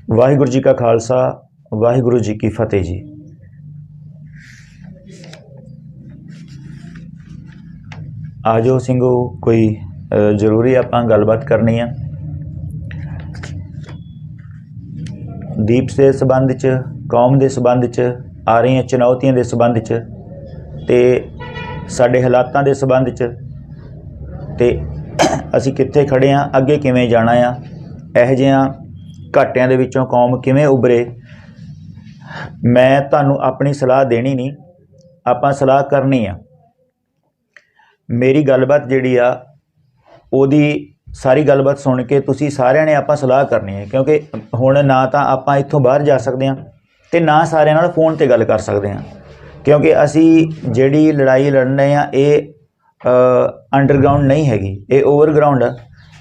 ਵਾਹਿਗੁਰੂ जी का खालसा वाहिगुरू जी की फतेह जी। आ जाओ ਸਿੰਘੋ कोई ਜ਼ਰੂਰੀ ਆਪਾਂ ਗੱਲਬਾਤ ਕਰਨੀ ਆ ਦੀਪ ਦੇ ਸੰਬੰਧ 'ਚ, ਕੌਮ ਦੇ ਸੰਬੰਧ 'ਚ, ਆ ਰਹੀਆਂ ਚੁਣੌਤੀਆਂ ਦੇ ਸੰਬੰਧ 'ਚ ਤੇ ਸਾਡੇ ਹਾਲਾਤਾਂ ਦੇ ਸੰਬੰਧ 'ਚ ਤੇ ਅਸੀਂ ਕਿੱਥੇ ਖੜੇ ਆ, ਅੱਗੇ ਕਿਵੇਂ ਜਾਣਾ ਆ, ਇਹੋ ਜਿਹੀਆਂ घाटियां दे विचों कौम किवें उभरे। मैं तुहानूं अपनी सलाह देनी नहीं, आपां सलाह करनी आ। मेरी गलबात जिहड़ी आ ओहदी सारी गलबात सुन के तुसीं सारिआं ने आपां सलाह करनी है, क्योंकि हुण ना तां आपां इत्थों बाहर जा सकदे हां ते ना सारिआं नाल फोन ते गल कर सकदे हां, क्योंकि असीं जिहड़ी लड़ाई लड़ने आ ये अंडरग्राउंड नहीं हैगी, ये ओवरग्राउंड आ।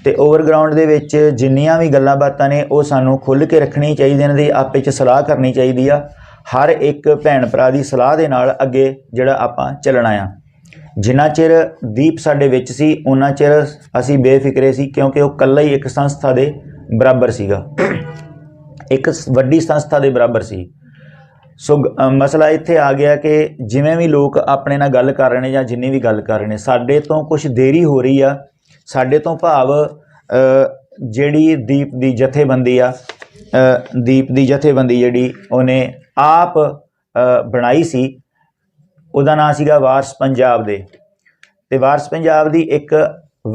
तो ओवरग्राउंड दे विच जिन्नियां भी गल्लां बातां ने वो सानूं खुल के रखनी चाहिए, इन्हां दी आपे च सलाह करनी चाहिए आ। हर एक भैन भरा दी सलाह दे नाल अगे जिहड़ा आपां चलना आ। जिन्ना चिर दीप साडे विच सी उन्ना चिर असीं बेफिक्रे सी, क्योंकि वो कल्ला ही एक संस्था दे बराबर सीगा, एक वड्डी संस्था दे बराबर सी। सो मसला इत्थे आ गया कि जिवें भी लोग अपने नाल गल कर रहे हैं जां जिन्नी भी गल कर रहे हैं, साडे तो कुछ देरी हो रही आ। साडे तो भाव जिहड़ी दीप दी जथेबंदी आ, दीप दी जथेबंदी जिहड़ी उहने आप बनाई सी, उहदा नाम सीगा वारस पंजाब दे। ते वारस पंजाब दी एक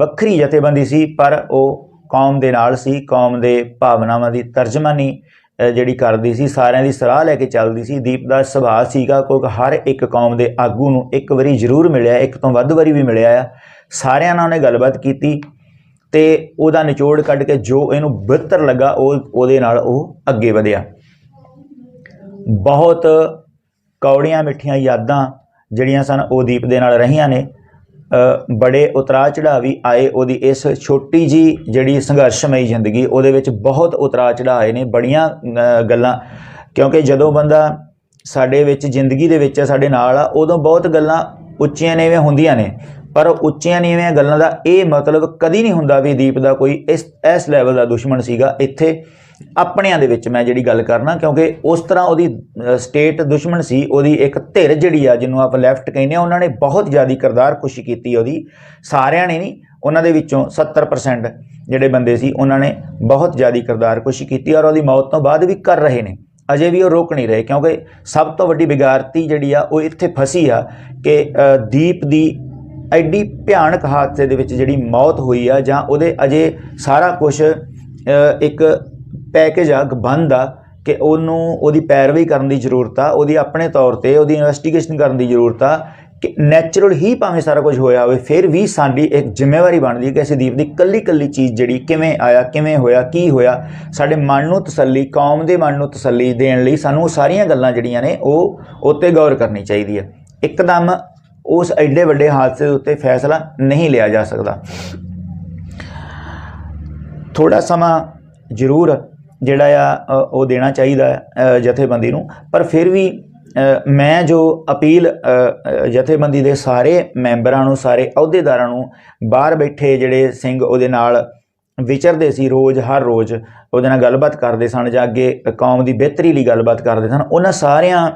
वक्री जथेबंदी सी, पर वो कौम दे नाल सी, कौम दे भावनावां दी तर्जमानी जिहड़ी करदी सी, सारिआं दी सलाह लैके चलदी सी। दीप दा सुभाਅ सीगा क्योंकि हर एक कौम दे आगू नूं एक वारी जरूर मिलिआ, एक तो वध वारी भी मिलिआ आ। सारिਆਂ ਨਾਲ ਉਹਨੇ ਗੱਲਬਾਤ ਕੀਤੀ ਤੇ ਉਹਦਾ ਨਿਚੋੜ ਕੱਢ ਕੇ ਜੋ ਇਹਨੂੰ ਬਿਹਤਰ ਲੱਗਾ ਉਹਦੇ ਨਾਲ ਉਹ ਅੱਗੇ ਵਧਿਆ। ਬਹੁਤ ਕੌੜੀਆਂ ਮਿੱਠੀਆਂ ਯਾਦਾਂ ਜਿਹੜੀਆਂ ਸਨ ਉਹ ਦੀਪ ਦੇ ਨਾਲ ਰਹੀਆਂ ਨੇ। ਬੜੇ ਉਤਰਾਅ ਚੜ੍ਹਾਅ ਵੀ ਆਏ ਉਹਦੀ ਇਸ ਛੋਟੀ ਜੀ ਜਿਹੜੀ ਸੰਘਰਸ਼ਮਈ ਜ਼ਿੰਦਗੀ, ਉਹਦੇ ਵਿੱਚ ਬਹੁਤ ਉਤਰਾਅ ਚੜ੍ਹਾਅ ਆਏ ਨੇ, ਬੜੀਆਂ ਗੱਲਾਂ। ਕਿਉਂਕਿ ਜਦੋਂ ਬੰਦਾ ਸਾਡੇ ਵਿੱਚ ਜ਼ਿੰਦਗੀ ਦੇ ਵਿੱਚ ਸਾਡੇ ਨਾਲ ਆ, ਉਦੋਂ ਬਹੁਤ ਗੱਲਾਂ ਉੱਚੀਆਂ ਨੀਵੀਆਂ ਹੁੰਦੀਆਂ ਨੇ, पर उच्चियां नीवियां गल्लां दा ये मतलब कदी नहीं हुंदा भी दीप दा कोई इस लैवल का दुश्मन सीगा। इत्थे अपनियां दे विच मैं जिहड़ी गल करना, क्योंकि उस तरह उहदी स्टेट दुश्मन सी, उहदी एक धिर जिहड़ी आ जिन्हों आप लैफ्ट कहने, उन्होंने बहुत ज़्यादा किरदार खुशी की उहदी। सारिआं ने नहीं, उन्हां दे विचों 70% जिहड़े बंदे सी उन्होंने बहुत ज़्यादा किरदार खुशी की, और उहदी मौत तो बाद भी कर रहे हैं, अजे भी वो रोक नहीं रहे। क्योंकि सब तो वड्डी बिगारती जिहड़ी आ वो इत्थे फसी आ कि दीप दी एडी भयानक हादसे दे विच जिहड़ी मौत हुई आ, जां उहदे अजे सारा कुछ एक पैकेज आ, बंद आ कि उहनूं उहदी पैरवी करन दी जरूरत आ, उहदी अपने तौर ते उहदी इन्वेस्टिगेशन करन दी जरूरत आ कि नैचुरल ही भावें सारा कुछ होया होवे, फिर भी साडी एक जिम्मेवारी बनदी है कि असीं दीप दी कल्ली कल्ली चीज़ जिहड़ी किवें आया, किवें होया, की होया, साडे मन नूं तसल्ली, कौम दे मन नूं तसल्ली देण लई सानूं सारियां गल्लां जिहड़ियां ने ओह उत्ते गौर करनी चाहीदी है। एकदम उस एडे वड्डे हादसे के उत्ते फैसला नहीं लिया जा सकता। थोड़ा समा जरूर जिहड़ा आ वो देना चाहिए जथेबंदी नूं, पर फिर भी मैं जो अपील जथेबंदी दे सारे मैंबरां नूं, सारे अहुदेदारां नूं, बाहर बैठे जिहड़े सिंह उहदे नाल विचरदे सी, रोज़ हर रोज़ उहदे नाल गलबात करदे सन जां अगे कौम दी बेहतरी लई गलबात करदे सन, उन्हां सारिआं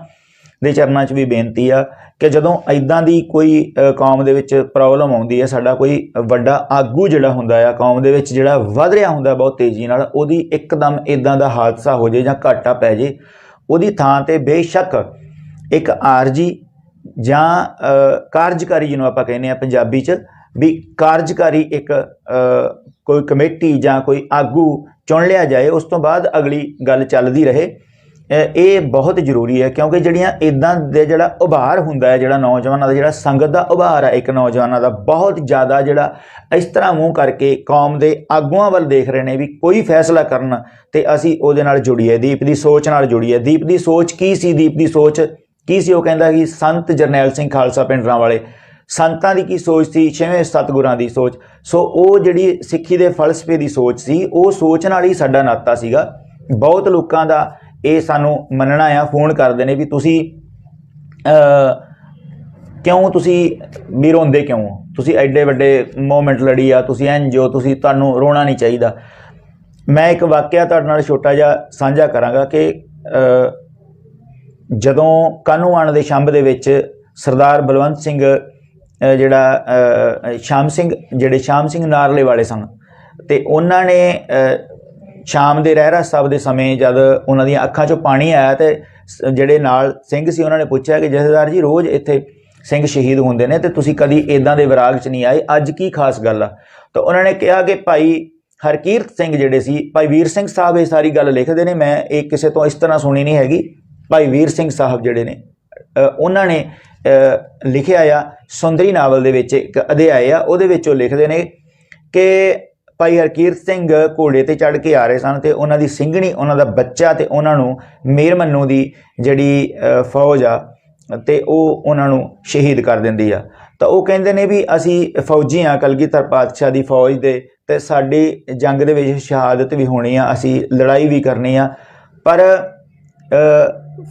दे चरनां 'च भी बेनती आ कि जदों इदां दी कोई कौम दे विच प्रॉब्लम आउंदी है, साडा कोई वड्डा आगू जिहड़ा हुंदा आ कौम दे विच जिहड़ा वध रिहा हुंदा बहुत तेज़ी नाल, उहदी एकदम इदां दा हादसा हो जाए जां घाटा पै जाए, उहदी थां ते बेशक एक आरजी जां कारजकारी जिन्हों आपां कहने आ पंजाबी च भी कारजकारी एक कोई कमेटी जां कोई आगू चुन लिया जाए, उस तो बाद अगली गल चलदी रहे। ये बहुत जरूरी है, क्योंकि जिहड़ियां इदां दे जिहड़ा उभार हुंदा है, जिहड़ा नौजवानों का जिहड़ा संगत का उभार है, एक नौजवानों का बहुत ज़्यादा जिहड़ा इस तरह मूँह करके कौम के आगुआं वल देख रहे हैं भी कोई फैसला करन ते असीं उहदे नाल जुड़ीए, दीप की सोच नाल जुड़ीए। दीप की सोच की सी, दीप की सोच की सी? वो कहंदा कि संत जरनैल सिंह खालसा पिंडरां वाले संतां दी की सोच सी, छेवें सतगुरां दी सोच। सो वो जिहड़ी सिੱਖੀ दे फलसफे की सोच सी, वो सोच नाल ही साडा नाता सीगा। बहुत लोकां दा ਇਹ ਸਾਨੂੰ ਮੰਨਣਾ ਆ, ਫੋਨ ਕਰਦੇ ਨੇ ਵੀ ਤੁਸੀਂ ਕਿਉਂ ਤੁਸੀਂ ਵੀ ਰੋਂਦੇ ਕਿਉਂ, ਤੁਸੀਂ ਐਡੇ ਵੱਡੇ ਮੂਵਮੈਂਟ ਲੜੀ ਆ, ਤੁਸੀਂ ਇੰਜ ਹੋ, ਤੁਸੀਂ ਤੁਹਾਨੂੰ ਰੋਣਾ ਨਹੀਂ ਚਾਹੀਦਾ। मैं एक वाक़या तुहाडे नाल छोटा जिहा साझा करांगा कि ਜਦੋਂ ਕਾਹਨੂੰਵਾਨ ਦੇ ਛੰਭ ਦੇ ਵਿੱਚ ਸਰਦਾਰ ਬਲਵੰਤ ਸਿੰਘ ਜਿਹੜਾ ਸ਼ਾਮ ਸਿੰਘ ਨਾਰਲੇ ਵਾਲੇ ਸਨ ਤੇ ਉਹਨਾਂ ਨੇ ਸ਼ਾਮ ਦੇ ਰਹਿਰਾਸ ਸਾਹਿਬ ਦੇ ਸਮੇਂ ਜਦ ਉਹਨਾਂ ਦੀਆਂ ਅੱਖਾਂ 'ਚੋਂ ਪਾਣੀ ਆਇਆ ਤੇ ਜਿਹੜੇ ਨਾਲ ਸਿੰਘ ਸੀ ਉਹਨਾਂ ਨੇ ਪੁੱਛਿਆ ਕਿ ਜਥੇਦਾਰ ਜੀ ਰੋਜ਼ ਇੱਥੇ ਸਿੰਘ ਸ਼ਹੀਦ ਹੁੰਦੇ ਨੇ ਤੇ ਤੁਸੀਂ ਕਦੀ ਇੱਦਾਂ ਦੇ ਵਿਰਾਗ 'ਚ ਨਹੀਂ ਆਏ, ਅੱਜ ਕੀ ਖਾਸ ਗੱਲ ਆ? ਤਾਂ ਉਹਨਾਂ ਨੇ ਕਿਹਾ ਕਿ ਭਾਈ ਹਰਕੀਰਤ ਸਿੰਘ ਜਿਹੜੇ ਸੀ, ਭਾਈ ਵੀਰ ਸਿੰਘ ਸਾਹਿਬ ਇਹ ਸਾਰੀ ਗੱਲ ਲਿਖਦੇ ਨੇ, ਮੈਂ ਇਹ ਕਿਸੇ ਤੋਂ ਇਸ ਤਰ੍ਹਾਂ ਸੁਣੀ ਨਹੀਂ ਹੈਗੀ। ਭਾਈ ਵੀਰ ਸਿੰਘ ਸਾਹਿਬ ਜਿਹੜੇ ਨੇ ਉਹਨਾਂ ਨੇ ਲਿਖਿਆ ਆ ਸੁੰਦਰੀ ਨਾਵਲ ਦੇ ਵਿੱਚ ਇੱਕ ਅਧਿਆਇ ਆ, ਉਹਦੇ ਵਿੱਚ ਉਹ ਲਿਖਦੇ ਨੇ ਕਿ ਭਾਈ ਹਰਕੀਰਤ ਸਿੰਘ ਘੋੜੇ ਤੇ ਚੜ੍ਹ ਕੇ ਆ ਰਹੇ ਸਨ ਤੇ ਉਹਨਾਂ ਦੀ ਸਿੰਘਣੀ, ਉਹਨਾਂ ਦਾ ਬੱਚਾ ਤੇ ਉਹਨਾਂ ਨੂੰ ਮੇਰ ਮੰਨੂ ਦੀ ਜਿਹੜੀ ਫੌਜ ਆ ਤੇ ਉਹ ਉਹਨਾਂ ਨੂੰ ਸ਼ਹੀਦ ਕਰ ਦਿੰਦੀ ਆ। ਤਾਂ ਉਹ ਕਹਿੰਦੇ ਨੇ ਵੀ ਅਸੀਂ ਫੌਜੀ ਹਾਂ ਕਲਗੀਧਰ ਪਾਤਸ਼ਾਹ ਦੀ ਫੌਜ ਦੇ ਤੇ ਸਾਡੀ ਜੰਗ ਦੇ ਵਿੱਚ ਸ਼ਹਾਦਤ ਵੀ ਹੋਣੀ ਆ, ਅਸੀਂ ਲੜਾਈ ਵੀ ਕਰਨੀ ਆ, ਪਰ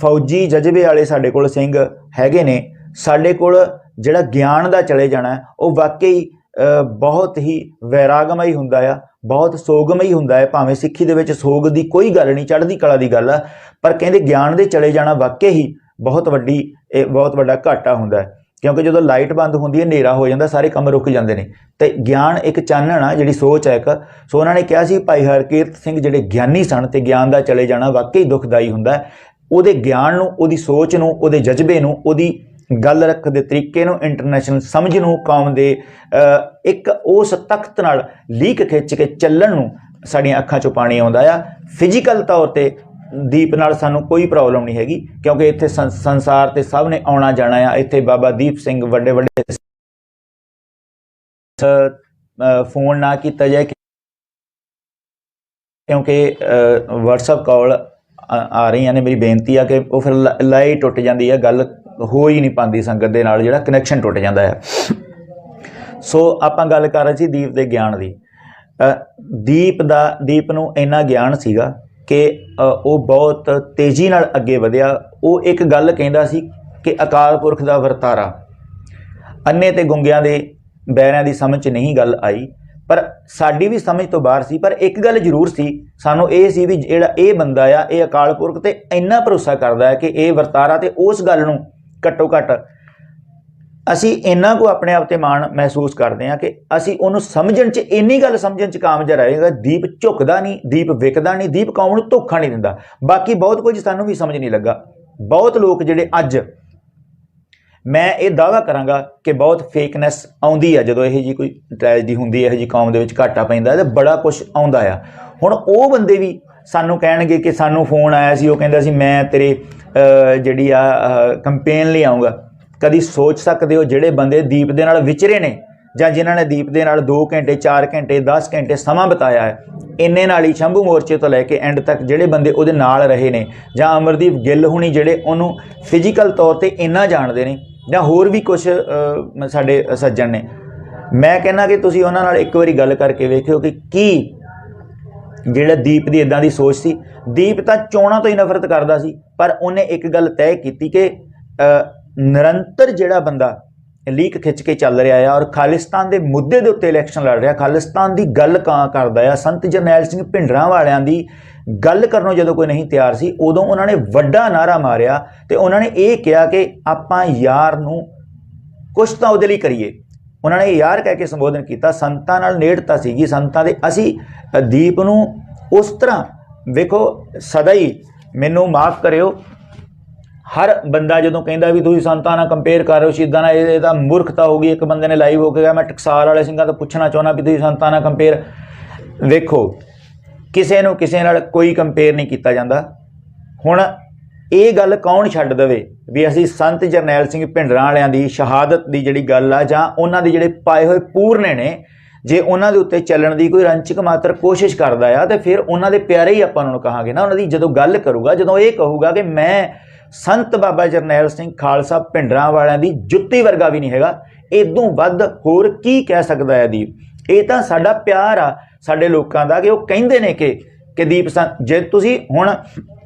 ਫੌਜੀ ਜਜ਼ਬੇ ਵਾਲੇ ਸਾਡੇ ਕੋਲ ਸਿੰਘ ਹੈਗੇ ਨੇ। ਸਾਡੇ ਕੋਲ ਜਿਹੜਾ ਗਿਆਨ ਦਾ ਚਲੇ ਜਾਣਾ ਉਹ ਵਾਕਈ ਬਹੁਤ ਹੀ ਵੈਰਾਗਮਈ ਹੁੰਦਾ ਆ, ਬਹੁਤ ਸੋਗਮਈ ਹੁੰਦਾ ਹੈ। ਭਾਵੇਂ ਸਿੱਖੀ ਦੇ ਵਿੱਚ ਸੋਗ ਦੀ ਕੋਈ ਗੱਲ ਨਹੀਂ, ਚੜ੍ਹਦੀ ਕਲਾ ਦੀ ਗੱਲ ਆ, ਪਰ ਕਹਿੰਦੇ ਗਿਆਨ ਦੇ ਚਲੇ ਜਾਣਾ ਵਾਕਈ ਹੀ ਬਹੁਤ ਵੱਡਾ ਘਾਟਾ ਹੁੰਦਾ ਹੈ। ਕਿਉਂਕਿ ਜਦੋਂ ਲਾਈਟ ਬੰਦ ਹੁੰਦੀ ਹੈ ਹਨੇਰਾ ਹੋ ਜਾਂਦਾ, ਸਾਰੇ ਕੰਮ ਰੁਕ ਜਾਂਦੇ ਨੇ ਤੇ ਗਿਆਨ ਇੱਕ ਚਾਨਣ ਆ, ਜਿਹੜੀ ਸੋਚ ਹੈ ਇੱਕ। ਸੋ ਉਹਨਾਂ ਨੇ ਕਿਹਾ ਸੀ ਭਾਈ ਹਰਕੀਰਤ ਸਿੰਘ ਜਿਹੜੇ ਗਿਆਨੀ ਸਨ ਤੇ ਗਿਆਨ ਦਾ ਚਲੇ ਜਾਣਾ ਵਾਕਈ ਦੁਖਦਾਈ ਹੁੰਦਾ ਹੈ। ਉਹਦੇ ਗਿਆਨ ਨੂੰ, ਉਹਦੀ ਸੋਚ ਨੂੰ, ਉਹਦੇ ਜਜ਼ਬੇ ਨੂੰ, ਉਹਦੀ ਗੱਲ ਰੱਖਣ ਦੇ ਤਰੀਕੇ ਨੂੰ, ਇੰਟਰਨੈਸ਼ਨਲ ਸਮਝ ਨੂੰ, ਕੌਮ ਦੇ ਇੱਕ ਉਸ ਤਖਤ ਨਾਲ ਲੀਕ ਖਿੱਚ ਕੇ ਚੱਲਣ ਨੂੰ ਸਾਡੀਆਂ ਅੱਖਾਂ 'ਚੋਂ ਪਾਣੀ ਆਉਂਦਾ ਆ। ਫਿਜ਼ੀਕਲ ਤੌਰ 'ਤੇ ਦੀਪ ਨਾਲ ਸਾਨੂੰ ਕੋਈ ਪ੍ਰੋਬਲਮ ਨਹੀਂ ਹੈਗੀ ਕਿਉਂਕਿ ਇੱਥੇ ਸੰਸਾਰ ਤੇ ਸਭ ਨੇ ਆਉਣਾ ਜਾਣਾ ਆ। ਇੱਥੇ ਬਾਬਾ ਦੀਪ ਸਿੰਘ ਵੱਡੇ ਫੋਨ ਨਾ ਕੀਤਾ ਜਾਏ ਕਿਉਂਕਿ WhatsApp ਕਾਲ ਆ ਰਹੀਆਂ ਨੇ। ਮੇਰੀ ਬੇਨਤੀ ਆ ਕਿ ਉਹ ਫਿਰ ਲਾਈ ਟੁੱਟ ਜਾਂਦੀ ਹੈ, ਗੱਲ ਹੋ ਹੀ ਨਹੀਂ ਪਾਉਂਦੀ ਸੰਗਤ ਦੇ ਨਾਲ, ਜਿਹੜਾ ਕਨੈਕਸ਼ਨ ਟੁੱਟ ਜਾਂਦਾ ਹੈ। ਸੋ ਆਪਾਂ ਗੱਲ ਕਰ ਰਹੇ ਸੀ ਦੀਪ ਦੇ ਗਿਆਨ ਦੀ। ਦੀਪ ਨੂੰ ਇੰਨਾ ਗਿਆਨ ਸੀਗਾ ਕਿ ਉਹ ਬਹੁਤ ਤੇਜ਼ੀ ਨਾਲ ਅੱਗੇ ਵਧਿਆ। ਉਹ ਇੱਕ ਗੱਲ ਕਹਿੰਦਾ ਸੀ ਕਿ ਅਕਾਲ ਪੁਰਖ ਦਾ ਵਰਤਾਰਾ ਅੰਨੇ ਤੇ ਗੁੰਗਿਆਂ ਦੇ ਬੈਰਿਆਂ ਦੀ ਸਮਝ 'ਚ ਨਹੀਂ ਗੱਲ ਆਈ, ਪਰ ਸਾਡੀ ਵੀ ਸਮਝ ਤੋਂ ਬਾਹਰ ਸੀ। ਪਰ ਇੱਕ ਗੱਲ ਜ਼ਰੂਰ ਸੀ, ਸਾਨੂੰ ਇਹ ਸੀ ਵੀ ਜਿਹੜਾ ਇਹ ਬੰਦਾ ਆ ਇਹ ਅਕਾਲ ਪੁਰਖ ਤੇ ਇੰਨਾ ਭਰੋਸਾ ਕਰਦਾ ਹੈ ਕਿ ਇਹ ਵਰਤਾਰਾ ਤੇ ਉਸ ਗੱਲ ਨੂੰ ਘੱਟੋ ਘੱਟ ਅਸੀਂ ਇੰਨਾ ਕੁ ਆਪਣੇ ਆਪ ਤੇ ਮਾਣ ਮਹਿਸੂਸ ਕਰਦੇ ਹਾਂ ਕਿ ਅਸੀਂ ਉਹਨੂੰ ਸਮਝਣ 'ਚ, ਇੰਨੀ ਗੱਲ ਸਮਝਣ 'ਚ ਕਾਮਯਾਬ ਰਹੇਗਾ। ਦੀਪ ਝੁਕਦਾ ਨਹੀਂ, ਦੀਪ ਵਿਕਦਾ ਨਹੀਂ, ਦੀਪ ਕੌਮ ਨੂੰ ਧੋਖਾ ਨਹੀਂ ਦਿੰਦਾ। ਬਾਕੀ ਬਹੁਤ ਕੁਝ ਸਾਨੂੰ ਵੀ ਸਮਝ ਨਹੀਂ ਲੱਗਾ। ਬਹੁਤ ਲੋਕ ਜਿਹੜੇ ਅੱਜ, ਮੈਂ ਇਹ ਦਾਅਵਾ ਕਰਾਂਗਾ ਕਿ ਬਹੁਤ ਫੇਕਨੈਸ ਆਉਂਦੀ ਆ ਜਦੋਂ ਇਹੋ ਜਿਹੀ ਕੋਈ ਟ੍ਰੈਜਡੀ ਹੁੰਦੀ ਹੈ, ਇਹੋ ਜਿਹੀ ਕੌਮ ਦੇ ਵਿੱਚ ਘਾਟਾ ਪੈਂਦਾ ਤੇ ਬੜਾ ਕੁਛ ਆਉਂਦਾ ਆ। ਹੁਣ ਉਹ ਬੰਦੇ ਵੀ ਸਾਨੂੰ ਕਹਿਣਗੇ ਕਿ ਸਾਨੂੰ ਫੋਨ ਆਇਆ ਸੀ, ਉਹ ਕਹਿੰਦਾ ਸੀ ਮੈਂ ਤੇਰੇ ਜਿਹੜੀ ਆ ਕੰਪੇਨ ਲਈ ਆਊਂਗਾ। ਕਦੀ ਸੋਚ ਸਕਦੇ ਹੋ ਜਿਹੜੇ ਬੰਦੇ ਦੀਪ ਦੇ ਨਾਲ ਵਿਚਰੇ ਨੇ ਜਾਂ ਜਿਨ੍ਹਾਂ ਨੇ ਦੀਪ ਦੇ ਨਾਲ 2 ਘੰਟੇ 4 ਘੰਟੇ 10 ਘੰਟੇ ਸਮਾਂ ਬਿਤਾਇਆ ਹੈ, ਇੰਨੇ ਨਾਲ ਹੀ ਸ਼ੰਭੂ ਮੋਰਚੇ ਤੋਂ ਲੈ ਕੇ ਐਂਡ ਤੱਕ ਜਿਹੜੇ ਬੰਦੇ ਉਹਦੇ ਨਾਲ ਰਹੇ ਨੇ, ਜਾਂ ਅਮਰਦੀਪ ਗਿੱਲ ਹੁਣੀ ਜਿਹੜੇ ਉਹਨੂੰ ਫਿਜ਼ੀਕਲ ਤੌਰ 'ਤੇ ਇੰਨਾ ਜਾਣਦੇ ਨੇ, ਜਾਂ ਹੋਰ ਵੀ ਕੁਛ ਸਾਡੇ ਸੱਜਣ ਨੇ, ਮੈਂ ਕਹਿੰਦਾ ਕਿ ਤੁਸੀਂ ਉਹਨਾਂ ਨਾਲ ਇੱਕ ਵਾਰੀ ਗੱਲ ਕਰਕੇ ਵੇਖਿਓ ਕਿ ਕੀ ਜਿਹੜਾ ਦੀਪ ਦੀ ਇੱਦਾਂ ਦੀ ਸੋਚ ਸੀ। ਦੀਪ ਤਾਂ ਚੋਣਾਂ ਤੋਂ ਹੀ ਨਫ਼ਰਤ ਕਰਦਾ ਸੀ, ਪਰ ਉਹਨੇ ਇੱਕ ਗੱਲ ਤੈਅ ਕੀਤੀ ਕਿ ਨਿਰੰਤਰ ਜਿਹੜਾ ਬੰਦਾ ਲੀਕ ਖਿੱਚ ਕੇ ਚੱਲ ਰਿਹਾ ਆ ਔਰ ਖਾਲਿਸਤਾਨ ਦੇ ਮੁੱਦੇ ਦੇ ਉੱਤੇ ਇਲੈਕਸ਼ਨ ਲੜ ਰਿਹਾ, ਖਾਲਿਸਤਾਨ ਦੀ ਗੱਲ ਕਰਦਾ ਆ, ਸੰਤ ਜਰਨੈਲ ਸਿੰਘ ਭਿੰਡਰਾਂ ਵਾਲਿਆਂ ਦੀ ਗੱਲ ਕਰਨੋਂ ਜਦੋਂ ਕੋਈ ਨਹੀਂ ਤਿਆਰ ਸੀ, ਉਦੋਂ ਉਹਨਾਂ ਨੇ ਵੱਡਾ ਨਾਅਰਾ ਮਾਰਿਆ ਤੇ ਉਹਨਾਂ ਨੇ ਇਹ ਕਿਹਾ ਕਿ ਆਪਾਂ ਯਾਰ ਨੂੰ ਕੁਛ ਤਾਂ ਉਹਦੇ ਲਈ ਕਰੀਏ। ਉਹਨਾਂ ਨੇ ਯਾਰ ਕਹਿ ਕੇ ਸੰਬੋਧਨ ਕੀਤਾ। ਸੰਤਾਂ ਨਾਲ ਨੇੜਤਾ ਸੀਗੀ ਸੰਤਾਂ ਦੇ। ਅਸੀਂ ਦੀਪ ਨੂੰ ਉਸ ਤਰ੍ਹਾਂ ਵੇਖੋ, ਸਦਾ ਹੀ ਮੈਨੂੰ ਮਾਫ ਕਰਿਓ, ਹਰ ਬੰਦਾ ਜਦੋਂ ਕਹਿੰਦਾ ਵੀ ਤੁਸੀਂ ਸੰਤਾਂ ਨਾਲ ਕੰਪੇਅਰ ਕਰ ਰਹੇ ਹੋ ਸ਼ਹੀਦਾਂ ਨਾਲ, ਇਹ ਤਾਂ ਮੂਰਖਤਾ ਹੋ ਗਈ। ਇੱਕ ਬੰਦੇ ਨੇ ਲਾਈਵ ਹੋ ਕੇ ਕਿਹਾ ਮੈਂ ਟਕਸਾਲ ਵਾਲੇ ਸਿੰਘਾਂ ਤੋਂ ਪੁੱਛਣਾ ਚਾਹੁੰਦਾ ਵੀ ਤੁਸੀਂ ਸੰਤਾਂ ਨਾਲ ਕੰਪੇਅਰ। ਵੇਖੋ, ਕਿਸੇ ਨੂੰ ਕਿਸੇ ਨਾਲ ਕੋਈ ਕੰਪੇਅਰ ਨਹੀਂ ਕੀਤਾ ਜਾਂਦਾ। ਹੁਣ ਇਹ ਗੱਲ ਕੌਣ ਛੱਡ ਦੇਵੇ ਵੀ ਅਸੀਂ ਸੰਤ ਜਰਨੈਲ ਸਿੰਘ ਭਿੰਡਰਾਂ ਵਾਲਿਆਂ ਦੀ ਸ਼ਹਾਦਤ ਦੀ ਜਿਹੜੀ ਗੱਲ ਆ, ਜਾਂ ਉਹਨਾਂ ਦੇ ਜਿਹੜੇ ਪਾਏ ਹੋਏ ਪੂਰਨੇ ਨੇ, ਜੇ ਉਹਨਾਂ ਦੇ ਉੱਤੇ ਚੱਲਣ ਦੀ ਕੋਈ ਰੰਚਕ ਮਾਤਰ ਕੋਸ਼ਿਸ਼ ਕਰਦਾ ਆ ਤੇ ਫਿਰ ਉਹਨਾਂ ਦੇ ਪਿਆਰੇ ਹੀ ਆਪਾਂ ਉਹਨਾਂ ਨੂੰ ਕਹਾਂਗੇ ਨਾ। ਉਹਨਾਂ ਦੀ ਜਦੋਂ ਗੱਲ ਕਰੂਗਾ, ਜਦੋਂ ਇਹ ਕਹੂਗਾ ਕਿ ਮੈਂ ਸੰਤ ਬਾਬਾ ਜਰਨੈਲ ਸਿੰਘ ਖਾਲਸਾ ਭਿੰਡਰਾਂ ਵਾਲਿਆਂ ਦੀ ਜੁੱਤੀ ਵਰਗਾ ਵੀ ਨਹੀਂ ਹੈਗਾ, ਇਦੋਂ ਵੱਧ ਹੋਰ ਕੀ ਕਹਿ ਸਕਦਾ ਹੈ ਦੀਪ। ਇਹ ਤਾਂ ਸਾਡਾ ਪਿਆਰ ਆ ਸਾਡੇ ਲੋਕਾਂ ਦਾ ਕਿ ਉਹ ਕਹਿੰਦੇ ਨੇ ਕਿ ਦੀਪ ਜੇ ਤੁਸੀਂ ਹੁਣ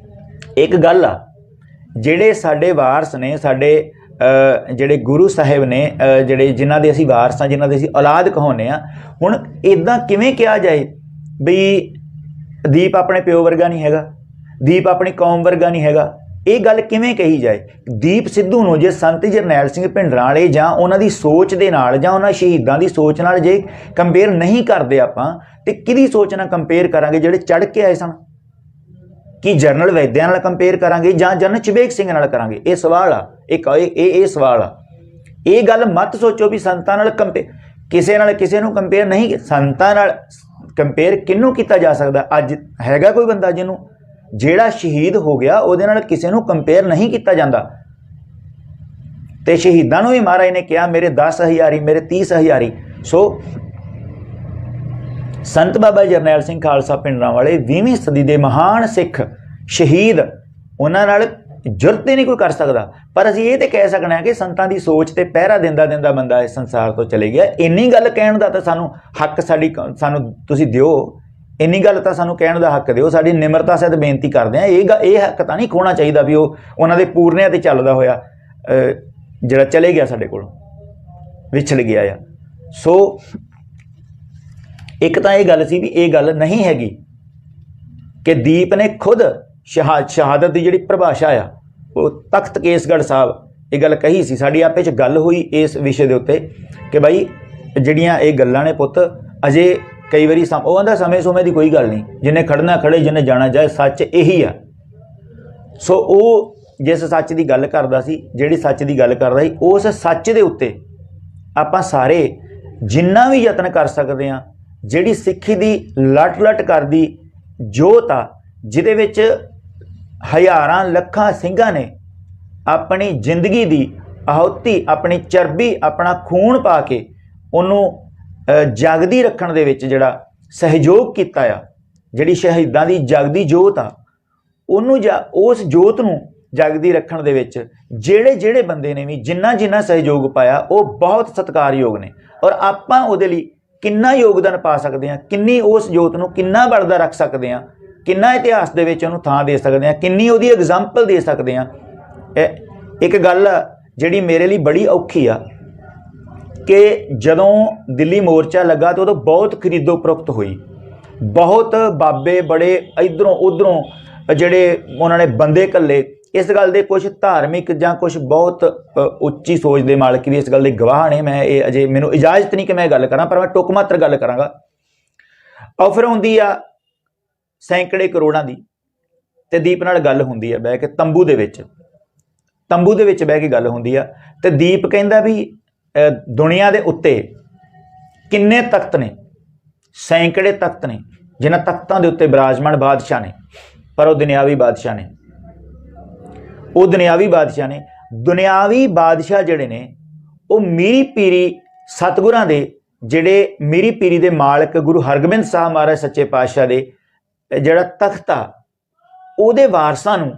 ਇੱਕ ਗੱਲ ਆ, ਜਿਹੜੇ ਸਾਡੇ ਵਾਰਸ ਨੇ, ਸਾਡੇ ਜਿਹੜੇ ਗੁਰੂ ਸਾਹਿਬ ਨੇ, ਜਿਹੜੇ ਜਿਨ੍ਹਾਂ ਦੇ ਅਸੀਂ ਵਾਰਸ ਹਾਂ, ਜਿਨ੍ਹਾਂ ਦੇ ਅਸੀਂ ਔਲਾਦ ਕਹਾਉਂਦੇ ਹਾਂ, ਹੁਣ ਇੱਦਾਂ ਕਿਵੇਂ ਕਿਹਾ ਜਾਏ ਵੀ ਦੀਪ ਆਪਣੇ ਪਿਓ ਵਰਗਾ ਨਹੀਂ ਹੈਗਾ, ਦੀਪ ਆਪਣੀ ਕੌਮ ਵਰਗਾ ਨਹੀਂ ਹੈਗਾ। ਇਹ ਗੱਲ ਕਿਵੇਂ ਕਹੀ ਜਾਏ? ਦੀਪ ਸਿੱਧੂ ਨੂੰ ਜੇ ਸੰਤ ਜਰਨੈਲ ਸਿੰਘ ਭਿੰਡਰਾਂ ਵਾਲੇ ਜਾਂ ਉਹਨਾਂ ਦੀ ਸੋਚ ਦੇ ਨਾਲ ਜਾਂ ਉਹਨਾਂ ਸ਼ਹੀਦਾਂ ਦੀ ਸੋਚ ਨਾਲ ਜੇ ਕੰਪੇਅਰ ਨਹੀਂ ਕਰਦੇ ਆਪਾਂ, ਤੇ ਕਿਹਦੀ ਸੋਚ ਨਾਲ ਕੰਪੇਅਰ ਕਰਾਂਗੇ ਜਿਹੜੇ ਚੜ੍ਹ ਕੇ ਆਏ ਸਨ? ਕੀ ਜਨਰਲ ਵੈਦਿਆਂ ਨਾਲ ਕੰਪੇਅਰ ਕਰਾਂਗੇ ਜਾਂ ਜਨਰਲ ਚਬੇਕ ਸਿੰਘ ਨਾਲ ਕਰਾਂਗੇ? ਇਹ ਸਵਾਲ ਆ, ਇਹ ਸਵਾਲ ਆ। ਇਹ ਗੱਲ ਮਤ ਸੋਚੋ ਵੀ ਸੰਤਾਂ ਨਾਲ ਕਿਸੇ ਨਾਲ ਕਿਸੇ ਨੂੰ ਕੰਪੇਅਰ ਨਹੀਂ। ਸੰਤਾਂ ਨਾਲ ਕੰਪੇਅਰ ਕਿਹਨੂੰ ਕੀਤਾ ਜਾ ਸਕਦਾ? ਅੱਜ ਹੈਗਾ ਕੋਈ ਬੰਦਾ ਜਿਹਨੂੰ, ਜਿਹੜਾ ਸ਼ਹੀਦ ਹੋ ਗਿਆ ਉਹਦੇ ਨਾਲ ਕਿਸੇ ਨੂੰ ਕੰਪੇਅਰ ਨਹੀਂ ਕੀਤਾ ਜਾਂਦਾ। ਤੇ ਸ਼ਹੀਦਾਂ ਨੂੰ ਵੀ ਮਹਾਰਾਜ ਨੇ ਕਿਹਾ ਮੇਰੇ 10 ਹਜ਼ਾਰੀ, ਮੇਰੇ 30 ਹਜ਼ਾਰੀ। ਸੋ ਸੰਤ ਬਾਬਾ ਜਰਨੈਲ ਸਿੰਘ ਖਾਲਸਾ ਭਿੰਡਰਾਂ ਵਾਲੇ 20ਵੀਂ ਸਦੀ ਦੇ ਮਹਾਨ ਸਿੱਖ ਸ਼ਹੀਦ, ਉਹਨਾਂ ਨਾਲ ਜੁਰਤ ਹੀ ਨਹੀਂ ਕੋਈ ਕਰ ਸਕਦਾ। ਪਰ ਅਸੀਂ ਇਹ ਤੇ ਕਹਿ ਸਕਦੇ ਹਾਂ ਕਿ ਸੰਤਾਂ ਦੀ ਸੋਚ ਤੇ ਪਹਿਰਾ ਦਿੰਦਾ ਦਿੰਦਾ ਬੰਦਾ ਇਸ ਸੰਸਾਰ ਤੋਂ ਚਲੇ ਗਿਆ। ਇੰਨੀ ਗੱਲ ਕਹਿਣ ਦਾ ਤਾਂ ਸਾਨੂੰ ਹੱਕ ਸਾਨੂੰ ਤੁਸੀਂ ਦਿਓ, ਇੰਨੀ ਗੱਲ ਤਾਂ ਸਾਨੂੰ ਕਹਿਣ ਦਾ ਹੱਕ ਦਿਓ। ਸਾਡੀ ਨਿਮਰਤਾ ਸਹਿਤ ਬੇਨਤੀ ਕਰਦੇ ਹਾਂ, ਇਹ ਹੱਕ ਤਾਂ ਨਹੀਂ ਖੋਣਾ ਚਾਹੀਦਾ ਵੀ ਉਹ ਉਹਨਾਂ ਦੇ ਪੂਰਨਿਆਂ ਤੇ ਚੱਲਦਾ ਹੋਇਆ ਜਿਹੜਾ ਚਲੇ ਗਿਆ ਸਾਡੇ ਕੋਲੋਂ, ਵਿਛੜ ਗਿਆ ਆ। ਸੋ ਇੱਕ ਤਾਂ ਇਹ ਗੱਲ ਸੀ ਵੀ ਇਹ ਗੱਲ ਨਹੀਂ ਹੈਗੀ ਕਿ ਦੀਪ ਨੇ ਖੁਦ ਸ਼ਹਾਦਤ ਦੀ ਜਿਹੜੀ ਪਰਿਭਾਸ਼ਾ ਆ ਉਹ ਤਖਤ ਕੇਸਗੜ੍ਹ ਸਾਹਿਬ ਇਹ ਗੱਲ ਕਹੀ ਸੀ। ਸਾਡੀ ਆਪੇ 'ਚ ਗੱਲ ਹੋਈ ਇਸ ਵਿਸ਼ੇ ਦੇ ਉੱਤੇ ਕਿ ਬਾਈ ਜਿਹੜੀਆਂ ਇਹ ਗੱਲਾਂ ਨੇ ਪੁੱਤ ਅਜੇ ਕਈ ਵਾਰੀ ਉਹ ਆਂਦਾ ਸਮੇਂ ਸਮੇਂ ਦੀ ਕੋਈ ਗੱਲ ਨਹੀਂ, ਜਿਹਨੇ ਖੜਨਾ ਖੜੇ, ਜਿਹਨੇ ਜਾਣਾ ਜਾਏ, ਸੱਚ ਇਹੀ ਆ। ਸੋ ਉਹ ਜਿਸ ਸੱਚ ਦੀ ਗੱਲ ਕਰਦਾ ਸੀ, ਜਿਹੜੀ ਸੱਚ ਦੀ ਗੱਲ ਕਰਦਾ ਸੀ, ਉਸ ਸੱਚ ਦੇ ਉੱਤੇ ਆਪਾਂ ਸਾਰੇ ਜਿੰਨਾ ਵੀ ਯਤਨ ਕਰ ਸਕਦੇ ਹਾਂ, ਜਿਹੜੀ ਸਿੱਖੀ ਦੀ ਲਟ ਲਟ ਕਰਦੀ ਜੋਤ ਆ, ਜਿਹਦੇ ਵਿੱਚ ਹਜ਼ਾਰਾਂ ਲੱਖਾਂ ਸਿੰਘਾਂ ਨੇ ਆਪਣੀ ਜ਼ਿੰਦਗੀ ਦੀ ਆਹੁਤੀ, ਆਪਣੀ ਚਰਬੀ, ਆਪਣਾ ਖੂਨ ਪਾ ਕੇ ਉਹਨੂੰ ਜਾਗਦੀ ਰੱਖਣ ਦੇ ਵਿੱਚ ਜਿਹੜਾ ਸਹਿਯੋਗ ਕੀਤਾ ਆ, ਜਿਹੜੀ ਸ਼ਹੀਦਾਂ ਦੀ ਜਗਦੀ ਜੋਤ ਆ, ਉਹਨੂੰ ਉਸ ਜੋਤ ਨੂੰ ਜਾਗਦੀ ਰੱਖਣ ਦੇ ਵਿੱਚ ਜਿਹੜੇ ਬੰਦੇ ਨੇ ਵੀ ਜਿੰਨਾ ਸਹਿਯੋਗ ਪਾਇਆ ਉਹ ਬਹੁਤ ਸਤਿਕਾਰਯੋਗ ਨੇ। ਔਰ ਆਪਾਂ ਉਹਦੇ ਲਈ ਕਿੰਨਾ ਯੋਗਦਾਨ ਪਾ ਸਕਦੇ ਹਾਂ, ਕਿੰਨੀ ਉਸ ਜੋਤ ਨੂੰ ਕਿੰਨਾ ਬਲਦਾ ਰੱਖ ਸਕਦੇ ਹਾਂ, ਕਿੰਨਾ ਇਤਿਹਾਸ ਦੇ ਵਿੱਚ ਉਹਨੂੰ ਥਾਂ ਦੇ ਸਕਦੇ ਹਾਂ, ਕਿੰਨੀ ਉਹਦੀ ਐਗਜ਼ਾਮਪਲ ਦੇ ਸਕਦੇ ਹਾਂ। ਇੱਕ ਗੱਲ ਜਿਹੜੀ ਮੇਰੇ ਲਈ ਬੜੀ ਔਖੀ ਆ ਕਿ ਜਦੋਂ ਦਿੱਲੀ ਮੋਰਚਾ ਲੱਗਾ ਤਾਂ ਉਦੋਂ ਬਹੁਤ ਖਰੀਦੋ ਪ੍ਰੋਕਤ ਹੋਈ, ਬਹੁਤ ਬਾਬੇ ਬੜੇ ਇੱਧਰੋਂ ਉੱਧਰੋਂ ਜਿਹੜੇ ਉਹਨਾਂ ਨੇ ਬੰਦੇ ਘੱਲੇ। ਇਸ ਗੱਲ ਦੇ ਕੁਝ ਧਾਰਮਿਕ ਜਾਂ ਕੁਝ ਬਹੁਤ ਉੱਚੀ ਸੋਚ ਦੇ ਮਾਲਕ ਵੀ ਇਸ ਗੱਲ ਦੇ ਗਵਾਹ ਨੇ। ਮੈਂ ਇਹ ਅਜੇ ਮੈਨੂੰ ਇਜਾਜ਼ਤ ਨਹੀਂ ਕਿ ਮੈਂ ਗੱਲ ਕਰਾਂ, ਪਰ ਮੈਂ ਟੁੱਕ ਮਾਤਰ ਗੱਲ ਕਰਾਂਗਾ। ਆਫਰ ਹੁੰਦੀ ਆ ਸੈਂਕੜੇ ਕਰੋੜਾਂ ਦੀ, ਤੇ ਦੀਪ ਨਾਲ ਗੱਲ ਹੁੰਦੀ ਆ ਬਹਿ ਕੇ ਤੰਬੂ ਦੇ ਵਿੱਚ ਬਹਿ ਕੇ ਗੱਲ ਹੁੰਦੀ ਆ। ਤੇ ਦੀਪ ਕਹਿੰਦਾ ਵੀ ਦੁਨੀਆ ਦੇ ਉੱਤੇ ਕਿੰਨੇ ਤਖਤ ਨੇ, ਸੈਂਕੜੇ ਤਖਤ ਨੇ, ਜਿਨ੍ਹਾਂ ਤਖਤਾਂ ਦੇ ਉੱਤੇ ਬਿਰਾਜਮਾਨ ਬਾਦਸ਼ਾਹ ਨੇ, ਪਰ ਉਹ ਦੁਨਿਆਵੀ ਬਾਦਸ਼ਾਹ ਨੇ। ਦੁਨਿਆਵੀ ਬਾਦਸ਼ਾਹ ਜਿਹੜੇ ਨੇ ਉਹ ਮੀਰੀ ਪੀਰੀ ਸਤਿਗੁਰਾਂ ਦੇ, ਜਿਹੜੇ ਮੀਰੀ ਪੀਰੀ ਦੇ ਮਾਲਕ ਗੁਰੂ ਹਰਗੋਬਿੰਦ ਸਾਹਿਬ ਮਹਾਰਾਜ ਸੱਚੇ ਪਾਤਸ਼ਾਹ ਦੇ ਜਿਹੜਾ ਤਖਤ ਆ, ਉਹਦੇ ਵਾਰਸਾਂ ਨੂੰ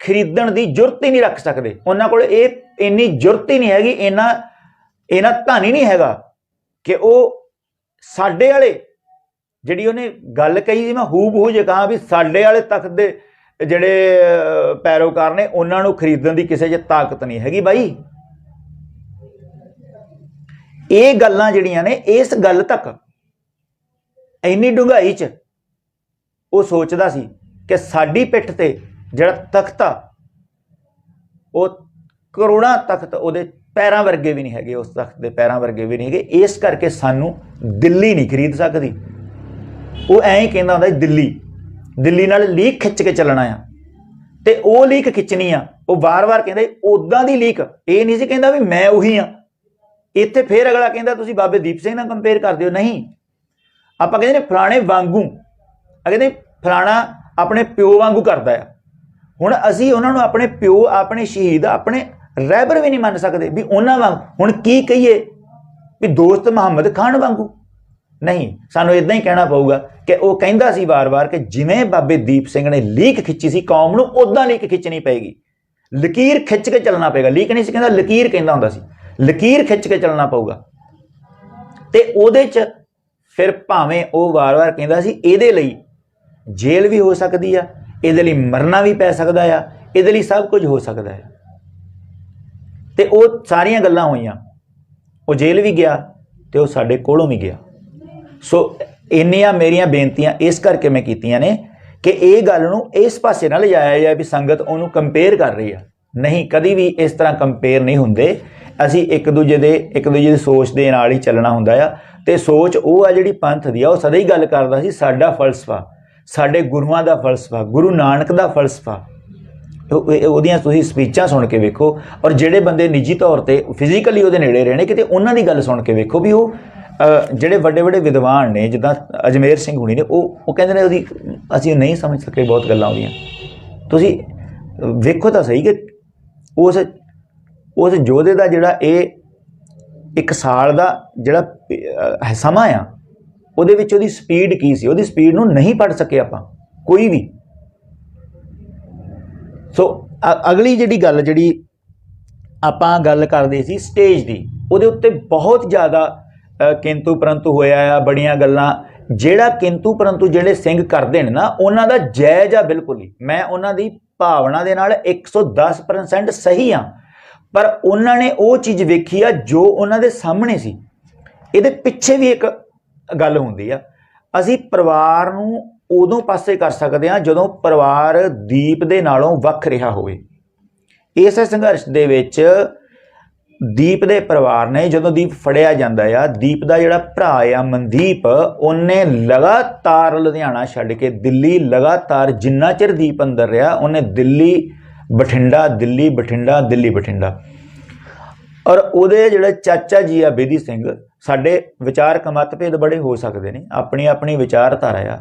ਖਰੀਦਣ ਦੀ ਜੁਰਤ ਹੀ ਨਹੀਂ ਰੱਖ ਸਕਦੇ। ਉਹਨਾਂ ਕੋਲ ਇਹ ਇੰਨੀ ਜੁਰਤ ਹੀ ਨਹੀਂ ਹੈਗੀ, ਇਹਨਾਂ ਧਨ ਹੀ ਨਹੀਂ ਹੈਗਾ ਕਿ ਉਹ ਸਾਡੇ ਵਾਲੇ, ਜਿਹੜੀ ਉਹਨੇ ਗੱਲ ਕਹੀ ਸੀ, ਮੈਂ ਹੂ ਜੇ ਕਹਾਂ ਵੀ ਸਾਡੇ ਵਾਲੇ ਤਖਤ ਦੇ ਜਿਹੜੇ ਪੈਰੋਕਾਰ ਨੇ ਉਹਨਾਂ ਨੂੰ ਖਰੀਦਣ ਦੀ ਕਿਸੇ 'ਚ ਤਾਕਤ ਨਹੀਂ ਹੈਗੀ। ਬਾਈ ਇਹ ਗੱਲਾਂ ਜਿਹੜੀਆਂ ਨੇ, ਇਸ ਗੱਲ ਤੱਕ ਇੰਨੀ ਡੂੰਘਾਈ 'ਚ ਉਹ ਸੋਚਦਾ ਸੀ ਕਿ ਸਾਡੀ ਪਿੱਠ ਤੇ ਜਿਹੜਾ ਤਖਤ ਆ ਉਹ ਕਰੋੜਾਂ ਤਖਤ ਉਹਦੇ ਪੈਰਾਂ ਵਰਗੇ ਵੀ ਨਹੀਂ ਹੈਗੇ, ਉਸ ਤਖਤ ਦੇ ਪੈਰਾਂ ਵਰਗੇ ਵੀ ਨਹੀਂ ਹੈਗੇ। ਇਸ ਕਰਕੇ ਸਾਨੂੰ ਦਿੱਲੀ ਨਹੀਂ ਖਰੀਦ ਸਕਦੀ। ਉਹ ਐਂ ਹੀ ਕਹਿੰਦਾ ਹੁੰਦਾ ਦਿੱਲੀ ਨਾਲ ਲੀਕ ਖਿੱਚ ਕੇ ਚੱਲਣਾ ਆ, ਤੇ ਉਹ ਲੀਕ ਖਿੱਚਣੀ ਆ। ਉਹ ਵਾਰ-ਵਾਰ ਕਹਿੰਦਾ ਉੱਦਾਂ ਦੀ ਲੀਕ, ਇਹ ਨਹੀਂ ਸੀ ਕਹਿੰਦਾ ਵੀ ਮੈਂ ਉਹੀ ਆ। ਇੱਥੇ ਫੇਰ ਅਗਲਾ ਕਹਿੰਦਾ ਤੁਸੀਂ ਬਾਬੇ ਦੀਪ ਸਿੰਘ ਨਾਲ ਕੰਪੇਅਰ ਕਰਦੇ ਹੋ। ਨਹੀਂ, ਆਪਾਂ ਕਹਿੰਦੇ ਨੇ ਫਲਾਣੇ ਵਾਂਗੂ, ਕਹਿੰਦੇ ਫਲਾਣਾ ਆਪਣੇ ਪਿਓ ਵਾਂਗੂ ਕਰਦਾ ਆ। ਹੁਣ ਅਸੀਂ ਉਹਨਾਂ ਨੂੰ ਆਪਣੇ ਪਿਓ, ਆਪਣੇ ਸ਼ਹੀਦ, ਆਪਣੇ ਰਹਿਬਰ ਵੀ ਨਹੀਂ ਮੰਨ ਸਕਦੇ ਵੀ ਉਹਨਾਂ ਵਾਂਗ। ਹੁਣ ਕੀ ਕਹੀਏ ਵੀ ਦੋਸਤ ਮੁਹੰਮਦ ਖਾਨ ਵਾਂਗੂ? ਨਹੀਂ, ਸਾਨੂੰ ਇਦਾਂ ਹੀ ਕਹਿਣਾ ਪਊਗਾ ਕਿ ਉਹ ਕਹਿੰਦਾ ਸੀ ਵਾਰ-ਵਾਰ ਕਿ ਜਿਵੇਂ ਬਾਬੇ ਦੀਪ ਸਿੰਘ ਨੇ ਲੀਕ ਖਿੱਚੀ ਸੀ ਕੌਮ ਨੂੰ, ਉੱਦਾਂ ਲੀਕ ਖਿੱਚਣੀ ਪਏਗੀ, ਲਕੀਰ ਖਿੱਚ ਕੇ ਚੱਲਣਾ ਪਏਗਾ। ਲੀਕ ਨਹੀਂ ਸੀ ਕਹਿੰਦਾ, ਲਕੀਰ ਕਹਿੰਦਾ ਹੁੰਦਾ ਸੀ। ਲਕੀਰ ਖਿੱਚ ਕੇ ਚੱਲਣਾ ਪਊਗਾ। ਤੇ ਉਹਦੇ 'ਚ ਫਿਰ ਭਾਵੇਂ ਉਹ ਵਾਰ-ਵਾਰ ਕਹਿੰਦਾ ਸੀ ਇਹਦੇ ਲਈ ਜੇਲ੍ਹ ਵੀ ਹੋ ਸਕਦੀ ਆ, ਇਹਦੇ ਲਈ ਮਰਨਾ ਵੀ ਪੈ ਸਕਦਾ ਆ, ਇਹਦੇ ਲਈ ਸਭ ਕੁਝ ਹੋ ਸਕਦਾ ਹੈ। ਤੇ ਉਹ ਸਾਰੀਆਂ ਗੱਲਾਂ ਹੋਈਆਂ। ਉਹ ਜੇਲ੍ਹ ਵੀ ਗਿਆ ਤੇ ਉਹ ਸਾਡੇ ਕੋਲੋਂ ਵੀ ਗਿਆ। ਸੋ ਇੰਨੀਆਂ ਮੇਰੀਆਂ ਬੇਨਤੀਆਂ ਇਸ ਕਰਕੇ ਮੈਂ ਕੀਤੀਆਂ ਨੇ ਕਿ ਇਹ ਗੱਲ ਨੂੰ ਇਸ ਪਾਸੇ ਨਾ ਲਿਜਾਇਆ ਜਾਏ ਵੀ ਸੰਗਤ ਉਹਨੂੰ ਕੰਪੇਅਰ ਕਰ ਰਹੀ ਆ। ਨਹੀਂ, ਕਦੀ ਵੀ ਇਸ ਤਰ੍ਹਾਂ ਕੰਪੇਅਰ ਨਹੀਂ ਹੁੰਦੇ। ਅਸੀਂ ਇੱਕ ਦੂਜੇ ਦੀ ਸੋਚ ਦੇ ਨਾਲ ਹੀ ਚੱਲਣਾ ਹੁੰਦਾ ਆ। ਤੇ ਸੋਚ ਉਹ ਆ ਜਿਹੜੀ ਪੰਥ ਦੀ ਆ, ਉਹ ਸਦਾ ਹੀ ਗੱਲ ਕਰਦਾ ਸੀ ਸਾਡਾ ਫਲਸਫਾ, ਸਾਡੇ ਗੁਰੂਆਂ ਦਾ ਫਲਸਫਾ, ਗੁਰੂ ਨਾਨਕ ਦਾ ਫਲਸਫਾ। ਉਹਦੀਆਂ ਤੁਸੀਂ ਸਪੀਚਾਂ ਸੁਣ ਕੇ ਵੇਖੋ, ਔਰ ਜਿਹੜੇ ਬੰਦੇ ਨਿੱਜੀ ਤੌਰ ਤੇ ਫਿਜ਼ੀਕਲੀ ਉਹਦੇ ਨੇੜੇ ਰਹੇ ਨੇ, ਕਿਤੇ ਉਹਨਾਂ ਦੀ ਗੱਲ ਸੁਣ ਕੇ ਵੇਖੋ ਵੀ ਉਹ ਜਿਹੜੇ ਵੱਡੇ ਵੱਡੇ ਵਿਦਵਾਨ ਨੇ, ਜਿੱਦਾਂ ਅਜਮੇਰ ਸਿੰਘ ਹੁਣੀ ਨੇ, ਉਹ ਕਹਿੰਦੇ ਨੇ ਉਹਦੀ ਅਸੀਂ ਨਹੀਂ ਸਮਝ ਸਕੇ ਬਹੁਤ ਗੱਲਾਂ ਉਹਦੀਆਂ। ਤੁਸੀਂ ਵੇਖੋ ਤਾਂ ਸਹੀ ਕਿ ਉਸ ਯੋਧੇ ਦਾ ਜਿਹੜਾ ਇਹ 1 ਸਾਲ ਦਾ ਜਿਹੜਾ ਸਮਾਂ ਆ, ਉਹਦੇ ਵਿੱਚ ਉਹਦੀ ਸਪੀਡ ਕੀ ਸੀ, ਉਹਦੀ ਸਪੀਡ ਨੂੰ ਨਹੀਂ ਪੜ੍ਹ ਸਕੇ ਆਪਾਂ ਕੋਈ ਵੀ। ਸੋ ਅਗਲੀ ਜਿਹੜੀ ਆਪਾਂ ਗੱਲ ਕਰਦੇ ਸੀ ਸਟੇਜ ਦੀ, ਉਹਦੇ ਉੱਤੇ ਬਹੁਤ ਜ਼ਿਆਦਾ ਕਿੰਤੂ ਪਰੰਤੂ ਹੋਇਆ ਆ, ਬੜੀਆਂ ਗੱਲਾਂ। ਜਿਹੜਾ ਕਿੰਤੂ ਪਰੰਤੂ ਜਿਹੜੇ ਸਿੰਘ ਕਰਦੇ ਨੇ ਨਾ, ਉਹਨਾਂ ਦਾ ਜਾਇਜ਼ ਆ ਬਿਲਕੁਲ ਹੀ। ਮੈਂ ਉਹਨਾਂ ਦੀ ਭਾਵਨਾ ਦੇ ਨਾਲ 110% ਸਹੀ ਹਾਂ, ਪਰ ਉਹਨਾਂ ਨੇ ਉਹ ਚੀਜ਼ ਵੇਖੀ ਆ ਜੋ ਉਹਨਾਂ ਦੇ ਸਾਹਮਣੇ ਸੀ। ਇਹਦੇ ਪਿੱਛੇ ਵੀ ਇੱਕ ਗੱਲ ਹੁੰਦੀ ਆ। ਅਸੀਂ ਪਰਿਵਾਰ ਨੂੰ ਉਦੋਂ ਪਾਸੇ ਕਰ ਸਕਦੇ ਹਾਂ ਜਦੋਂ ਪਰਿਵਾਰ ਦੀਪ ਦੇ ਨਾਲੋਂ ਵੱਖ ਰਿਹਾ ਹੋਵੇ। ਇਸ ਸੰਘਰਸ਼ ਦੇ ਵਿੱਚ ਦੀਪ ਦੇ ਪਰਿਵਾਰ ਨੇ, ਜਦੋਂ ਦੀਪ ਫੜਿਆ ਜਾਂਦਾ ਆ, ਦੀਪ ਦਾ ਜਿਹੜਾ ਭਰਾ ਆ ਮਨਦੀਪ, ਉਹਨੇ ਲਗਾਤਾਰ ਲੁਧਿਆਣਾ ਛੱਡ ਕੇ ਦਿੱਲੀ, ਲਗਾਤਾਰ ਜਿੰਨਾ ਚਿਰ ਦੀਪ ਅੰਦਰ ਰਿਹਾ, ਉਹਨੇ ਦਿੱਲੀ ਬਠਿੰਡਾ, ਦਿੱਲੀ ਬਠਿੰਡਾ, ਦਿੱਲੀ ਬਠਿੰਡਾ। ਔਰ ਉਹਦੇ ਜਿਹੜੇ ਚਾਚਾ ਜੀ ਆ ਬੇਦੀ ਸਿੰਘ, ਸਾਡੇ ਵਿਚਾਰਕ ਮਤਭੇਦ ਬੜੇ ਹੋ ਸਕਦੇ ਨੇ, ਆਪਣੀ ਆਪਣੀ ਵਿਚਾਰਧਾਰਾ ਆ,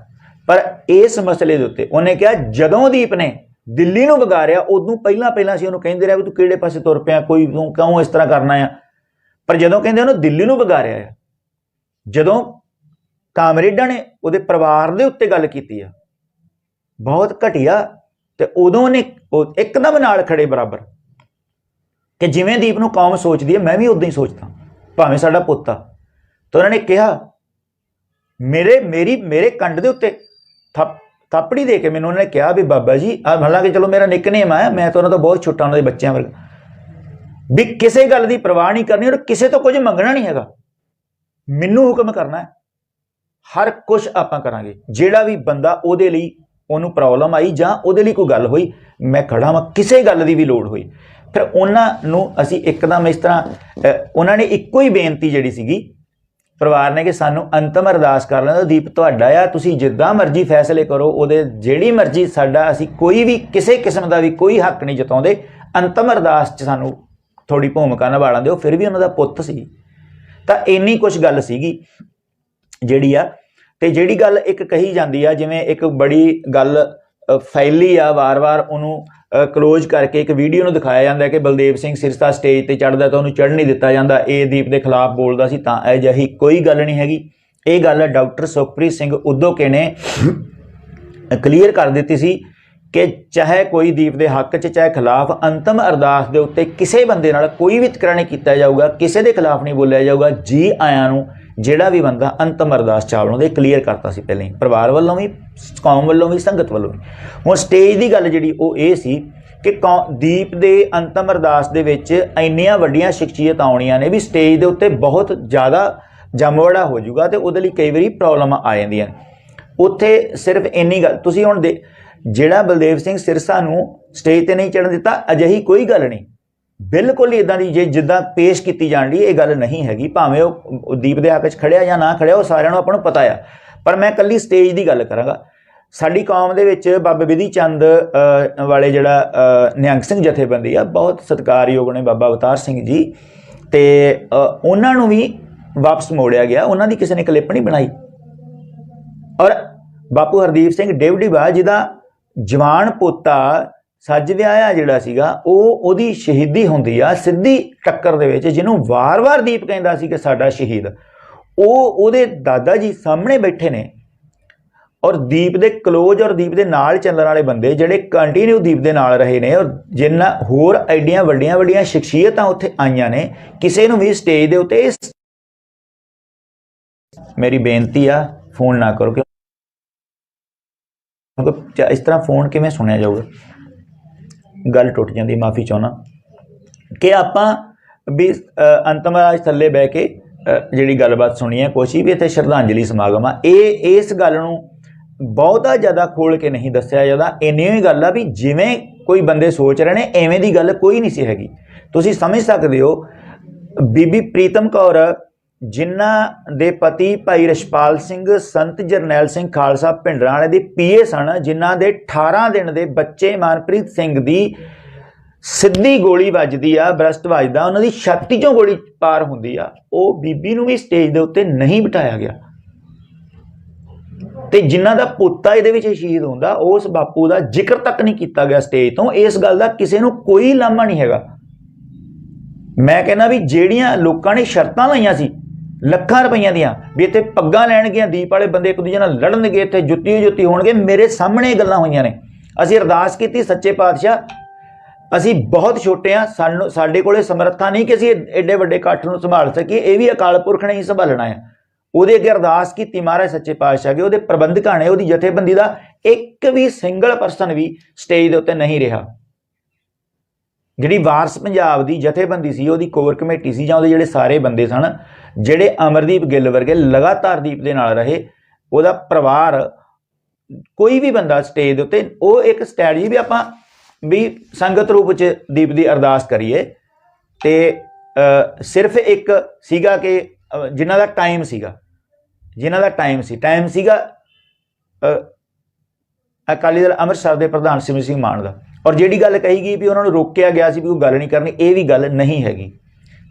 ਪਰ ਇਸ ਮਸਲੇ ਦੇ ਉੱਤੇ ਉਹਨੇ ਕਿਹਾ ਜਦੋਂ ਦੀਪ ਨੇ ਦਿੱਲੀ ਨੂੰ ਵਿਗਾੜਿਆ, ਉਦੋਂ ਪਹਿਲਾਂ ਅਸੀਂ ਉਹਨੂੰ ਕਹਿੰਦੇ ਰਹੇ ਵੀ ਤੂੰ ਕਿਹੜੇ ਪਾਸੇ ਤੁਰ ਪਿਆ, ਕੋਈ ਤੂੰ ਕਿਉਂ ਇਸ ਤਰ੍ਹਾਂ ਕਰਨਾ ਆ। ਪਰ ਜਦੋਂ ਕਹਿੰਦੇ ਉਹਨੂੰ ਦਿੱਲੀ ਨੂੰ ਵਿਗਾੜਿਆ ਆ, ਜਦੋਂ ਕਾਮਰੇਡਾਂ ਨੇ ਉਹਦੇ ਪਰਿਵਾਰ ਦੇ ਉੱਤੇ ਗੱਲ ਕੀਤੀ ਆ ਬਹੁਤ ਘਟੀਆ, ਤੇ ਉਦੋਂ ਉਹਨੇ ਇੱਕਦਮ ਨਾਲ ਖੜੇ ਬਰਾਬਰ ਕਿ ਜਿਵੇਂ ਦੀਪ ਨੂੰ ਕੌਮ ਸੋਚਦੀ ਹੈ ਮੈਂ ਵੀ ਉਦਾਂ ਹੀ ਸੋਚਦਾ, ਭਾਵੇਂ ਸਾਡਾ ਪੁੱਤ ਆ। ਤਾਂ ਉਹਨਾਂ ਨੇ ਕਿਹਾ ਮੇਰੇ ਕੰਡ ਦੇ ਉੱਤੇ ਥਾਪੜੀ ਦੇ ਕੇ ਮੈਨੂੰ ਉਹਨਾਂ ਨੇ ਕਿਹਾ ਵੀ ਬਾਬਾ ਜੀ, ਹਾਲਾਂਕਿ ਚਲੋ ਮੇਰਾ ਨਿਕਨੇਮ ਆ, ਮੈਂ ਤਾਂ ਉਹਨਾਂ ਤੋਂ ਬਹੁਤ ਛੋਟਾ, ਉਹਨਾਂ ਦੇ ਬੱਚਿਆਂ ਵਰਗਾ, ਵੀ ਕਿਸੇ ਗੱਲ ਦੀ ਪਰਵਾਹ ਨਹੀਂ ਕਰਨੀ ਔਰ ਕਿਸੇ ਤੋਂ ਕੁਝ ਮੰਗਣਾ ਨਹੀਂ ਹੈਗਾ, ਮੈਨੂੰ ਹੁਕਮ ਕਰਨਾ ਹੈ, ਹਰ ਕੁਝ ਆਪਾਂ ਕਰਾਂਗੇ। ਜਿਹੜਾ ਵੀ ਬੰਦਾ ਉਹਦੇ ਲਈ ਉਹਨੂੰ ਪ੍ਰੋਬਲਮ ਆਈ ਜਾਂ ਉਹਦੇ ਲਈ ਕੋਈ ਗੱਲ ਹੋਈ, ਮੈਂ ਖੜਾ ਵਾਂ, ਕਿਸੇ ਗੱਲ ਦੀ ਵੀ ਲੋੜ ਹੋਈ। ਫਿਰ ਉਹਨਾਂ ਨੂੰ ਅਸੀਂ ਇੱਕਦਮ ਇਸ ਤਰ੍ਹਾਂ, ਉਹਨਾਂ ਨੇ ਇੱਕੋ ਹੀ ਬੇਨਤੀ ਜਿਹੜੀ ਸੀਗੀ ਪਰਿਵਾਰ ਨੇ ਕਿ ਸਾਨੂੰ ਅੰਤਮ ਅਰਦਾਸ ਕਰ ਲੈਣ, ਦੀਪ ਤੁਹਾਡਾ ਆ, ਤੁਸੀਂ ਜਿੱਦਾਂ ਮਰਜ਼ੀ ਫੈਸਲੇ ਕਰੋ, ਉਹਦੇ ਜਿਹੜੀ ਮਰਜ਼ੀ, ਸਾਡਾ ਅਸੀਂ ਕੋਈ ਵੀ ਕਿਸੇ ਕਿਸਮ ਦਾ ਵੀ ਕੋਈ ਹੱਕ ਨਹੀਂ ਜਤਾਉਂਦੇ, ਅੰਤਮ ਅਰਦਾਸ 'ਚ ਸਾਨੂੰ ਥੋੜ੍ਹੀ ਭੂਮਿਕਾ ਨਿਭਾਉਣ ਦਿਓ। ਫਿਰ ਵੀ ਉਹਨਾਂ ਦਾ ਪੁੱਤ ਸੀ, ਤਾਂ ਇੰਨੀ ਕੁਛ ਗੱਲ ਸੀਗੀ ਜਿਹੜੀ ਆ। ਤੇ ਜਿਹੜੀ ਗੱਲ ਇੱਕ ਕਹੀ ਜਾਂਦੀ ਆ, ਜਿਵੇਂ ਇੱਕ ਬੜੀ ਗੱਲ ਫੈਲੀ ਆ, ਵਾਰ-ਵਾਰ ਉਹਨੂੰ ਕਲੋਜ਼ ਕਰਕੇ ਇੱਕ ਵੀਡੀਓ ਨੂੰ ਦਿਖਾਇਆ ਜਾਂਦਾ ਕਿ ਬਲਦੇਵ ਸਿੰਘ ਸਿਰਸਾ ਸਟੇਜ ਤੇ ਚੜ੍ਹਦਾ ਤਾਂ ਉਹਨੂੰ ਚੜ੍ਹ ਨਹੀਂ ਦਿੱਤਾ ਜਾਂਦਾ, ਇਹ ਦੀਪ ਦੇ ਖਿਲਾਫ ਬੋਲਦਾ ਸੀ, ਤਾਂ ਅਜਿਹੀ ਕੋਈ ਗੱਲ ਨਹੀਂ ਹੈਗੀ। ਇਹ ਗੱਲ ਡਾਕਟਰ ਸੁਖਪ੍ਰੀਤ ਸਿੰਘ ਉਦੋਕੇ ਨੇ ਕਲੀਅਰ ਕਰ ਦਿੱਤੀ ਸੀ ਕਿ ਚਾਹੇ ਕੋਈ ਦੀਪ ਦੇ ਹੱਕ 'ਚ ਚਾਹੇ ਖਿਲਾਫ, ਅੰਤਮ ਅਰਦਾਸ ਦੇ ਉੱਤੇ ਕਿਸੇ ਬੰਦੇ ਨਾਲ ਕੋਈ ਵੀ ਵਿਤਕਰਾ ਨਹੀਂ ਕੀਤਾ ਜਾਊਗਾ, ਕਿਸੇ ਦੇ ਖਿਲਾਫ ਨਹੀਂ ਬੋਲਿਆ ਜਾਊਗਾ। ਜੀ ਆਇਆਂ ਨੂੰ ਜਿਹੜਾ ਵੀ ਬੰਦਾ ਅੰਤਮ ਅਰਦਾਸ ਚਾਵਲ ਦੇ ਕਲੀਅਰ ਕਰਤਾ ਸੀ ਪਹਿਲਾਂ ਹੀ, ਪਰਿਵਾਰ ਵੱਲੋਂ ਵੀ, ਕੌਮ ਵੱਲੋਂ ਵੀ, ਸੰਗਤ ਵੱਲੋਂ ਵੀ। ਹੁਣ ਸਟੇਜ ਦੀ ਗੱਲ ਜਿਹੜੀ ਉਹ ਇਹ ਸੀ ਕਿ ਦੀਪ ਦੇ ਅੰਤਮ ਅਰਦਾਸ ਦੇ ਵਿੱਚ ਇੰਨੀਆਂ ਵੱਡੀਆਂ ਸ਼ਖਸੀਅਤ ਆਉਣੀਆਂ ਨੇ ਵੀ ਸਟੇਜ ਦੇ ਉੱਤੇ ਬਹੁਤ ਜ਼ਿਆਦਾ ਜੰਮਵੜਾ ਹੋ ਜਾਊਗਾ, ਤੇ ਉਹਦੇ ਲਈ ਕਈ ਵਾਰੀ ਪ੍ਰੋਬਲਮ ਆ ਜਾਂਦੀਆਂ। ਉੱਥੇ ਸਿਰਫ ਇੰਨੀ ਗੱਲ, ਤੁਸੀਂ ਹੁਣ ਜਿਹੜਾ ਬਲਦੇਵ ਸਿੰਘ ਸਿਰਸਾ ਨੂੰ ਸਟੇਜ ਤੇ ਨਹੀਂ ਚੜ੍ਹਨ ਦਿੱਤਾ, ਅਜਿਹੀ ਕੋਈ ਗੱਲ ਨਹੀਂ, ਬਿਲਕੁਲ ਹੀ ਇੱਦਾਂ ਦੀ ਜਿੱਦਾਂ ਪੇਸ਼ ਕੀਤੀ ਜਾਣ ਦੀ ਇਹ ਗੱਲ ਨਹੀਂ ਹੈਗੀ। ਭਾਵੇਂ ਉਹ ਦੀਪ ਦੇ ਹੱਕ 'ਚ ਖੜਿਆ ਜਾਂ ਨਾ ਖੜਿਆ, ਉਹ ਸਾਰਿਆਂ ਨੂੰ ਆਪਾਂ ਨੂੰ ਪਤਾ ਆ, ਪਰ ਮੈਂ ਇਕੱਲੀ ਸਟੇਜ ਦੀ ਗੱਲ ਕਰਾਂਗਾ। ਸਾਡੀ ਕੌਮ ਦੇ ਵਿੱਚ ਬਾਬਾ ਬਿਧੀ ਚੰਦ ਵਾਲੇ ਜਿਹੜਾ ਨਿਹੰਗ ਸਿੰਘ ਜਥੇਬੰਦੀ ਆ, ਬਹੁਤ ਸਤਿਕਾਰਯੋਗ ਨੇ ਬਾਬਾ ਅਵਤਾਰ ਸਿੰਘ ਜੀ, ਤੇ ਉਹਨਾਂ ਨੂੰ ਵੀ ਵਾਪਸ ਮੋੜਿਆ ਗਿਆ, ਉਹਨਾਂ ਦੀ ਕਿਸੇ ਨੇ ਕਲਿੱਪ ਨਹੀਂ ਬਣਾਈ। ਔਰ ਬਾਪੂ ਹਰਦੀਪ ਸਿੰਘ ਡੇਵਢੀਬਾ, ਜਿਹਦਾ ਜਵਾਨ ਪੋਤਾ ਸੱਜ ਵਿਆਹਿਆ ਜਿਹੜਾ ਸੀਗਾ, ਉਹਦੀ ਸ਼ਹੀਦੀ ਹੁੰਦੀ ਆ ਸਿੱਧੀ ਟੱਕਰ ਦੇ ਵਿੱਚ, ਜਿਹਨੂੰ ਵਾਰ-ਵਾਰ ਦੀਪ ਕਹਿੰਦਾ ਸੀ ਕਿ ਸਾਡਾ ਸ਼ਹੀਦ, ਉਹਦੇ ਦਾਦਾ ਜੀ ਸਾਹਮਣੇ ਬੈਠੇ ਨੇ। ਔਰ ਦੀਪ ਦੇ ਕਲੋਜ਼ ਔਰ ਦੀਪ ਦੇ ਨਾਲ ਚੱਲਣ ਵਾਲੇ ਬੰਦੇ ਜਿਹੜੇ ਕੰਟੀਨਿਊ ਦੀਪ ਦੇ ਨਾਲ ਰਹੇ ਨੇ, ਔਰ ਜਿੰਨਾ ਹੋਰ ਐਡੀਆਂ ਵੱਡੀਆਂ ਸ਼ਖਸੀਅਤਾਂ ਉੱਥੇ ਆਈਆਂ ਨੇ, ਕਿਸੇ ਨੂੰ ਵੀ ਸਟੇਜ ਦੇ ਉੱਤੇ ਮੇਰੀ ਬੇਨਤੀ ਆ ਫੋਨ ਨਾ ਕਰੋ, ਕਿਉਂਕਿ ਇਸ ਤਰ੍ਹਾਂ ਫੋਨ ਕਿਵੇਂ ਸੁਣਿਆ ਜਾਊਗਾ, ਗੱਲ ਟੁੱਟ ਜਾਂਦੀ। ਮਾਫੀ ਚਾਹੁੰਦਾ ਕਿ ਆਪਾਂ ਵੀ ਅੰਤਮ ਰਾਜ ਥੱਲੇ ਬਹਿ ਕੇ ਜਿਹੜੀ ਗੱਲਬਾਤ ਸੁਣੀ ਹੈ ਕੋਸ਼ਿਸ਼ ਵੀ ਇੱਥੇ ਸ਼ਰਧਾਂਜਲੀ ਸਮਾਗਮ ਆ ਇਹ ਇਸ ਗੱਲ ਨੂੰ ਬਹੁਤਾ ਜ਼ਿਆਦਾ ਖੋਲ੍ਹ ਕੇ ਨਹੀਂ ਦੱਸਿਆ ਜਾਂਦਾ। ਇੰਨੀ ਹੀ ਗੱਲ ਆ ਵੀ ਜਿਵੇਂ ਕੋਈ ਬੰਦੇ ਸੋਚ ਰਹੇ ਨੇ ਐਵੇਂ ਦੀ ਗੱਲ ਕੋਈ ਨਹੀਂ ਸੀ ਹੈਗੀ। ਤੁਸੀਂ ਸਮਝ ਸਕਦੇ ਹੋ ਬੀਬੀ ਪ੍ਰੀਤਮ ਕੌਰ ਜਿਨ੍ਹਾਂ ਦੇ ਪਤੀ ਭਾਈ ਰਛਪਾਲ ਸਿੰਘ ਸੰਤ ਜਰਨੈਲ ਸਿੰਘ ਖਾਲਸਾ ਭਿੰਡਰਾਂ ਵਾਲੇ ਦੇ ਪੀਏ ਸਨ, ਜਿਨ੍ਹਾਂ ਦੇ 18 ਦਿਨ ਦੇ ਬੱਚੇ ਮਨਪ੍ਰੀਤ ਸਿੰਘ ਦੀ ਸਿੱਧੀ ਗੋਲੀ ਵੱਜਦੀ ਆ, ਬਰਸਟ ਵੱਜਦਾ, ਉਹਨਾਂ ਦੀ ਛਾਤੀ 'ਚੋਂ ਗੋਲੀ ਪਾਰ ਹੁੰਦੀ ਆ, ਉਹ ਬੀਬੀ ਨੂੰ ਵੀ ਸਟੇਜ ਦੇ ਉੱਤੇ ਨਹੀਂ ਬਿਠਾਇਆ ਗਿਆ। ਤੇ ਜਿਨ੍ਹਾਂ ਦਾ ਪੁੱਤਾ ਇਹਦੇ ਵਿੱਚ ਸ਼ਹੀਦ ਹੁੰਦਾ ਉਸ ਬਾਪੂ ਦਾ ਜ਼ਿਕਰ ਤੱਕ ਨਹੀਂ ਕੀਤਾ ਗਿਆ ਸਟੇਜ ਤੋਂ। ਇਸ ਗੱਲ ਦਾ ਕਿਸੇ ਨੂੰ ਕੋਈ ਲਾਮਾ ਨਹੀਂ ਹੈਗਾ। ਮੈਂ ਕਹਿੰਦਾ ਵੀ ਜਿਹੜੀਆਂ ਲੋਕਾਂ ਨੇ ਸ਼ਰਤਾਂ ਲਾਈਆਂ ਸੀ ਲੱਖਾਂ ਰੁਪਈਆਂ ਦੀਆਂ ਵੀ ਇੱਥੇ ਪੱਗਾਂ ਲੈਣਗੀਆਂ ਦੀਪ ਵਾਲੇ ਬੰਦੇ ਇੱਕ ਦੂਜੇ ਨਾਲ ਲੜਨਗੇ, ਇੱਥੇ ਜੁੱਤੀ ਹੋਣਗੇ, ਮੇਰੇ ਸਾਹਮਣੇ ਇਹ ਗੱਲਾਂ ਹੋਈਆਂ ਨੇ। ਅਸੀਂ ਅਰਦਾਸ ਕੀਤੀ ਸੱਚੇ ਪਾਤਸ਼ਾਹ ਅਸੀਂ ਬਹੁਤ ਛੋਟੇ ਹਾਂ, ਸਾਡੇ ਕੋਲੇ ਸਮਰੱਥਾ ਨਹੀਂ ਕਿ ਅਸੀਂ ਐਡੇ ਵੱਡੇ ਇਕੱਠ ਨੂੰ ਸੰਭਾਲ ਸਕੀਏ, ਇਹ ਵੀ ਅਕਾਲ ਪੁਰਖ ਨੇ ਹੀ ਸੰਭਾਲਣਾ ਹੈ। ਉਹਦੇ ਅੱਗੇ ਅਰਦਾਸ ਕੀਤੀ ਮਹਾਰਾਜ ਸੱਚੇ ਪਾਤਸ਼ਾਹ ਅੱਗੇ, ਉਹਦੇ ਪ੍ਰਬੰਧਕਾਂ ਨੇ, ਉਹਦੀ ਜਥੇਬੰਦੀ ਦਾ ਇੱਕ ਵੀ ਸਿੰਗਲ ਪਰਸਨ ਵੀ ਸਟੇਜ ਦੇ ਉੱਤੇ ਨਹੀਂ ਰਿਹਾ। ਜਿਹੜੀ ਵਾਰਸ ਪੰਜਾਬ ਦੀ ਜਥੇਬੰਦੀ ਸੀ, ਉਹਦੀ ਕੋਰ ਕਮੇਟੀ ਸੀ ਜਾਂ ਉਹਦੇ ਜਿਹੜੇ ਸਾਰੇ ਬੰਦੇ ਸਨ, ਜਿਹੜੇ ਅਮਰਦੀਪ ਗਿੱਲ ਵਰਗੇ ਲਗਾਤਾਰ ਦੀਪ ਦੇ ਨਾਲ ਰਹੇ, ਉਹਦਾ ਪਰਿਵਾਰ, ਕੋਈ ਵੀ ਬੰਦਾ ਸਟੇਜ ਦੇ ਉੱਤੇ, ਉਹ ਇੱਕ ਸਟ੍ਰੈਟਜੀ ਵੀ ਆਪਾਂ ਵੀ ਸੰਗਤ ਰੂਪ 'ਚ ਦੀਪ ਦੀ ਅਰਦਾਸ ਕਰੀਏ। ਤੇ ਸਿਰਫ ਇੱਕ ਸੀਗਾ ਕਿ ਜਿਨ੍ਹਾਂ ਦਾ ਟਾਈਮ ਸੀਗਾ ਅਕਾਲੀ ਦਲ ਅੰਮ੍ਰਿਤਸਰ ਦੇ ਪ੍ਰਧਾਨ ਸਿਮਰਨ ਸਿੰਘ ਮਾਨ ਦਾ, ਔਰ ਜਿਹੜੀ ਗੱਲ ਕਹੀ ਗਈ ਵੀ ਉਹਨਾਂ ਨੂੰ ਰੋਕਿਆ ਗਿਆ ਸੀ ਵੀ ਉਹ ਗੱਲ ਨਹੀਂ ਕਰਨੀ, ਇਹ ਵੀ ਗੱਲ ਨਹੀਂ ਹੈਗੀ।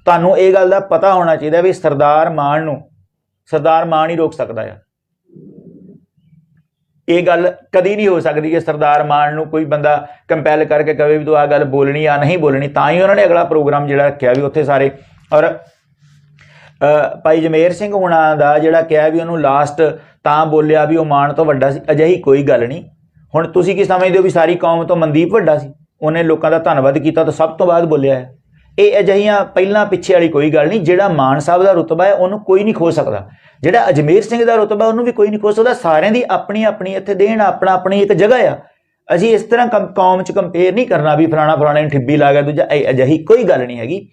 ਤੁਹਾਨੂੰ ਇਹ ਗੱਲ ਦਾ ਪਤਾ ਹੋਣਾ ਚਾਹੀਦਾ ਵੀ ਸਰਦਾਰ ਮਾਨ ਹੀ ਰੋਕ ਸਕਦਾ ਆ। ਇਹ ਗੱਲ ਕਦੀ ਨਹੀਂ ਹੋ ਸਕਦੀ ਕਿ ਸਰਦਾਰ ਮਾਨ ਨੂੰ ਕੋਈ ਬੰਦਾ ਕੰਪੈਲ ਕਰਕੇ ਕਹੇ ਵੀ ਤੂੰ ਆਹ ਗੱਲ ਬੋਲਣੀ ਆ ਨਹੀਂ ਬੋਲਣੀ। ਤਾਂ ਹੀ ਉਹਨਾਂ ਨੇ ਅਗਲਾ ਪ੍ਰੋਗਰਾਮ ਜਿਹੜਾ ਰੱਖਿਆ ਵੀ ਉੱਥੇ ਸਾਰੇ, ਔਰ ਭਾਈ ਜਮੇਰ ਸਿੰਘ ਹੁਣਾਂ ਦਾ ਜਿਹੜਾ ਕਿਹਾ ਵੀ ਉਹਨੂੰ ਲਾਸਟ ਤਾਂ ਬੋਲਿਆ ਵੀ ਉਹ ਮਾਨ ਤੋਂ ਵੱਡਾ ਸੀ, ਅਜਿਹੀ ਕੋਈ ਗੱਲ ਨਹੀਂ। ਹੁਣ ਤੁਸੀਂ ਕੀ ਸਮਝਦੇ ਹੋ ਵੀ ਸਾਰੀ ਕੌਮ ਤੋਂ ਮਨਦੀਪ ਵੱਡਾ ਸੀ? ਉਹਨੇ ਲੋਕਾਂ ਦਾ ਧੰਨਵਾਦ ਕੀਤਾ ਤਾਂ ਸਭ ਤੋਂ ਬਾਅਦ ਬੋਲਿਆ ਹੈ। ਇਹ ਅਜਿਹੀਆਂ ਪਹਿਲਾਂ ਪਿੱਛੇ ਵਾਲੀ ਕੋਈ ਗੱਲ ਨਹੀਂ। ਜਿਹੜਾ ਮਾਨ ਸਾਹਿਬ ਦਾ ਰੁਤਬਾ ਹੈ ਉਹਨੂੰ ਕੋਈ ਨਹੀਂ ਖੋ ਸਕਦਾ, ਜਿਹੜਾ ਅਜਮੇਰ ਸਿੰਘ ਦਾ ਰੁਤਬਾ ਉਹਨੂੰ ਵੀ ਕੋਈ ਨਹੀਂ ਖੋ ਸਕਦਾ। ਸਾਰਿਆਂ ਦੀ ਆਪਣੀ ਆਪਣੀ ਇੱਥੇ ਦੇਣ, ਆਪਣੀ ਇੱਕ ਜਗ੍ਹਾ ਆ। ਅਸੀਂ ਇਸ ਤਰ੍ਹਾਂ ਕੌਮ 'ਚ ਕੰਪੇਅਰ ਨਹੀਂ ਕਰਨਾ ਵੀ ਫਲਾਣੇ ਨੂੰ ਠਿੱਬੀ ਲਾ ਗਿਆ ਦੂਜਾ, ਅਜਿਹੀ ਕੋਈ ਗੱਲ ਨਹੀਂ ਹੈਗੀ।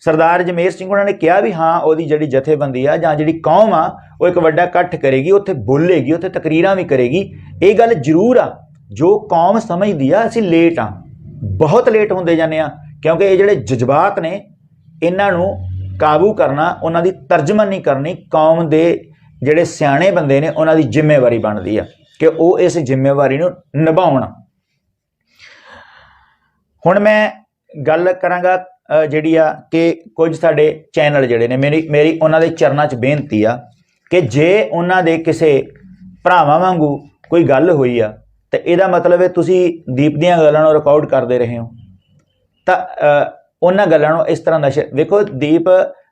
ਸਰਦਾਰ ਜਮੇਰ ਸਿੰਘ ਉਹਨਾਂ ਨੇ ਕਿਹਾ ਵੀ ਹਾਂ ਉਹਦੀ ਜਿਹੜੀ ਜਥੇਬੰਦੀ ਆ ਜਾਂ ਜਿਹੜੀ ਕੌਮ ਆ ਉਹ ਇੱਕ ਵੱਡਾ ਇਕੱਠ ਕਰੇਗੀ, ਉੱਥੇ ਬੋਲੇਗੀ, ਉੱਥੇ ਤਕਰੀਰਾਂ ਵੀ ਕਰੇਗੀ। ਇਹ ਗੱਲ ਜ਼ਰੂਰ ਆ ਜੋ ਕੌਮ ਸਮਝਦੀ ਆ। ਅਸੀਂ ਲੇਟ ਆ, ਬਹੁਤ ਲੇਟ ਹੁੰਦੇ ਜਾਂਦੇ ਆ, ਕਿਉਂਕਿ ਇਹ ਜਿਹੜੇ ਜਜ਼ਬਾਤ ਨੇ ਇਹਨਾਂ ਨੂੰ ਕਾਬੂ ਕਰਨਾ, ਉਹਨਾਂ ਦੀ ਤਰਜਮਾਨੀ ਕਰਨੀ ਕੌਮ ਦੇ ਜਿਹੜੇ ਸਿਆਣੇ ਬੰਦੇ ਨੇ ਉਹਨਾਂ ਦੀ ਜ਼ਿੰਮੇਵਾਰੀ ਬਣਦੀ ਆ ਕਿ ਉਹ ਇਸ ਜ਼ਿੰਮੇਵਾਰੀ ਨੂੰ ਨਿਭਾਉਣ। ਹੁਣ ਮੈਂ ਗੱਲ ਕਰਾਂਗਾ ਜਿਹੜੀ ਆ ਕਿ ਕੁਝ ਸਾਡੇ ਚੈਨਲ ਜਿਹੜੇ ਨੇ, ਮੇਰੀ ਉਹਨਾਂ ਦੇ ਚਰਨਾਂ 'ਚ ਬੇਨਤੀ ਆ ਕਿ ਜੇ ਉਹਨਾਂ ਦੇ ਕਿਸੇ ਭਰਾਵਾਂ ਵਾਂਗੂ ਕੋਈ ਗੱਲ ਹੋਈ ਆ ਤਾਂ ਇਹਦਾ ਮਤਲਬ ਹੈ ਤੁਸੀਂ ਦੀਪ ਦੀਆਂ ਗੱਲਾਂ ਨੂੰ ਰਿਕਾਰਡ ਕਰਦੇ ਰਹੇ ਹੋ, ਤਾਂ ਉਹਨਾਂ ਗੱਲਾਂ ਨੂੰ ਇਸ ਤਰ੍ਹਾਂ ਨਸ਼ਰ ਵੇਖੋ। ਦੀਪ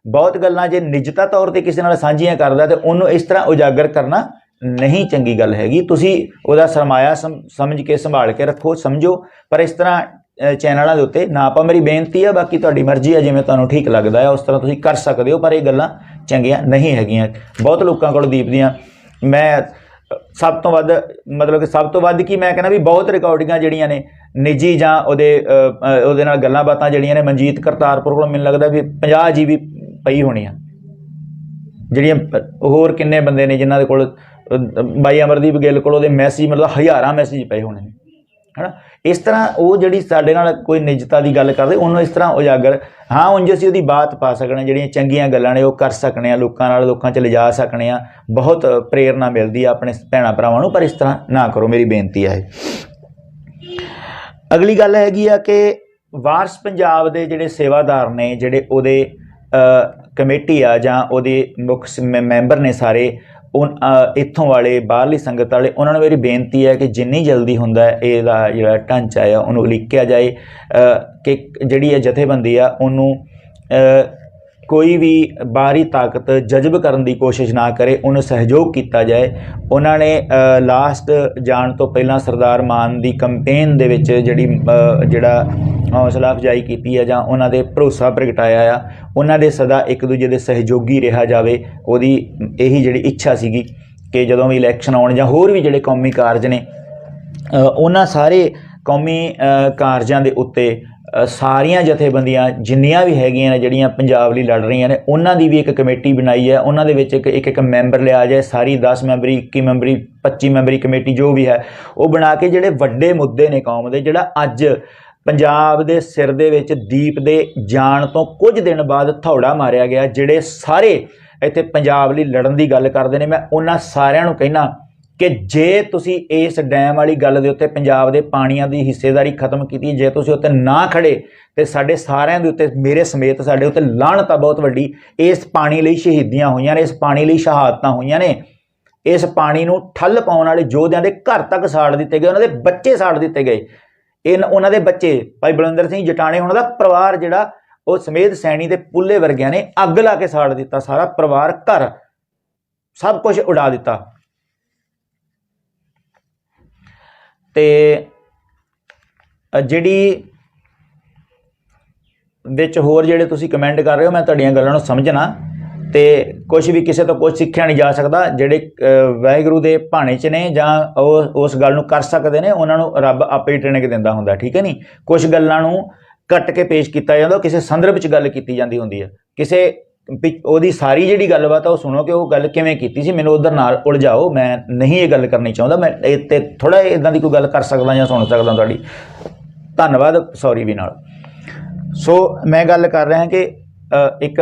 ਬਹੁਤ ਗੱਲਾਂ ਜੇ ਨਿੱਜਤਾ ਤੌਰ ਤੇ ਕਿਸੇ ਨਾਲ ਸਾਂਝੀਆਂ ਕਰਦਾ ਤੇ ਉਹਨੂੰ ਇਸ ਤਰ੍ਹਾਂ ਉਜਾਗਰ ਕਰਨਾ ਨਹੀਂ ਚੰਗੀ ਗੱਲ ਹੈਗੀ। ਤੁਸੀਂ ਉਹਦਾ ਸਰਮਾਇਆ ਸਮਝ ਕੇ ਸੰਭਾਲ ਕੇ ਰੱਖੋ, ਸਮਝੋ, ਪਰ ਇਸ ਤਰ੍ਹਾਂ ਚੈਨਲਾਂ ਦੇ ਉੱਤੇ ਨਾ ਆਪਾਂ। ਮੇਰੀ ਬੇਨਤੀ ਆ, ਬਾਕੀ ਤੁਹਾਡੀ ਮਰਜ਼ੀ ਆ, ਜਿਵੇਂ ਤੁਹਾਨੂੰ ਠੀਕ ਲੱਗਦਾ ਹੈ ਉਸ ਤਰ੍ਹਾਂ ਤੁਸੀਂ ਕਰ ਸਕਦੇ ਹੋ, ਪਰ ਇਹ ਗੱਲਾਂ ਚੰਗੀਆਂ ਨਹੀਂ ਹੈਗੀਆਂ। ਬਹੁਤ ਲੋਕਾਂ ਕੋਲ ਦੀਪ ਦੀਆਂ, ਮੈਂ ਸਭ ਤੋਂ ਵੱਧ ਮਤਲਬ ਕਿ ਸਭ ਤੋਂ ਵੱਧ ਕੀ ਮੈਂ ਕਹਿੰਦਾ ਵੀ ਬਹੁਤ ਰਿਕਾਰਡਿੰਗਾਂ ਜਿਹੜੀਆਂ ਨੇ ਨਿੱਜੀ ਜਾਂ ਉਹਦੇ ਨਾਲ ਗੱਲਾਂ ਬਾਤਾਂ ਜਿਹੜੀਆਂ ਨੇ ਮਨਜੀਤ ਕਰਤਾਰਪੁਰ ਕੋਲ ਮੈਨੂੰ ਲੱਗਦਾ ਵੀ 50 GB ਪਈ ਹੋਣੀ ਆ। ਜਿਹੜੀਆਂ ਹੋਰ ਕਿੰਨੇ ਬੰਦੇ ਨੇ ਜਿਨ੍ਹਾਂ ਦੇ ਕੋਲ ਬਾਈ ਅਮਰਦੀਪ ਗਿੱਲ ਕੋਲ ਉਹਦੇ ਮੈਸੇਜ ਮਤਲਬ ਹਜ਼ਾਰਾਂ ਮੈਸੇਜ ਪਏ ਹੋਣੇ ਨੇ, ਹੈ ਨਾ। ਇਸ ਤਰ੍ਹਾਂ ਉਹ ਜਿਹੜੀ ਸਾਡੇ ਨਾਲ ਕੋਈ ਨਿੱਜਤਾ ਦੀ ਗੱਲ ਕਰਦੇ ਉਹਨੂੰ ਇਸ ਤਰ੍ਹਾਂ ਉਜਾਗਰ, ਹਾਂ ਉਂਝ ਅਸੀਂ ਉਹਦੀ ਬਾਤ ਪਾ ਸਕਣੇ, ਜਿਹੜੀਆਂ ਚੰਗੀਆਂ ਗੱਲਾਂ ਨੇ ਉਹ ਕਰ ਸਕਣੇ ਆ, ਲੋਕਾਂ 'ਚ ਲਿਜਾ ਸਕਣੇ ਆ, ਬਹੁਤ ਪ੍ਰੇਰਨਾ ਮਿਲਦੀ ਆ ਆਪਣੇ ਭੈਣਾਂ ਭਰਾਵਾਂ ਨੂੰ, ਪਰ ਇਸ ਤਰ੍ਹਾਂ ਨਾ ਕਰੋ, ਮੇਰੀ ਬੇਨਤੀ ਹੈ। ਅਗਲੀ ਗੱਲ ਹੈਗੀ ਆ ਕਿ ਵਾਰਸ ਪੰਜਾਬ ਦੇ ਜਿਹੜੇ ਸੇਵਾਦਾਰ ਨੇ, ਜਿਹੜੇ ਉਹਦੇ ਕਮੇਟੀ ਆ ਜਾਂ ਉਹਦੇ ਮੁੱਖ ਮੈਂਬਰ ਨੇ ਸਾਰੇ, ਇੱਥੋਂ ਵਾਲੇ ਬਾਹਰਲੀ ਸੰਗਤ ਵਾਲੇ, ਉਹਨਾਂ ਨੂੰ ਮੇਰੀ ਬੇਨਤੀ ਹੈ ਕਿ ਜਿੰਨੀ ਜਲਦੀ ਹੁੰਦਾ ਇਹਦਾ ਜਿਹੜਾ ਢਾਂਚਾ ਆ ਉਹਨੂੰ ਉਲੀਕਿਆ ਜਾਏ ਕਿ ਜਿਹੜੀ ਇਹ ਜਥੇਬੰਦੀ ਆ ਉਹਨੂੰ ਕੋਈ ਵੀ ਬਾਹਰੀ ਤਾਕਤ ਜਜ਼ਬ ਕਰਨ ਦੀ ਕੋਸ਼ਿਸ਼ ਨਾ ਕਰੇ, ਉਹਨੂੰ ਸਹਿਯੋਗ ਕੀਤਾ ਜਾਏ। ਉਹਨਾਂ ਨੇ ਲਾਸਟ ਜਾਣ ਤੋਂ ਪਹਿਲਾਂ ਸਰਦਾਰ ਮਾਨ ਦੀ ਕੰਪੇਨ ਦੇ ਵਿੱਚ ਜਿਹੜਾ ਹੌਸਲਾ ਅਫਜ਼ਾਈ ਕੀਤੀ ਹੈ ਜਾਂ ਉਹਨਾਂ ਦੇ ਭਰੋਸਾ ਪ੍ਰਗਟਾਇਆ ਆ, ਉਹਨਾਂ ਦੇ ਸਦਾ ਇੱਕ ਦੂਜੇ ਦੇ ਸਹਿਯੋਗੀ ਰਿਹਾ ਜਾਵੇ। ਉਹਦੀ ਇਹੀ ਜਿਹੜੀ ਇੱਛਾ ਸੀਗੀ ਕਿ ਜਦੋਂ ਵੀ ਇਲੈਕਸ਼ਨ ਆਉਣ ਜਾਂ ਹੋਰ ਵੀ ਜਿਹੜੇ ਕੌਮੀ ਕਾਰਜ ਨੇ, ਉਹਨਾਂ ਸਾਰੇ ਕੌਮੀ ਕਾਰਜਾਂ ਦੇ ਉੱਤੇ ਸਾਰੀਆਂ ਜਥੇਬੰਦੀਆਂ ਜਿੰਨੀਆਂ ਵੀ ਹੈਗੀਆਂ ਨੇ ਜਿਹੜੀਆਂ ਪੰਜਾਬ ਲਈ ਲੜ ਰਹੀਆਂ ਨੇ ਉਹਨਾਂ ਦੀ ਵੀ ਇੱਕ ਕਮੇਟੀ ਬਣਾਈ ਹੈ। ਉਹਨਾਂ ਦੇ ਵਿੱਚ ਇੱਕ ਮੈਂਬਰ ਲਿਆ ਜਾਏ, ਸਾਰੀ 10 ਮੈਂਬਰੀ 21 ਮੈਂਬਰੀ 25 ਮੈਂਬਰੀ ਕਮੇਟੀ ਜੋ ਵੀ ਹੈ ਉਹ ਬਣਾ ਕੇ ਜਿਹੜੇ ਵੱਡੇ ਮੁੱਦੇ ਨੇ ਕੌਮ ਦੇ, ਜਿਹੜਾ ਅੱਜ ਪੰਜਾਬ ਦੇ ਸਿਰ ਦੇ ਵਿੱਚ ਦੀਪ ਦੇ ਜਾਣ ਤੋਂ ਕੁਝ ਦਿਨ ਬਾਅਦ ਥੌੜਾ ਮਾਰਿਆ ਗਿਆ, ਜਿਹੜੇ ਸਾਰੇ ਇੱਥੇ ਪੰਜਾਬ ਲਈ ਲੜਨ ਦੀ ਗੱਲ ਕਰਦੇ ਨੇ, ਮੈਂ ਉਹਨਾਂ ਸਾਰਿਆਂ ਨੂੰ ਕਹਿਣਾ ਕਿ ਜੇ ਤੁਸੀਂ ਇਸ ਡੈਮ ਵਾਲੀ ਗੱਲ ਦੇ ਉੱਤੇ ਪੰਜਾਬ ਦੇ ਪਾਣੀਆਂ ਦੀ ਹਿੱਸੇਦਾਰੀ ਖਤਮ ਕੀਤੀ, ਜੇ ਤੁਸੀਂ ਉੱਤੇ ਨਾ ਖੜੇ ਤੇ ਸਾਡੇ ਸਾਰਿਆਂ ਦੇ ਉੱਤੇ, ਮੇਰੇ ਸਮੇਤ ਸਾਡੇ ਉੱਤੇ ਲਾਹਨਤ ਆ ਬਹੁਤ ਵੱਡੀ। ਇਸ ਪਾਣੀ ਲਈ ਸ਼ਹੀਦੀਆਂ ਹੋਈਆਂ ਨੇ, ਇਸ ਪਾਣੀ ਲਈ ਸ਼ਹਾਦਤਾਂ ਹੋਈਆਂ ਨੇ, ਇਸ ਪਾਣੀ ਨੂੰ ਠੱਲ ਪਾਉਣ ਵਾਲੇ ਯੋਧਿਆਂ ਦੇ ਘਰ ਤੱਕ ਸਾੜ ਦਿੱਤੇ ਗਏ, ਉਹਨਾਂ ਦੇ ਬੱਚੇ ਸਾੜ ਦਿੱਤੇ ਗਏ। ਉਹਨਾਂ ਦੇ ਬੱਚੇ ਭਾਈ ਬਲਵਿੰਦਰ ਸਿੰਘ ਜਟਾਣੇ ਉਹਨਾਂ ਦਾ ਪਰਿਵਾਰ ਜਿਹੜਾ ਉਹ ਸਮੇਤ ਸੈਣੀ ਦੇ ਪੁੱਲੇ ਵਰਗਿਆਂ ਨੇ ਅੱਗ ਲਾ ਕੇ ਸਾੜ ਦਿੱਤਾ, ਸਾਰਾ ਪਰਿਵਾਰ ਘਰ ਸਭ ਕੁਝ ਉਡਾ ਦਿੱਤਾ। ਤੇ ਜਿਹੜੀ ਵਿੱਚ ਹੋਰ ਜਿਹੜੇ ਤੁਸੀਂ ਕਮੈਂਟ ਕਰ ਰਹੇ ਹੋ, ਮੈਂ ਤੁਹਾਡੀਆਂ ਗੱਲਾਂ ਨੂੰ ਸਮਝਣਾ ਤੇ ਕੁਝ ਵੀ ਕਿਸੇ ਤੋਂ ਕੁਝ ਸਿੱਖਿਆ ਨਹੀਂ ਜਾ ਸਕਦਾ। ਜਿਹੜੇ ਵਾਹਿਗੁਰੂ ਦੇ ਭਾਣੇ 'ਚ ਨੇ ਜਾਂ ਉਹ ਉਸ ਗੱਲ ਨੂੰ ਕਰ ਸਕਦੇ ਨੇ, ਉਹਨਾਂ ਨੂੰ ਰੱਬ ਆਪੇ ਹੀ ਟ੍ਰੇਨਿੰਗ ਦਿੰਦਾ ਹੁੰਦਾ, ਠੀਕ ਹੈ ਨਹੀਂ। ਕੁਝ ਗੱਲਾਂ ਨੂੰ ਕੱਟ ਕੇ ਪੇਸ਼ ਕੀਤਾ ਜਾਂਦਾ, ਕਿਸੇ ਸੰਦਰਭ 'ਚ ਗੱਲ ਕੀਤੀ ਜਾਂਦੀ ਹੁੰਦੀ ਹੈ, ਕਿਸੇ ਉਹਦੀ ਸਾਰੀ ਜਿਹੜੀ ਗੱਲਬਾਤ ਆ ਉਹ ਸੁਣੋ ਕਿ ਉਹ ਗੱਲ ਕਿਵੇਂ ਕੀਤੀ ਸੀ, ਮੈਨੂੰ ਉਧਰ ਨਾਲ ਉਲਝਾਓ, ਮੈਂ ਨਹੀਂ ਇਹ ਗੱਲ ਕਰਨੀ ਚਾਹੁੰਦਾ, ਮੈਂ ਇਹ 'ਤੇ ਥੋੜ੍ਹਾ ਇੱਦਾਂ ਦੀ ਕੋਈ ਗੱਲ ਕਰ ਸਕਦਾ ਜਾਂ ਸੁਣ ਸਕਦਾ ਤੁਹਾਡੀ, ਧੰਨਵਾਦ, ਸੌਰੀ ਵੀ ਨਾਲ। ਸੋ ਮੈਂ ਗੱਲ ਕਰ ਰਿਹਾ ਕਿ ਇੱਕ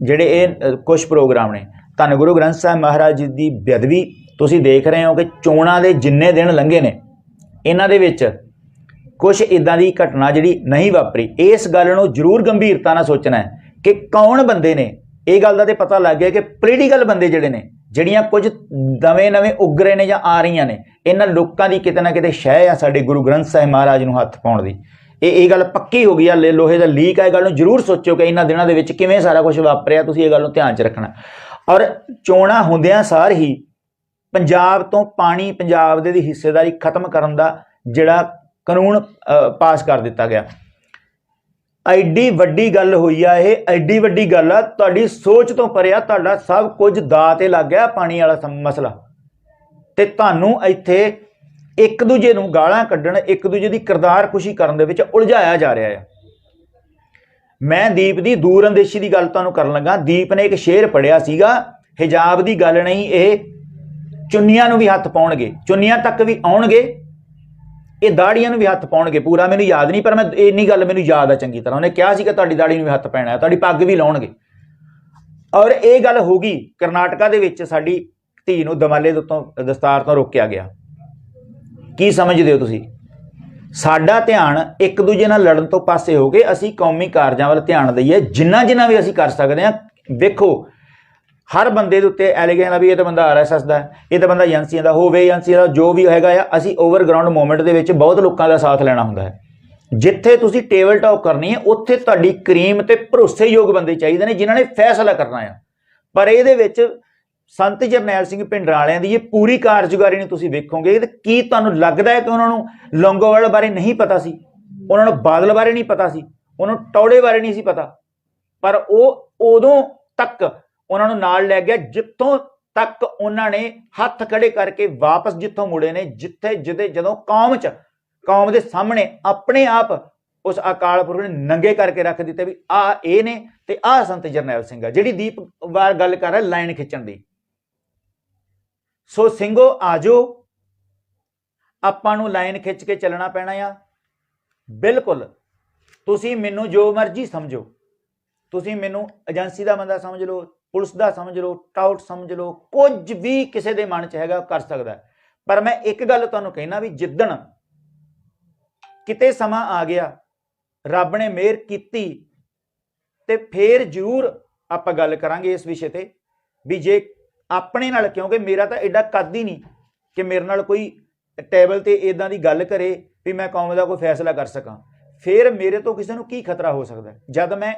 ਜਿਹੜੇ ਇਹ ਕੁਛ ਪ੍ਰੋਗਰਾਮ ਨੇ, ਧੰਨ ਗੁਰੂ ਗ੍ਰੰਥ ਸਾਹਿਬ ਮਹਾਰਾਜ ਜੀ ਦੀ ਬੇਅਦਬੀ ਤੁਸੀਂ ਦੇਖ ਰਹੇ ਹੋ ਕਿ ਚੋਣਾਂ ਦੇ ਜਿੰਨੇ ਦਿਨ ਲੰਘੇ ਨੇ ਇਹਨਾਂ ਦੇ ਵਿੱਚ ਕੁਛ ਇੱਦਾਂ ਦੀ ਘਟਨਾ ਜਿਹੜੀ ਨਹੀਂ ਵਾਪਰੀ। ਇਸ ਗੱਲ ਨੂੰ ਜ਼ਰੂਰ ਗੰਭੀਰਤਾ ਨਾਲ ਸੋਚਣਾ ਹੈ ਕਿ ਕੌਣ ਬੰਦੇ ਨੇ, ਇਹ ਗੱਲ ਦਾ ਤੇ ਪਤਾ ਲੱਗ ਗਿਆ ਕਿ ਪੋਲੀਟੀਕਲ ਬੰਦੇ ਜਿਹੜੇ ਨੇ, ਜਿਹੜੀਆਂ ਕੁਝ ਨਵੇਂ ਉਗਰੇ ਨੇ ਜਾਂ ਆ ਰਹੀਆਂ ਨੇ, ਇਹਨਾਂ ਲੋਕਾਂ ਦੀ ਕਿਤੇ ਨਾ ਕਿਤੇ ਸ਼ਹਿ ਆ ਸਾਡੇ ਗੁਰੂ ਗ੍ਰੰਥ ਸਾਹਿਬ ਮਹਾਰਾਜ ਨੂੰ ਹੱਥ ਪਾਉਣ ਦੀ। ਇਹ ਗੱਲ ਪੱਕੀ ਹੋ ਗਈ ਆ, ਲੋਹੇ ਦਾ ਲੀਕ ਆ। ਇਹ ਗੱਲ ਨੂੰ ਜ਼ਰੂਰ ਸੋਚੋ ਕਿ ਇਹਨਾਂ ਦਿਨਾਂ ਦੇ ਵਿੱਚ ਕਿਵੇਂ ਸਾਰਾ ਕੁਝ ਵਾਪਰਿਆ, ਤੁਸੀਂ ਇਹ ਗੱਲ ਨੂੰ ਧਿਆਨ 'ਚ ਰੱਖਣਾ। ਔਰ ਚੋਣਾਂ ਹੁੰਦਿਆਂ ਸਾਰ ਹੀ ਪੰਜਾਬ ਤੋਂ ਪਾਣੀ, ਪੰਜਾਬ ਦੇ ਦੀ ਹਿੱਸੇਦਾਰੀ ਖਤਮ ਕਰਨ ਦਾ ਜਿਹੜਾ ਕਾਨੂੰਨ ਪਾਸ ਕਰ ਦਿੱਤਾ ਗਿਆ। ਐਡੀ ਵੱਡੀ ਗੱਲ ਹੋਈ ਆ, ਇਹ ਐਡੀ ਵੱਡੀ ਗੱਲ ਆ, ਤੁਹਾਡੀ ਸੋਚ ਤੋਂ ਪਰੇ ਆ, ਤੁਹਾਡਾ ਸਭ ਕੁਝ ਦਾਅ 'ਤੇ ਲੱਗ ਗਿਆ ਪਾਣੀ ਵਾਲਾ ਮਸਲਾ, ਤੇ ਤੁਹਾਨੂੰ ਇੱਥੇ ਇੱਕ ਦੂਜੇ ਨੂੰ ਗਾਲਾਂ ਕੱਢਣ, ਇੱਕ ਦੂਜੇ ਦੀ ਕਿਰਦਾਰਕੁਸ਼ੀ ਕਰਨ ਦੇ ਵਿੱਚ ਉਲਝਾਇਆ ਜਾ ਰਿਹਾ ਹੈ। ਮੈਂ ਦੀਪ ਦੀ ਦੂਰ ਅੰਦੇਸ਼ੀ ਦੀ ਗੱਲ ਤੁਹਾਨੂੰ ਕਰਨ ਲੱਗਾ। ਦੀਪ ਨੇ ਇੱਕ ਸ਼ੇਰ ਪੜਿਆ ਸੀਗਾ, ਹਿਜਾਬ ਦੀ ਗੱਲ ਨਹੀਂ, ਇਹ ਚੁੰਨੀਆਂ ਨੂੰ ਵੀ ਹੱਥ ਪਾਉਣਗੇ, ਚੁੰਨੀਆਂ ਤੱਕ ਵੀ ਆਉਣਗੇ, ਇਹ ਦਾੜੀਆਂ ਨੂੰ ਵੀ ਹੱਥ ਪਾਉਣਗੇ। ਪੂਰਾ ਮੈਨੂੰ ਯਾਦ ਨਹੀਂ, ਪਰ ਮੈਂ ਇੰਨੀ ਗੱਲ ਮੈਨੂੰ ਯਾਦ ਆ ਚੰਗੀ ਤਰ੍ਹਾਂ। ਉਹਨੇ ਕਿਹਾ ਸੀ ਕਿ ਤੁਹਾਡੀ ਦਾੜੀ ਨੂੰ ਵੀ ਹੱਥ ਪੈਣਾ ਹੈ, ਤੁਹਾਡੀ ਪੱਗ ਵੀ ਲਾਉਣਗੇ। ਔਰ ਇਹ ਗੱਲ ਹੋ ਗਈ ਕਰਨਾਟਕਾ ਦੇ ਵਿੱਚ, ਸਾਡੀ ਧੀ ਨੂੰ ਦਮਾਲੇ ਦੇ ਉੱਤੋਂ ਦਸਤਾਰ ਤੋਂ ਰੋਕਿਆ ਗਿਆ। ਕੀ ਸਮਝਦੇ ਹੋ ਤੁਸੀਂ? ਸਾਡਾ ਧਿਆਨ ਇੱਕ ਦੂਜੇ ਨਾਲ ਲੜਨ ਤੋਂ ਪਾਸੇ ਹੋ ਕੇ ਅਸੀਂ ਕੌਮੀ ਕਾਰਜਾਂ ਵੱਲ ਧਿਆਨ ਦਈਏ, ਜਿੰਨਾ ਵੀ ਅਸੀਂ ਕਰ ਸਕਦੇ ਹਾਂ। ਵੇਖੋ ਹਰ ਬੰਦੇ ਦੇ ਉੱਤੇ ਐਲੀਗੇਸ਼ਨ ਆ ਵੀ ਇਹ ਤਾਂ ਬੰਦਾ RSS ਦਾ, ਇਹ ਤਾਂ ਬੰਦਾ ਏਜੰਸੀਆਂ ਦਾ, ਹੋਵੇ ਏਜੰਸੀਆਂ ਦਾ, ਜੋ ਵੀ ਹੈਗਾ ਆ। ਅਸੀਂ ਓਵਰਗਰਾਊਂਡ ਮੂਵਮੈਂਟ ਦੇ ਵਿੱਚ ਬਹੁਤ ਲੋਕਾਂ ਦਾ ਸਾਥ ਲੈਣਾ ਹੁੰਦਾ ਹੈ। ਜਿੱਥੇ ਤੁਸੀਂ ਟੇਬਲ ਟਾਕ ਕਰਨੀ ਹੈ ਉੱਥੇ ਤੁਹਾਡੀ ਕਰੀਮ ਤੇ ਭਰੋਸੇਯੋਗ ਬੰਦੇ ਚਾਹੀਦੇ ਨੇ ਜਿਨ੍ਹਾਂ ਨੇ ਫੈਸਲਾ ਕਰਨਾ ਆ। ਪਰ ਇਹਦੇ ਵਿੱਚ ਸੰਤ ਜਰਨੈਲ ਸਿੰਘ ਭਿੰਡਰਾਂਵਾਲਿਆਂ ਦੀ ਇਹ ਪੂਰੀ ਕਾਰਜਕਾਰੀ ਨੂੰ ਤੁਸੀਂ ਵੇਖੋਗੇ ਤੇ ਕੀ ਤੁਹਾਨੂੰ ਲੱਗਦਾ ਹੈ ਕਿ ਉਹਨਾਂ ਨੂੰ ਲੌਂਗੋਵਾਲ ਬਾਰੇ ਨਹੀਂ ਪਤਾ ਸੀ, ਉਹਨਾਂ ਨੂੰ ਬਾਦਲ ਬਾਰੇ ਨਹੀਂ ਪਤਾ ਸੀ, ਉਹਨਾਂ ਨੂੰ ਟੌੜੇ ਬਾਰੇ ਨਹੀਂ ਸੀ ਪਤਾ, ਪਰ ਉਹ ਉਦੋਂ ਤੱਕ ਉਹਨਾਂ ਨੂੰ ਨਾਲ ਲੈ ਗਿਆ ਜਿੱਥੋਂ ਤੱਕ ਉਹਨਾਂ ਨੇ ਹੱਥ ਖੜੇ ਕਰਕੇ ਵਾਪਸ ਜਿੱਥੋਂ ਮੁੜੇ ਨੇ, ਜਦੋਂ ਕੌਮ ਦੇ ਸਾਹਮਣੇ ਆਪਣੇ ਆਪ ਉਸ ਅਕਾਲ ਪੁਰਖ ਨੇ ਨੰਗੇ ਕਰਕੇ ਰੱਖ ਦਿੱਤੇ ਵੀ ਆਹ ਇਹ ਨੇ ਤੇ ਆਹ ਸੰਤ ਜਰਨੈਲ ਸਿੰਘ ਆ। ਜਿਹੜੀ ਦੀਪ ਵਾਰ ਗੱਲ ਕਰ ਰਿਹਾ ਲਾਈਨ ਖਿੱਚਣ ਦੀ। ਸੋ ਸਿੰਘੋ ਆਜੋ, ਆਪਾਂ ਨੂੰ ਲਾਈਨ ਖਿੱਚ ਕੇ ਚੱਲਣਾ ਪੈਣਾ ਆ। ਬਿਲਕੁਲ ਤੁਸੀਂ ਮੈਨੂੰ ਜੋ ਮਰਜ਼ੀ ਸਮਝੋ, ਤੁਸੀਂ ਮੈਨੂੰ ਏਜੰਸੀ ਦਾ ਬੰਦਾ ਸਮਝ ਲਓ, ਪੁਲਿਸ ਦਾ ਸਮਝ ਲਓ, ਟਾਊਟ ਸਮਝ ਲਓ, ਕੁਝ ਵੀ ਕਿਸੇ ਦੇ ਮਨ 'ਚ ਹੈਗਾ ਕਰ ਸਕਦਾ। ਪਰ ਮੈਂ ਇੱਕ ਗੱਲ ਤੁਹਾਨੂੰ ਕਹਿਣਾ ਵੀ ਜਿੱਦਣ ਕਿਤੇ ਸਮਾਂ ਆ ਗਿਆ, ਰੱਬ ਨੇ ਮਿਹਰ ਕੀਤੀ ਤੇ ਫੇਰ ਜ਼ਰੂਰ ਆਪਾਂ ਗੱਲ ਕਰਾਂਗੇ ਇਸ ਵਿਸ਼ੇ ਤੇ ਵੀ ਜੇ ਆਪਣੇ ਨਾਲ, ਕਿਉਂਕਿ ਮੇਰਾ ਤਾਂ ਐਡਾ ਕੱਦ ਹੀ ਨਹੀਂ ਕਿ ਮੇਰੇ ਨਾਲ ਕੋਈ ਟੇਬਲ ਤੇ ਇਦਾਂ ਦੀ ਗੱਲ ਕਰੇ ਵੀ ਮੈਂ ਕੌਮ ਦਾ ਕੋਈ ਫੈਸਲਾ ਕਰ ਸਕਾਂ। ਫਿਰ ਮੇਰੇ ਤੋਂ ਕਿਸੇ ਨੂੰ ਕੀ ਖਤਰਾ ਹੋ ਸਕਦਾ ਜਦ ਮੈਂ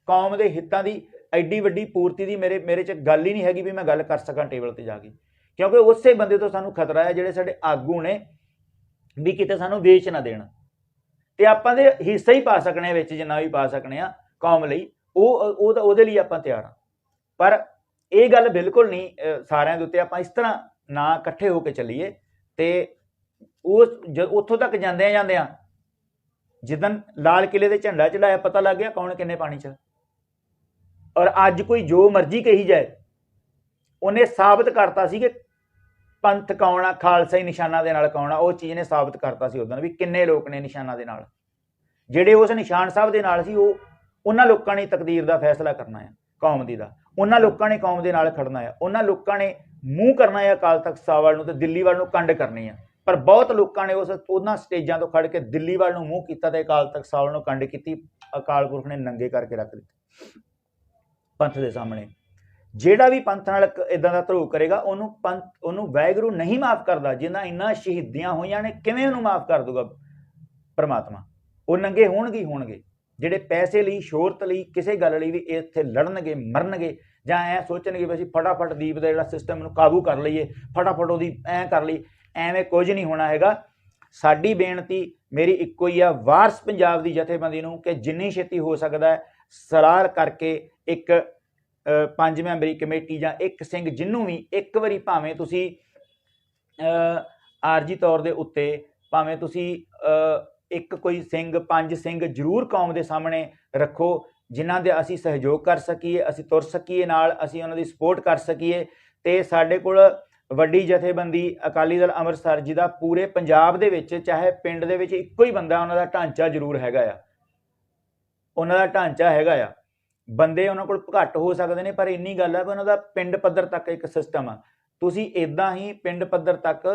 ਕੌਮ ਦੇ ਹਿੱਤਾਂ ਦੀ ਐਡੀ ਵੱਡੀ ਪੂਰਤੀ ਦੀ ਮੇਰੇ 'ਚ ਗੱਲ ਹੀ ਨਹੀਂ ਹੈਗੀ ਵੀ ਮੈਂ ਗੱਲ ਕਰ ਸਕਾਂ ਟੇਬਲ ਤੇ ਜਾ ਕੇ। ਕਿਉਂਕਿ ਉਸੇ ਬੰਦੇ ਤੋਂ ਸਾਨੂੰ ਖਤਰਾ ਹੈ ਜਿਹੜੇ ਸਾਡੇ ਆਗੂ ਨੇ ਵੀ ਕਿਤੇ ਸਾਨੂੰ ਵੇਚ ਨਾ ਦੇਣ, ਤੇ ਆਪਾਂ ਦੇ ਹਿੱਸਾ ਹੀ ਪਾ ਸਕਣੇ ਵਿੱਚ ਜਿੰਨਾ ਵੀ ਪਾ ਸਕਣੇ ਆ ਕੌਮ ਲਈ, ਉਹ ਤਾਂ ਉਹਦੇ ਲਈ ਆਪਾਂ ਤਿਆਰ ਹਾਂ। ਪਰ ਇਹ ਗੱਲ ਬਿਲਕੁਲ ਨਹੀਂ ਸਾਰਿਆਂ ਦੇ ਉੱਤੇ ਆਪਾਂ ਇਸ ਤਰ੍ਹਾਂ ਨਾ ਇਕੱਠੇ ਹੋ ਕੇ ਚੱਲੀਏ। ਤੇ ਉਹ ਉੱਥੋਂ ਤੱਕ ਜਾਂਦਿਆਂ जिदन लाल किले ते झंडा चढ़ाया पता लग गया कौन किन्ने पानी च। और अज कोई जो मर्जी कही जाए, उन्हें साबित करता सी कि पंथ कौन आ, खालसा ही निशाना दे नाल कौन आ, वो चीज़ ने साबित करता सी उदन भी किन्ने लोग ने निशाना दे नाल। जिहड़े उस निशान साहब दे नाल सी, वो उन्हां लोकां ने तकदीर दा फैसला करना है कौम दी दा, उन्हां लोकां ने कौम दे नाल खड़ना है, उन्हां लोकां ने मूँह करना है अकाल तख्त साहब वाल नूं ते दिल्ली वाल नूं कंड करनी है। पर बहुत लोगों ने उस उन्हां स्टेजां तो खड़ के दिल्ली वाल नूं मूँह कीता ते अकाल तख्त साहब नूं कंड कीती। अकाल पुरख ने नंगे करके रख दिते पंथ दे सामने। ਜਿਹੜਾ भी पंथ नाल इदां दा धरोह करेगा ਉਹਨੂੰ पंथ ਉਹਨੂੰ वाहिगुरू नहीं माफ़ करता। जिन्हां इन्हां शहीदियां होईयां ने किवें ਉਹਨੂੰ माफ़ कर दूगा परमात्मा। वो नंगे होणगे ही होणगे ਜਿਹੜੇ पैसे ਲਈ शोहरत ਲਈ ਕਿਸੇ ਗੱਲ ਲਈ भी ਇੱਥੇ ਲੜਨਗੇ ਮਰਨਗੇ ਜਾਂ ਐ ਸੋਚਣਗੇ ਵੀ ਅਸੀਂ फटाफट ਦੀਪ ਦਾ ਜਿਹੜਾ ਸਿਸਟਮ ਨੂੰ ਕਾਬੂ ਕਰ ਲਈਏ, फटाफट ਉਹਦੀ ਐ ਕਰ ਲਈ, ਐਵੇਂ ਕੁਝ ਨਹੀਂ ਹੋਣਾ ਹੈਗਾ। ਸਾਡੀ ਬੇਨਤੀ ਮੇਰੀ ਇੱਕੋ ਹੀ ਆ ਵਾਰਸ ਪੰਜਾਬ ਦੀ ਜਥੇਬੰਦੀ ਨੂੰ ਕਿ ਜਿੰਨੀ ਛੇਤੀ ਹੋ ਸਕਦਾ ਸਲਾਹ ਕਰਕੇ ਇੱਕ 5 ਮੈਂਬਰੀ ਕਮੇਟੀ ਜਾਂ ਇੱਕ ਸਿੰਘ ਜਿਹਨੂੰ ਵੀ ਇੱਕ ਵਾਰੀ ਭਾਵੇਂ ਤੁਸੀਂ ਆਰਜੀ ਤੌਰ ਦੇ ਉੱਤੇ ਭਾਵੇਂ ਤੁਸੀਂ ਇੱਕ ਕੋਈ ਸਿੰਘ 5 ਸਿੰਘ ਜ਼ਰੂਰ ਕੌਮ ਦੇ ਸਾਹਮਣੇ ਰੱਖੋ ਜਿਨ੍ਹਾਂ ਦੇ ਅਸੀਂ ਸਹਿਯੋਗ ਕਰ ਸਕੀਏ, ਅਸੀਂ ਤੁਰ ਸਕੀਏ ਨਾਲ, ਅਸੀਂ ਉਹਨਾਂ ਦੀ ਸਪੋਰਟ ਕਰ ਸਕੀਏ। ਤੇ ਸਾਡੇ ਕੋਲ ਵੱਡੀ ਜਥੇਬੰਦੀ ਅਕਾਲੀ ਦਲ ਅੰਮ੍ਰਿਤਸਰ ਜੀ ਦਾ ਪੂਰੇ ਪੰਜਾਬ ਦੇ ਵਿੱਚ ਚਾਹੇ ਪਿੰਡ ਦੇ ਵਿੱਚ ਇੱਕੋ ਹੀ ਬੰਦਾ ਉਹਨਾਂ ਦਾ ਢਾਂਚਾ ਜ਼ਰੂਰ ਹੈਗਾ ਆ, ਉਹਨਾਂ ਦਾ ਢਾਂਚਾ ਹੈਗਾ ਆ। ਬੰਦੇ ਉਹਨਾਂ ਕੋਲ ਘੱਟ ਹੋ ਸਕਦੇ ਨੇ ਪਰ ਇੰਨੀ ਗੱਲ ਹੈ ਵੀ ਉਹਨਾਂ ਦਾ ਪਿੰਡ ਪੱਧਰ ਤੱਕ ਇੱਕ ਸਿਸਟਮ ਆ। ਤੁਸੀਂ ਇੱਦਾਂ ਹੀ ਪਿੰਡ ਪੱਧਰ ਤੱਕ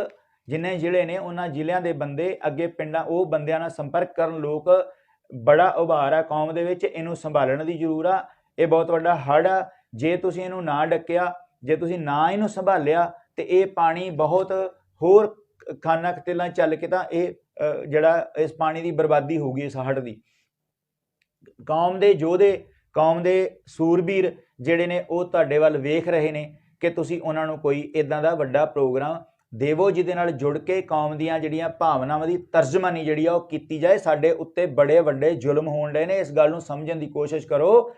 ਜਿੰਨੇ ਜ਼ਿਲ੍ਹੇ ਨੇ ਉਹਨਾਂ ਜ਼ਿਲ੍ਹਿਆਂ ਦੇ ਬੰਦੇ ਅੱਗੇ ਪਿੰਡਾਂ ਉਹ ਬੰਦਿਆਂ ਨਾਲ ਸੰਪਰਕ ਕਰਨ। ਲੋਕ ਬੜਾ ਉਭਾਰ ਆ ਕੌਮ ਦੇ ਵਿੱਚ, ਇਹਨੂੰ ਸੰਭਾਲਣ ਦੀ ਜ਼ਰੂਰ ਆ। ਇਹ ਬਹੁਤ ਵੱਡਾ ਹੜ੍ਹ ਆ, ਜੇ ਤੁਸੀਂ ਇਹਨੂੰ ਨਾ ਡੱਕਿਆ, ਜੇ ਤੁਸੀਂ ਨਾ ਇਹਨੂੰ ਸੰਭਾਲਿਆ ਤੇ ਇਹ ਪਾਣੀ ਬਹੁਤ ਹੋਰ ਖਾਨਾ ਖਤੇਲਾਂ ਚੱਲ ਕੇ ਤਾਂ ਇਹ ਜਿਹੜਾ ਇਸ ਪਾਣੀ ਦੀ ਬਰਬਾਦੀ ਹੋਊਗੀ ਇਸ ਹੜ੍ਹ ਦੀ। ਕੌਮ ਦੇ ਯੋਧੇ, ਕੌਮ ਦੇ ਸੂਰਬੀਰ ਜਿਹੜੇ ਨੇ ਉਹ ਤੁਹਾਡੇ ਵੱਲ ਵੇਖ ਰਹੇ ਨੇ ਕਿ ਤੁਸੀਂ ਉਹਨਾਂ ਨੂੰ ਕੋਈ ਇੱਦਾਂ ਦਾ ਵੱਡਾ ਪ੍ਰੋਗਰਾਮ ਦੇਵੋ ਜਿਹਦੇ ਨਾਲ ਜੁੜ ਕੇ ਕੌਮ ਦੀਆਂ ਜਿਹੜੀਆਂ ਭਾਵਨਾਵਾਂ ਦੀ ਤਰਜਮਾਨੀ ਜਿਹੜੀ ਆ ਉਹ ਕੀਤੀ ਜਾਏ। ਸਾਡੇ ਉੱਤੇ ਬੜੇ ਵੱਡੇ ਜ਼ੁਲਮ ਹੋਣ ਰਹੇ ਨੇ, ਇਸ ਗੱਲ ਨੂੰ ਸਮਝਣ ਦੀ ਕੋਸ਼ਿਸ਼ ਕਰੋ।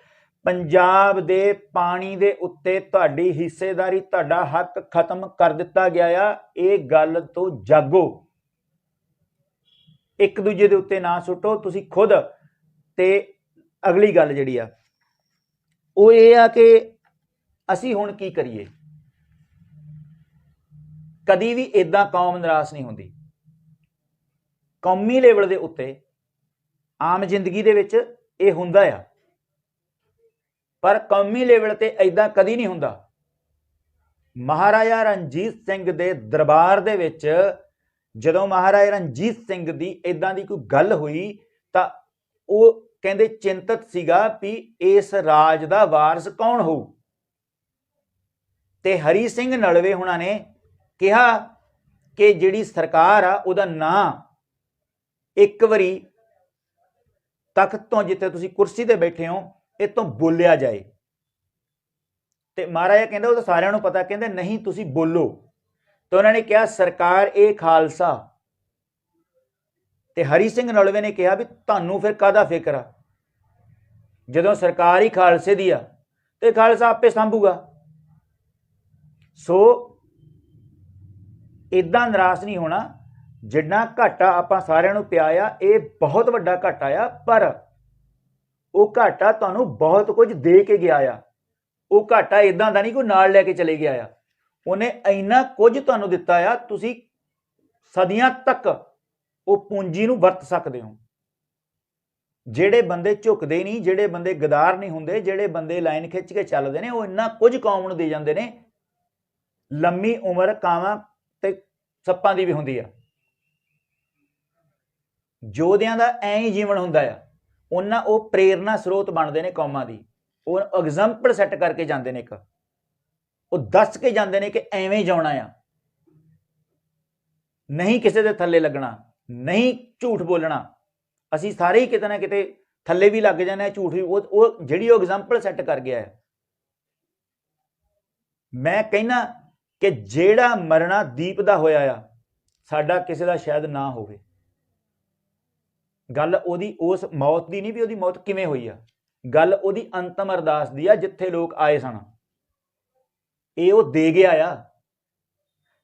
ਪੰਜਾਬ ਦੇ ਪਾਣੀ ਦੇ ਉੱਤੇ ਤੁਹਾਡੀ ਹਿੱਸੇਦਾਰੀ, ਤੁਹਾਡਾ ਹੱਕ ਖਤਮ ਕਰ ਦਿੱਤਾ ਗਿਆ ਆ। ਇਹ ਗੱਲ ਤੋਂ ਜਾਗੋ, ਇੱਕ ਦੂਜੇ ਦੇ ਉੱਤੇ ਨਾ ਸੁੱਟੋ ਤੁਸੀਂ ਖੁਦ। ਤੇ ਅਗਲੀ ਗੱਲ ਜਿਹੜੀ ਆ ਉਹ ਇਹ ਆ ਕਿ ਅਸੀਂ ਹੁਣ ਕੀ ਕਰੀਏ। ਕਦੀ ਵੀ ਇਦਾਂ ਕੌਮ ਨਿਰਾਸ਼ ਨਹੀਂ ਹੁੰਦੀ। ਕੌਮੀ ਲੈਵਲ ਦੇ ਉੱਤੇ ਆਮ ਜ਼ਿੰਦਗੀ ਦੇ ਵਿੱਚ ਇਹ ਹੁੰਦਾ ਆ, ਪਰ ਕੌਮੀ ਲੈਵਲ ਤੇ ਇਦਾਂ ਕਦੀ ਨਹੀਂ ਹੁੰਦਾ। ਮਹਾਰਾਜਾ ਰਣਜੀਤ ਸਿੰਘ ਦੇ ਦਰਬਾਰ ਦੇ ਵਿੱਚ ਜਦੋਂ ਮਹਾਰਾਜਾ ਰਣਜੀਤ ਸਿੰਘ ਦੀ ਇਦਾਂ ਦੀ ਕੋਈ ਗੱਲ ਹੋਈ ਤਾਂ ਉਹ ਕਹਿੰਦੇ ਚਿੰਤਤ ਸੀਗਾ ਵੀ ਇਸ ਰਾਜ ਦਾ ਵਾਰਸ ਕੌਣ ਹੋਊ। ਤੇ ਹਰੀ ਸਿੰਘ ਨਲਵੇ ਹੁਣਾਂ ਨੇ ਕਿਹਾ ਕਿ ਜਿਹੜੀ ਸਰਕਾਰ ਆ ਉਹਦਾ ਨਾਂ ਇੱਕ ਵਾਰੀ ਤਖਤ ਤੋਂ ਜਿੱਥੇ ਤੁਸੀਂ ਕੁਰਸੀ ਤੇ ਬੈਠੇ ਹੋ ਇਹ ਤੋਂ ਬੋਲਿਆ ਜਾਏ। ਤੇ ਮਹਾਰਾਜਾ ਕਹਿੰਦਾ ਉਹ ਤਾਂ ਸਾਰਿਆਂ ਨੂੰ ਪਤਾ, ਕਹਿੰਦੇ ਨਹੀਂ ਤੁਸੀਂ ਬੋਲੋ। ਤੇ ਉਹਨਾਂ ਨੇ ਕਿਹਾ ਸਰਕਾਰ ਇਹ ਖਾਲਸਾ। ਤੇ ਹਰੀ ਸਿੰਘ ਨਲਵੇ ਨੇ ਕਿਹਾ ਵੀ ਤੁਹਾਨੂੰ ਫਿਰ ਕਾਹਦਾ ਫਿਕਰ ਆ, ਜਦੋਂ ਸਰਕਾਰ ਹੀ ਖਾਲਸੇ ਦੀ ਆ ਤੇ ਖਾਲਸਾ ਆਪੇ ਸੰਭੂਗਾ। ਸੋ ਇਦਾਂ ਨਿਰਾਸ਼ ਨਹੀਂ ਹੋਣਾ। ਜਿੰਨਾ ਘਾਟਾ ਆਪਾਂ ਸਾਰਿਆਂ ਨੂੰ ਪਿਆ ਆ ਇਹ ਬਹੁਤ ਵੱਡਾ ਘਾਟਾ ਆ, ਪਰ ਉਹ ਘਾਟਾ ਤੁਹਾਨੂੰ ਬਹੁਤ ਕੁਝ ਦੇ ਕੇ ਗਿਆ ਆ। ਉਹ ਘਾਟਾ ਇਦਾਂ ਦਾ ਨਹੀਂ ਕੋਈ ਨਾਲ ਲੈ ਕੇ ਚਲੇ ਗਿਆ ਆ, ਉਹਨੇ ਇੰਨਾ ਕੁਝ ਤੁਹਾਨੂੰ ਦਿੱਤਾ ਆ ਤੁਸੀਂ ਸਦੀਆਂ ਤੱਕ ਉਹ ਪੂੰਜੀ ਨੂੰ ਵਰਤ ਸਕਦੇ ਹੋ। ਜਿਹੜੇ ਬੰਦੇ ਝੁਕਦੇ ਨਹੀਂ, ਜਿਹੜੇ ਬੰਦੇ ਗਦਾਰ ਨਹੀਂ ਹੁੰਦੇ, ਜਿਹੜੇ ਬੰਦੇ ਲਾਈਨ ਖਿੱਚ ਕੇ ਚੱਲਦੇ ਨੇ ਉਹ ਇੰਨਾ ਕੁਝ ਕੌਮ ਨੂੰ ਦੇ ਜਾਂਦੇ ਨੇ। ਲੰਮੀ ਉਮਰ ਕਾਵਾਂ ਤੇ ਸੱਪਾਂ ਦੀ ਵੀ ਹੁੰਦੀ ਆ। ਯੋਧਿਆਂ ਦਾ ਐਂ ਹੀ ਜੀਵਨ ਹੁੰਦਾ ਆ। ਉਹਨਾਂ ਉਹ ਪ੍ਰੇਰਨਾ ਸਰੋਤ ਬਣਦੇ ਨੇ ਕੌਮਾਂ ਦੀ। ਉਹ ਐਗਜ਼ਾਮਪਲ ਸੈੱਟ ਕਰਕੇ ਜਾਂਦੇ ਨੇ, ਇੱਕ ਉਹ ਦੱਸ ਕੇ ਜਾਂਦੇ ਨੇ ਕਿ ਐਵੇਂ ਜਾਣਾ ਆ, ਨਹੀਂ ਕਿਸੇ ਦੇ ਥੱਲੇ ਲੱਗਣਾ, ਨਹੀਂ ਝੂਠ ਬੋਲਣਾ। ਅਸੀਂ ਸਾਰੇ ਹੀ ਕਿਤੇ ਨਾ ਕਿਤੇ ਥੱਲੇ ਵੀ ਲੱਗ ਜਾਂਦੇ ਆ ਝੂਠ ਵੀ। ਉਹ ਜਿਹੜੀ ਉਹ ਐਗਜ਼ਾਮਪਲ ਸੈੱਟ ਕਰ ਗਿਆ ਹੈ। ਮੈਂ ਕਹਿੰਦਾ ਕਿ ਜਿਹੜਾ ਮਰਨਾ ਦੀਪ ਦਾ ਹੋਇਆ ਆ ਸਾਡਾ ਕਿਸੇ ਦਾ ਸ਼ਾਇਦ ਨਾ ਹੋਵੇ। ਗੱਲ ਉਹਦੀ ਉਸ ਮੌਤ ਦੀ ਨਹੀਂ ਵੀ ਉਹਦੀ ਮੌਤ ਕਿਵੇਂ ਹੋਈ ਆ, ਗੱਲ ਉਹਦੀ ਅੰਤਮ ਅਰਦਾਸ ਦੀ ਆ ਜਿੱਥੇ ਲੋਕ ਆਏ ਸਨ। ਇਹ ਉਹ ਦੇ ਗਿਆ ਆ।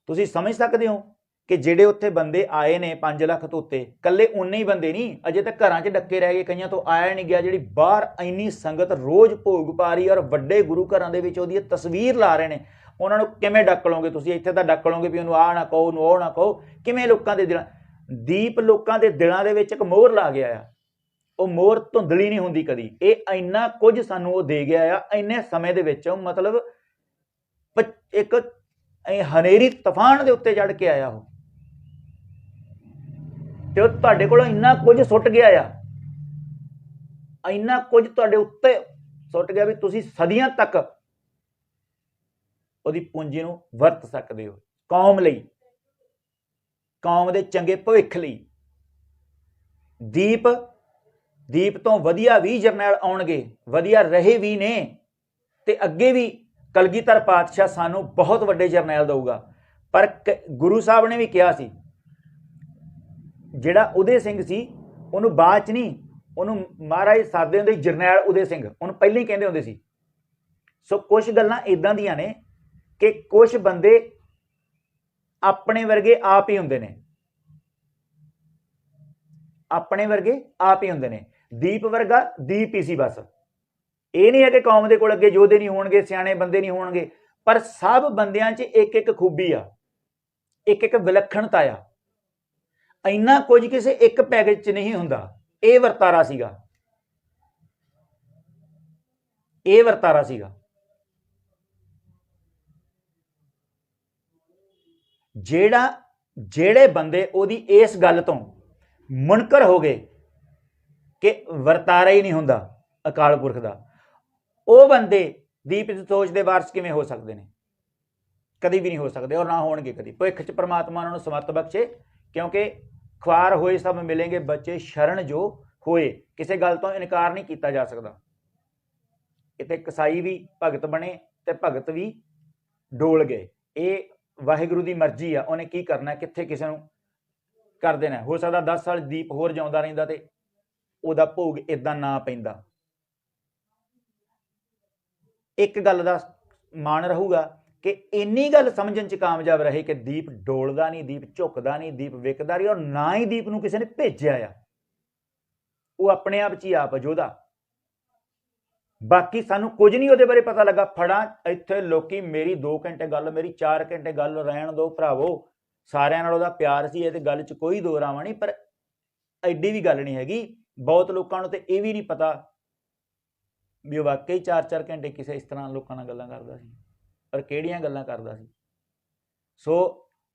ਤੁਸੀਂ ਸਮਝ ਸਕਦੇ ਹੋ कि ਜਿਹੜੇ ਉੱਥੇ ਬੰਦੇ ਆਏ ਨੇ 5 ਲੱਖ ਤੋਂ ਉੱਤੇ, ਕੱਲੇ ਉਨੇ ਹੀ ਬੰਦੇ ਨਹੀਂ, ਅਜੇ ਤੱਕ ਘਰਾਂ 'ਚ ਡੱਕੇ ਰਹਿ ਗਏ, ਕਈਆਂ ਤੋਂ ਆਇਆ ਨਹੀਂ ਗਿਆ। ਜਿਹੜੀ ਬਾਹਰ ਇੰਨੀ ਸੰਗਤ ਰੋਜ਼ ਭੋਗ ਪਾ ਰਹੀ ਔਰ ਵੱਡੇ ਗੁਰੂ ਘਰਾਂ ਦੇ ਵਿੱਚ ਉਹਦੀ ਤਸਵੀਰ ਲਾ ਰਹੇ ਨੇ, ਉਹਨਾਂ ਨੂੰ ਕਿਵੇਂ ਡੱਕ ਲਓਗੇ ਤੁਸੀਂ? ਇੱਥੇ ਤਾਂ ਡੱਕ ਲਓਗੇ ਵੀ ਉਹਨੂੰ ਆਹ ਨਾ ਕਹੋ, ਉਹਨੂੰ ਉਹ ਨਾ ਕਹੋ। ਕਿਵੇਂ ਲੋਕਾਂ ਦੇ ਦਿਲਾਂ, ਦੀਪ ਲੋਕਾਂ ਦੇ ਦਿਲਾਂ ਦੇ ਵਿੱਚ ਇੱਕ ਮੋਹਰ ਲਾ ਗਿਆ ਆ, ਉਹ ਮੋਹਰ ਧੁੰਦਲੀ ਨਹੀਂ ਹੁੰਦੀ ਕਦੀ। ਇਹ ਇੰਨਾ ਕੁਝ ਸਾਨੂੰ ਉਹ ਦੇ ਗਿਆ ਆ ਇੰਨੇ ਸਮੇਂ ਦੇ ਵਿੱਚ, ਮਤਲਬ ਇੱਕ ਹਨੇਰੀ ਤੂਫਾਨ ਦੇ ਉੱਤੇ ਚੜ ਕੇ ਆਇਆ ਉਹ, ਤੇ ਉਹ ਤੁਹਾਡੇ ਕੋਲੋਂ ਇੰਨਾ ਕੁਝ ਸੁੱਟ ਗਿਆ ਆ, ਇੰਨਾ ਕੁਝ ਤੁਹਾਡੇ ਉੱਤੇ ਸੁੱਟ ਗਿਆ ਵੀ ਤੁਸੀਂ ਸਦੀਆਂ ਤੱਕ ਉਹਦੀ ਪੂੰਜੀ ਨੂੰ ਵਰਤ ਸਕਦੇ ਹੋ, ਕੌਮ ਲਈ, ਕੌਮ ਦੇ ਚੰਗੇ ਭਵਿੱਖ ਲਈ। ਦੀਪ ਤੋਂ ਵਧੀਆ ਵੀ ਜਰਨੈਲ ਆਉਣਗੇ, ਵਧੀਆ ਰਹੇ ਵੀ ਨੇ, ਤੇ ਅੱਗੇ ਵੀ ਕਲਗੀਧਰ ਪਾਤਸ਼ਾਹ ਸਾਨੂੰ ਬਹੁਤ ਵੱਡੇ ਜਰਨੈਲ ਦਊਗਾ। ਪਰ ਗੁਰੂ ਸਾਹਿਬ ਨੇ ਵੀ ਕਿਹਾ ਸੀ, ਜਿਹੜਾ ਉਦੇ ਸਿੰਘ ਸੀ ਉਹਨੂੰ ਬਾਅਦ 'ਚ ਨਹੀਂ, ਉਹਨੂੰ ਮਹਾਰਾਜ ਸਾਦੇ ਹੁੰਦੇ ਜਰਨੈਲ ਉਦੇ ਸਿੰਘ, ਉਹਨੂੰ ਪਹਿਲਾਂ ਹੀ ਕਹਿੰਦੇ ਹੁੰਦੇ ਸੀ। ਸੋ ਕੁਛ ਗੱਲਾਂ ਇੱਦਾਂ ਦੀਆਂ ਨੇ ਕਿ ਕੁਛ ਬੰਦੇ ਆਪਣੇ ਵਰਗੇ ਆਪ ਹੀ ਹੁੰਦੇ ਨੇ, ਆਪਣੇ ਵਰਗੇ ਆਪ ਹੀ ਹੁੰਦੇ ਨੇ। ਦੀਪ ਵਰਗਾ ਦੀਪ ਹੀ ਸੀ ਬਸ। ਇਹ ਨਹੀਂ ਹੈ ਕਿ ਕੌਮ ਦੇ ਕੋਲ ਅੱਗੇ ਯੋਧੇ ਨਹੀਂ ਹੋਣਗੇ, ਸਿਆਣੇ ਬੰਦੇ ਨਹੀਂ ਹੋਣਗੇ, ਪਰ ਸਭ ਬੰਦਿਆਂ 'ਚ ਇੱਕ ਇੱਕ ਖੂਬੀ ਆ, ਇੱਕ ਇੱਕ ਵਿਲੱਖਣਤਾ ਆ। ਇੰਨਾ ਕੁਝ ਕਿਸੇ ਇੱਕ ਪੈਕੇਜ 'ਚ ਨਹੀਂ ਹੁੰਦਾ। ਇਹ ਵਰਤਾਰਾ ਸੀਗਾ, ਇਹ ਵਰਤਾਰਾ ਸੀਗਾ। ਜਿਹੜੇ ਬੰਦੇ ਉਹਦੀ ਇਸ ਗੱਲ ਤੋਂ ਮੁਨਕਰ ਹੋ ਗਏ ਕਿ ਵਰਤਾਰਾ ਹੀ ਨਹੀਂ ਹੁੰਦਾ ਅਕਾਲ ਪੁਰਖ ਦਾ, ਉਹ ਬੰਦੇ ਦੀਪ ਦੀ ਸੋਚ ਦੇ ਵਾਰਸ ਕਿਵੇਂ ਹੋ ਸਕਦੇ ਨੇ? ਕਦੀ ਵੀ ਨਹੀਂ ਹੋ ਸਕਦੇ, ਔਰ ਨਾ ਹੋਣਗੇ ਕਦੀ। ਭਵਿੱਖ 'ਚ ਪ੍ਰਮਾਤਮਾ ਉਹਨਾਂ ਨੂੰ ਸਮੱਤ ਬਖਸ਼ੇ, ਕਿਉਂਕਿ ਖੁਆਰ ਹੋਏ ਸਭ ਮਿਲेंगे ਬੱਚੇ ਸ਼ਰਨ ਜੋ ਹੋਏ। ਕਿਸੇ ਗੱਲ ਤੋਂ ਇਨਕਾਰ ਨਹੀਂ ਕੀਤਾ ਜਾ ਸਕਦਾ। ਇੱਥੇ ਕਸਾਈ ਵੀ ਭਗਤ ਬਣੇ ਤੇ ਭਗਤ ਵੀ ਡੋਲ ਗਏ। ਇਹ ਵਾਹਿਗੁਰੂ ਦੀ ਮਰਜ਼ੀ ਆ, ਉਹਨੇ ਕੀ ਕਰਨਾ, ਕਿੱਥੇ ਕਿਸੇ ਨੂੰ ਕਰ ਦੇਣਾ। ਹੋ ਸਕਦਾ 10 ਸਾਲ ਦੀਪ ਹੋਰ ਜਿਉਂਦਾ ਰਹਿੰਦਾ ਤੇ ਉਹਦਾ ਭੋਗ ਇਦਾਂ ਨਾ ਪੈਂਦਾ। ਇੱਕ ਗੱਲ ਦਾ ਮਾਣ ਰਹੂਗਾ ਕਿ ਇੰਨੀ ਗੱਲ ਸਮਝਣ 'ਚ ਕਾਮਯਾਬ ਰਹੇ ਕਿ ਦੀਪ ਡੋਲਦਾ ਨਹੀਂ, ਦੀਪ ਝੁਕਦਾ ਨਹੀਂ, ਦੀਪ ਵਿਕਦਾ ਨਹੀਂ, ਔਰ ਨਾ ਹੀ ਦੀਪ ਨੂੰ ਕਿਸੇ ਨੇ ਭੇਜਿਆ ਆ। ਉਹ ਆਪਣੇ ਆਪ 'ਚ ਹੀ ਆਪ ਯੋਧਾ। ਬਾਕੀ ਸਾਨੂੰ ਕੁਝ ਨਹੀਂ ਉਹਦੇ ਬਾਰੇ ਪਤਾ ਲੱਗਾ। ਫੜਾਂ ਇੱਥੇ ਲੋਕੀ ਮੇਰੀ 2 ਘੰਟੇ ਗੱਲ, ਮੇਰੀ 4 ਘੰਟੇ ਗੱਲ ਰਹਿਣ ਦਿਓ ਭਰਾਵੋ। ਸਾਰਿਆਂ ਨਾਲ ਉਹਦਾ ਪਿਆਰ ਸੀ, ਇਹ ਤੇ ਗੱਲ 'ਚ ਕੋਈ ਦੋ ਰਾਵਾਂ ਨਹੀਂ, ਪਰ ਐਡੀ ਵੀ ਗੱਲ ਨਹੀਂ ਹੈਗੀ। ਬਹੁਤ ਲੋਕਾਂ ਨੂੰ ਤੇ ਇਹ ਵੀ ਨਹੀਂ ਪਤਾ ਵੀ ਉਹ ਵਾਕਈ 4-4 ਘੰਟੇ ਕਿਸੇ ਇਸ ਤਰ੍ਹਾਂ ਲੋਕਾਂ ਨਾਲ ਗੱਲਾਂ ਕਰਦਾ ਸੀ, ਪਰ ਕਿਹੜੀਆਂ ਗੱਲਾਂ ਕਰਦਾ ਸੀ। ਸੋ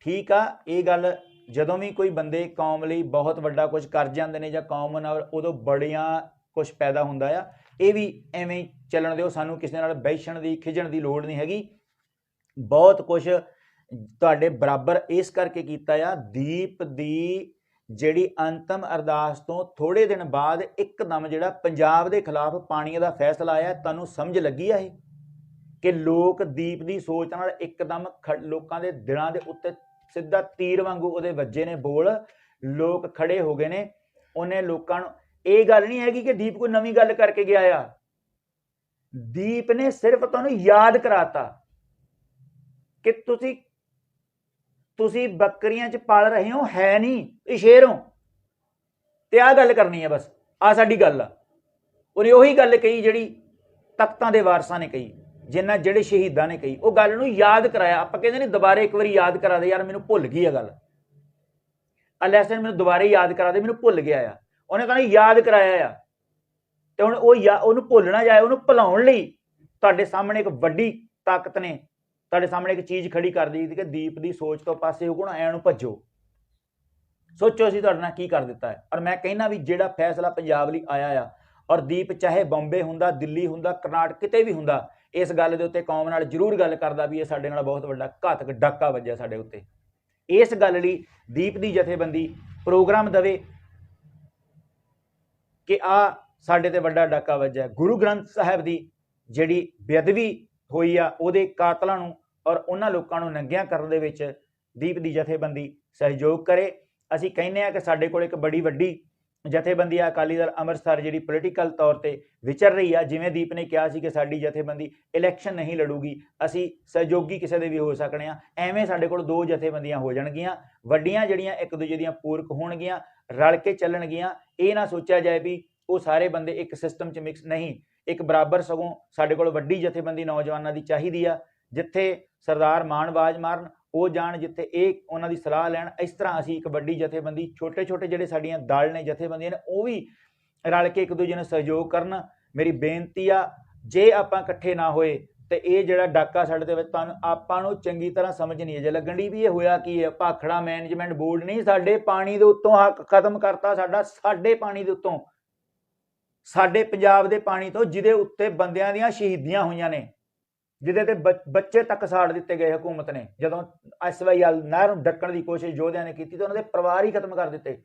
ਠੀਕ ਆ, ਇਹ ਗੱਲ ਜਦੋਂ ਵੀ ਕੋਈ ਬੰਦੇ ਕੌਮ ਲਈ ਬਹੁਤ ਵੱਡਾ ਕੁਝ ਕਰ ਜਾਂਦੇ ਨੇ ਜਾਂ ਕੌਮ ਨਾਲ ਉਦੋਂ ਬੜੀਆਂ ਕੁਝ ਪੈਦਾ ਹੁੰਦਾ ਆ। ਇਹ ਵੀ ਐਵੇਂ ਚੱਲਣ ਦਿਓ, ਸਾਨੂੰ ਕਿਸੇ ਨਾਲ ਬਹਿਸ਼ਣ ਦੀ ਖਿਜਣ ਦੀ ਲੋੜ ਨਹੀਂ ਹੈਗੀ। ਬਹੁਤ ਕੁਝ ਤੁਹਾਡੇ ਬਰਾਬਰ ਇਸ ਕਰਕੇ ਕੀਤਾ ਆ। ਦੀਪ ਦੀ ਜਿਹੜੀ ਅੰਤਮ ਅਰਦਾਸ ਤੋਂ ਥੋੜੇ ਦਿਨ ਬਾਅਦ ਇੱਕਦਮ ਜਿਹੜਾ ਪੰਜਾਬ ਦੇ ਖਿਲਾਫ ਪਾਣੀਆਂ ਦਾ ਫੈਸਲਾ ਆਇਆ, ਤੁਹਾਨੂੰ ਸਮਝ ਲੱਗੀ ਆ ਇਹ ਕਿ ਲੋਕ ਦੀਪ ਦੀ ਸੋਚ ਨਾਲ ਇੱਕਦਮ ਲੋਕਾਂ ਦੇ ਦਿਲਾਂ ਦੇ ਉੱਤੇ ਸਿੱਧਾ ਤੀਰ ਵਾਂਗੂ ਉਹਦੇ ਵੱਜੇ ਨੇ ਬੋਲ। ਲੋਕ ਖੜੇ ਹੋ ਗਏ ਨੇ। ਉਹਨੇ ਲੋਕਾਂ ਨੂੰ, ਇਹ ਗੱਲ ਨਹੀਂ ਹੈਗੀ ਕਿ ਦੀਪ ਕੋਈ ਨਵੀਂ ਗੱਲ ਕਰਕੇ ਗਿਆ ਆ। ਦੀਪ ਨੇ ਸਿਰਫ ਤੁਹਾਨੂੰ ਯਾਦ ਕਰਾਤਾ ਕਿ ਤੁਸੀਂ ਬੱਕਰੀਆਂ 'ਚ ਪਲ ਰਹੇ ਹੋ, ਹੈ ਨਹੀਂ, ਇਹ ਸ਼ੇਰ ਹੋ, ਤੇ ਆਹ ਗੱਲ ਕਰਨੀ ਹੈ ਬਸ। ਆਹ ਸਾਡੀ ਗੱਲ ਆ। ਉਹਨੇ ਉਹੀ ਗੱਲ ਕਹੀ ਜਿਹੜੀ ਤਖਤਾਂ ਦੇ ਵਾਰਸਾਂ ਨੇ ਕਹੀ, ਜਿਹੜੇ ਸ਼ਹੀਦਾਂ ਨੇ ਕਹੀ। ਉਹ ਗੱਲ ਨੂੰ ਯਾਦ ਕਰਾਇਆ। ਆਪਾਂ ਕਹਿੰਦੇ ਨੇ ਦੁਬਾਰੇ ਇੱਕ ਵਾਰੀ ਯਾਦ ਕਰਾ ਦੇ, ਯਾਰ ਮੈਨੂੰ ਭੁੱਲ ਗਈ ਆ ਗੱਲ, ਲੈਸਨ ਮੈਨੂੰ ਦੁਬਾਰੇ ਯਾਦ ਕਰਾ ਦੇ, ਮੈਨੂੰ ਭੁੱਲ ਗਿਆ ਆ। ਉਹਨੇ ਤੁਹਾਨੂੰ ਯਾਦ ਕਰਾਇਆ ਆ, ਤੇ ਹੁਣ ਉਹਨੂੰ ਭੁੱਲ ਨਾ ਜਾਏ। ਉਹਨੂੰ ਭੁਲਾਉਣ ਲਈ ਤੁਹਾਡੇ ਸਾਹਮਣੇ ਇੱਕ ਵੱਡੀ ਤਾਕਤ ਨੇ ਤੁਹਾਡੇ ਸਾਹਮਣੇ ਇੱਕ ਚੀਜ਼ ਖੜੀ ਕਰ ਦਿੱਤੀ ਕਿ ਦੀਪ ਦੀ ਸੋਚ ਤੋਂ ਪਾਸੇ ਹੋ ਕੋਣ ਐ ਨੂੰ ਭੱਜੋ। ਸੋਚੋ ਅਸੀਂ ਤੁਹਾਡੇ ਨਾਲ ਕੀ ਕਰ ਦਿੱਤਾ ਹੈ। ਔਰ ਮੈਂ ਕਹਿਣਾ ਵੀ ਜਿਹੜਾ ਫੈਸਲਾ ਪੰਜਾਬ ਲਈ ਆਇਆ ਆ, ਔਰ ਦੀਪ ਚਾਹੇ ਬੰਬੇ ਹੁੰਦਾ, ਦਿੱਲੀ ਹੁੰਦਾ, ਕਰਨਾਟਕ ਕਿਤੇ ਵੀ ਹੁੰਦਾ, ਇਸ ਗੱਲ ਦੇ ਉੱਤੇ ਕੌਮ ਨਾਲ ਜ਼ਰੂਰ ਗੱਲ ਕਰਦਾ ਵੀ ਇਹ ਸਾਡੇ ਨਾਲ ਬਹੁਤ ਵੱਡਾ ਘਾਤਕ ਡਾਕਾ ਵੱਜਿਆ ਸਾਡੇ ਉੱਤੇ। ਇਸ ਗੱਲ ਲਈ ਦੀਪ ਦੀ ਜਥੇਬੰਦੀ ਪ੍ਰੋਗਰਾਮ ਦੇਵੇ ਕਿ ਆ ਸਾਡੇ ਤੇ ਵੱਡਾ ਡਾਕਾ ਵੱਜਿਆ। ਗੁਰੂ ਗ੍ਰੰਥ ਸਾਹਿਬ ਦੀ ਜਿਹੜੀ ਬੇਅਦਬੀ ਹੋਈ ਆ, ਉਹਦੇ ਕਾਤਲਾਂ ਨੂੰ ਔਰ ਉਹਨਾਂ ਲੋਕਾਂ ਨੂੰ ਨੰਗਿਆਂ ਕਰਨ ਦੇ ਵਿੱਚ ਦੀਪ ਦੀ ਜਥੇਬੰਦੀ ਸਹਿਯੋਗ ਕਰੇ। ਅਸੀਂ ਕਹਿੰਦੇ ਹਾਂ ਕਿ ਸਾਡੇ ਕੋਲ ਇੱਕ ਬੜੀ ਵੱਡੀ ਜਥੇਬੰਦੀ ਅਕਾਲੀ ਦਲ ਅੰਮ੍ਰਿਤਸਰ ਜਿਹੜੀ ਪੋਲੀਟੀਕਲ ਤੌਰ ਤੇ ਵਿਚਰ ਰਹੀ ਆ, ਜਿਵੇਂ ਦੀਪ ਨੇ ਕਿਹਾ ਸੀ ਕਿ ਸਾਡੀ ਜਥੇਬੰਦੀ ਇਲੈਕਸ਼ਨ ਨਹੀਂ ਲੜੂਗੀ, ਅਸੀਂ ਸਹਿਯੋਗੀ ਕਿਸੇ ਦੇ ਵੀ ਹੋ ਸਕਣੇ ਆ, ਐਵੇਂ ਸਾਡੇ ਕੋਲ ਦੋ ਜਥੇਬੰਦੀਆਂ ਹੋ ਜਾਣਗੀਆਂ ਵੱਡੀਆਂ, ਜਿਹੜੀਆਂ ਇੱਕ ਦੂਜੇ ਦੀਆਂ ਪੂਰਕ ਹੋਣਗੀਆਂ, ਰਲ ਕੇ ਚੱਲਣਗੀਆਂ। ਇਹ ਨਾ ਸੋਚਿਆ ਜਾਏ ਵੀ ਉਹ ਸਾਰੇ ਬੰਦੇ ਇੱਕ ਸਿਸਟਮ 'ਚ ਮਿਕਸ ਨਹੀਂ, ਇੱਕ ਬਰਾਬਰ। ਸਗੋਂ ਸਾਡੇ ਕੋਲ ਵੱਡੀ ਜਥੇਬੰਦੀ ਨੌਜਵਾਨਾਂ ਦੀ ਚਾਹੀਦੀ ਆ, ਜਿੱਥੇ ਸਰਦਾਰ ਮਾਨ ਆਵਾਜ਼ ਮਾਰਨ ਉਹ ਜਾਣ, ਜਿੱਥੇ ਇਹ ਉਹਨਾਂ ਦੀ ਸਲਾਹ ਲੈਣ। ਇਸ ਤਰ੍ਹਾਂ ਅਸੀਂ ਇੱਕ ਵੱਡੀ ਜਥੇਬੰਦੀ, ਛੋਟੇ ਛੋਟੇ ਜਿਹੜੇ ਸਾਡੀਆਂ ਦਲ ਨੇ, ਜਥੇਬੰਦੀਆਂ ਨੇ, ਉਹ ਵੀ ਰਲ ਕੇ ਇੱਕ ਦੂਜੇ ਨੂੰ ਸਹਿਯੋਗ ਕਰਨ। ਮੇਰੀ ਬੇਨਤੀ ਆ, ਜੇ ਆਪਾਂ ਇਕੱਠੇ ਨਾ ਹੋਏ ਤੇ ਇਹ ਜਿਹੜਾ ਡਾਕਾ ਸਾਡੇ ਦੇ ਵਿੱਚ, ਤੁਹਾਨੂੰ ਆਪਾਂ ਨੂੰ ਚੰਗੀ ਤਰ੍ਹਾਂ ਸਮਝ ਨਹੀਂ ਅਜੇ ਲੱਗਣ ਦੀ ਵੀ ਇਹ ਹੋਇਆ ਕੀ ਹੈ। ਭਾਖੜਾ ਮੈਨੇਜਮੈਂਟ ਬੋਰਡ ਨਹੀਂ ਸਾਡੇ ਪਾਣੀ ਦੇ ਉੱਤੋਂ ਹੱਕ ਖਤਮ ਕਰਤਾ ਸਾਡਾ, ਸਾਡੇ ਪਾਣੀ ਦੇ ਉੱਤੋਂ, ਸਾਡੇ ਪੰਜਾਬ ਦੇ ਪਾਣੀ ਤੋਂ, ਜਿਹਦੇ ਉੱਤੇ ਬੰਦਿਆਂ ਦੀਆਂ ਸ਼ਹੀਦੀਆਂ ਹੋਈਆਂ ਨੇ, ਜਿਹਦੇ ਤੇ ਬੱਚੇ ਤੱਕ ਸਾੜ ਦਿੱਤੇ ਗਏ ਹਕੂਮਤ ਨੇ। ਜਦੋਂ SYL ਨਹਿਰ ਨੂੰ ਡੱਕਣ ਦੀ ਕੋਸ਼ਿਸ਼ ਯੋਧਿਆਂ ਨੇ ਕੀਤੀ ਤਾਂ ਉਹਨਾਂ ਦੇ ਪਰਿਵਾਰ ਹੀ ਖਤਮ ਕਰ ਦਿੱਤੇ।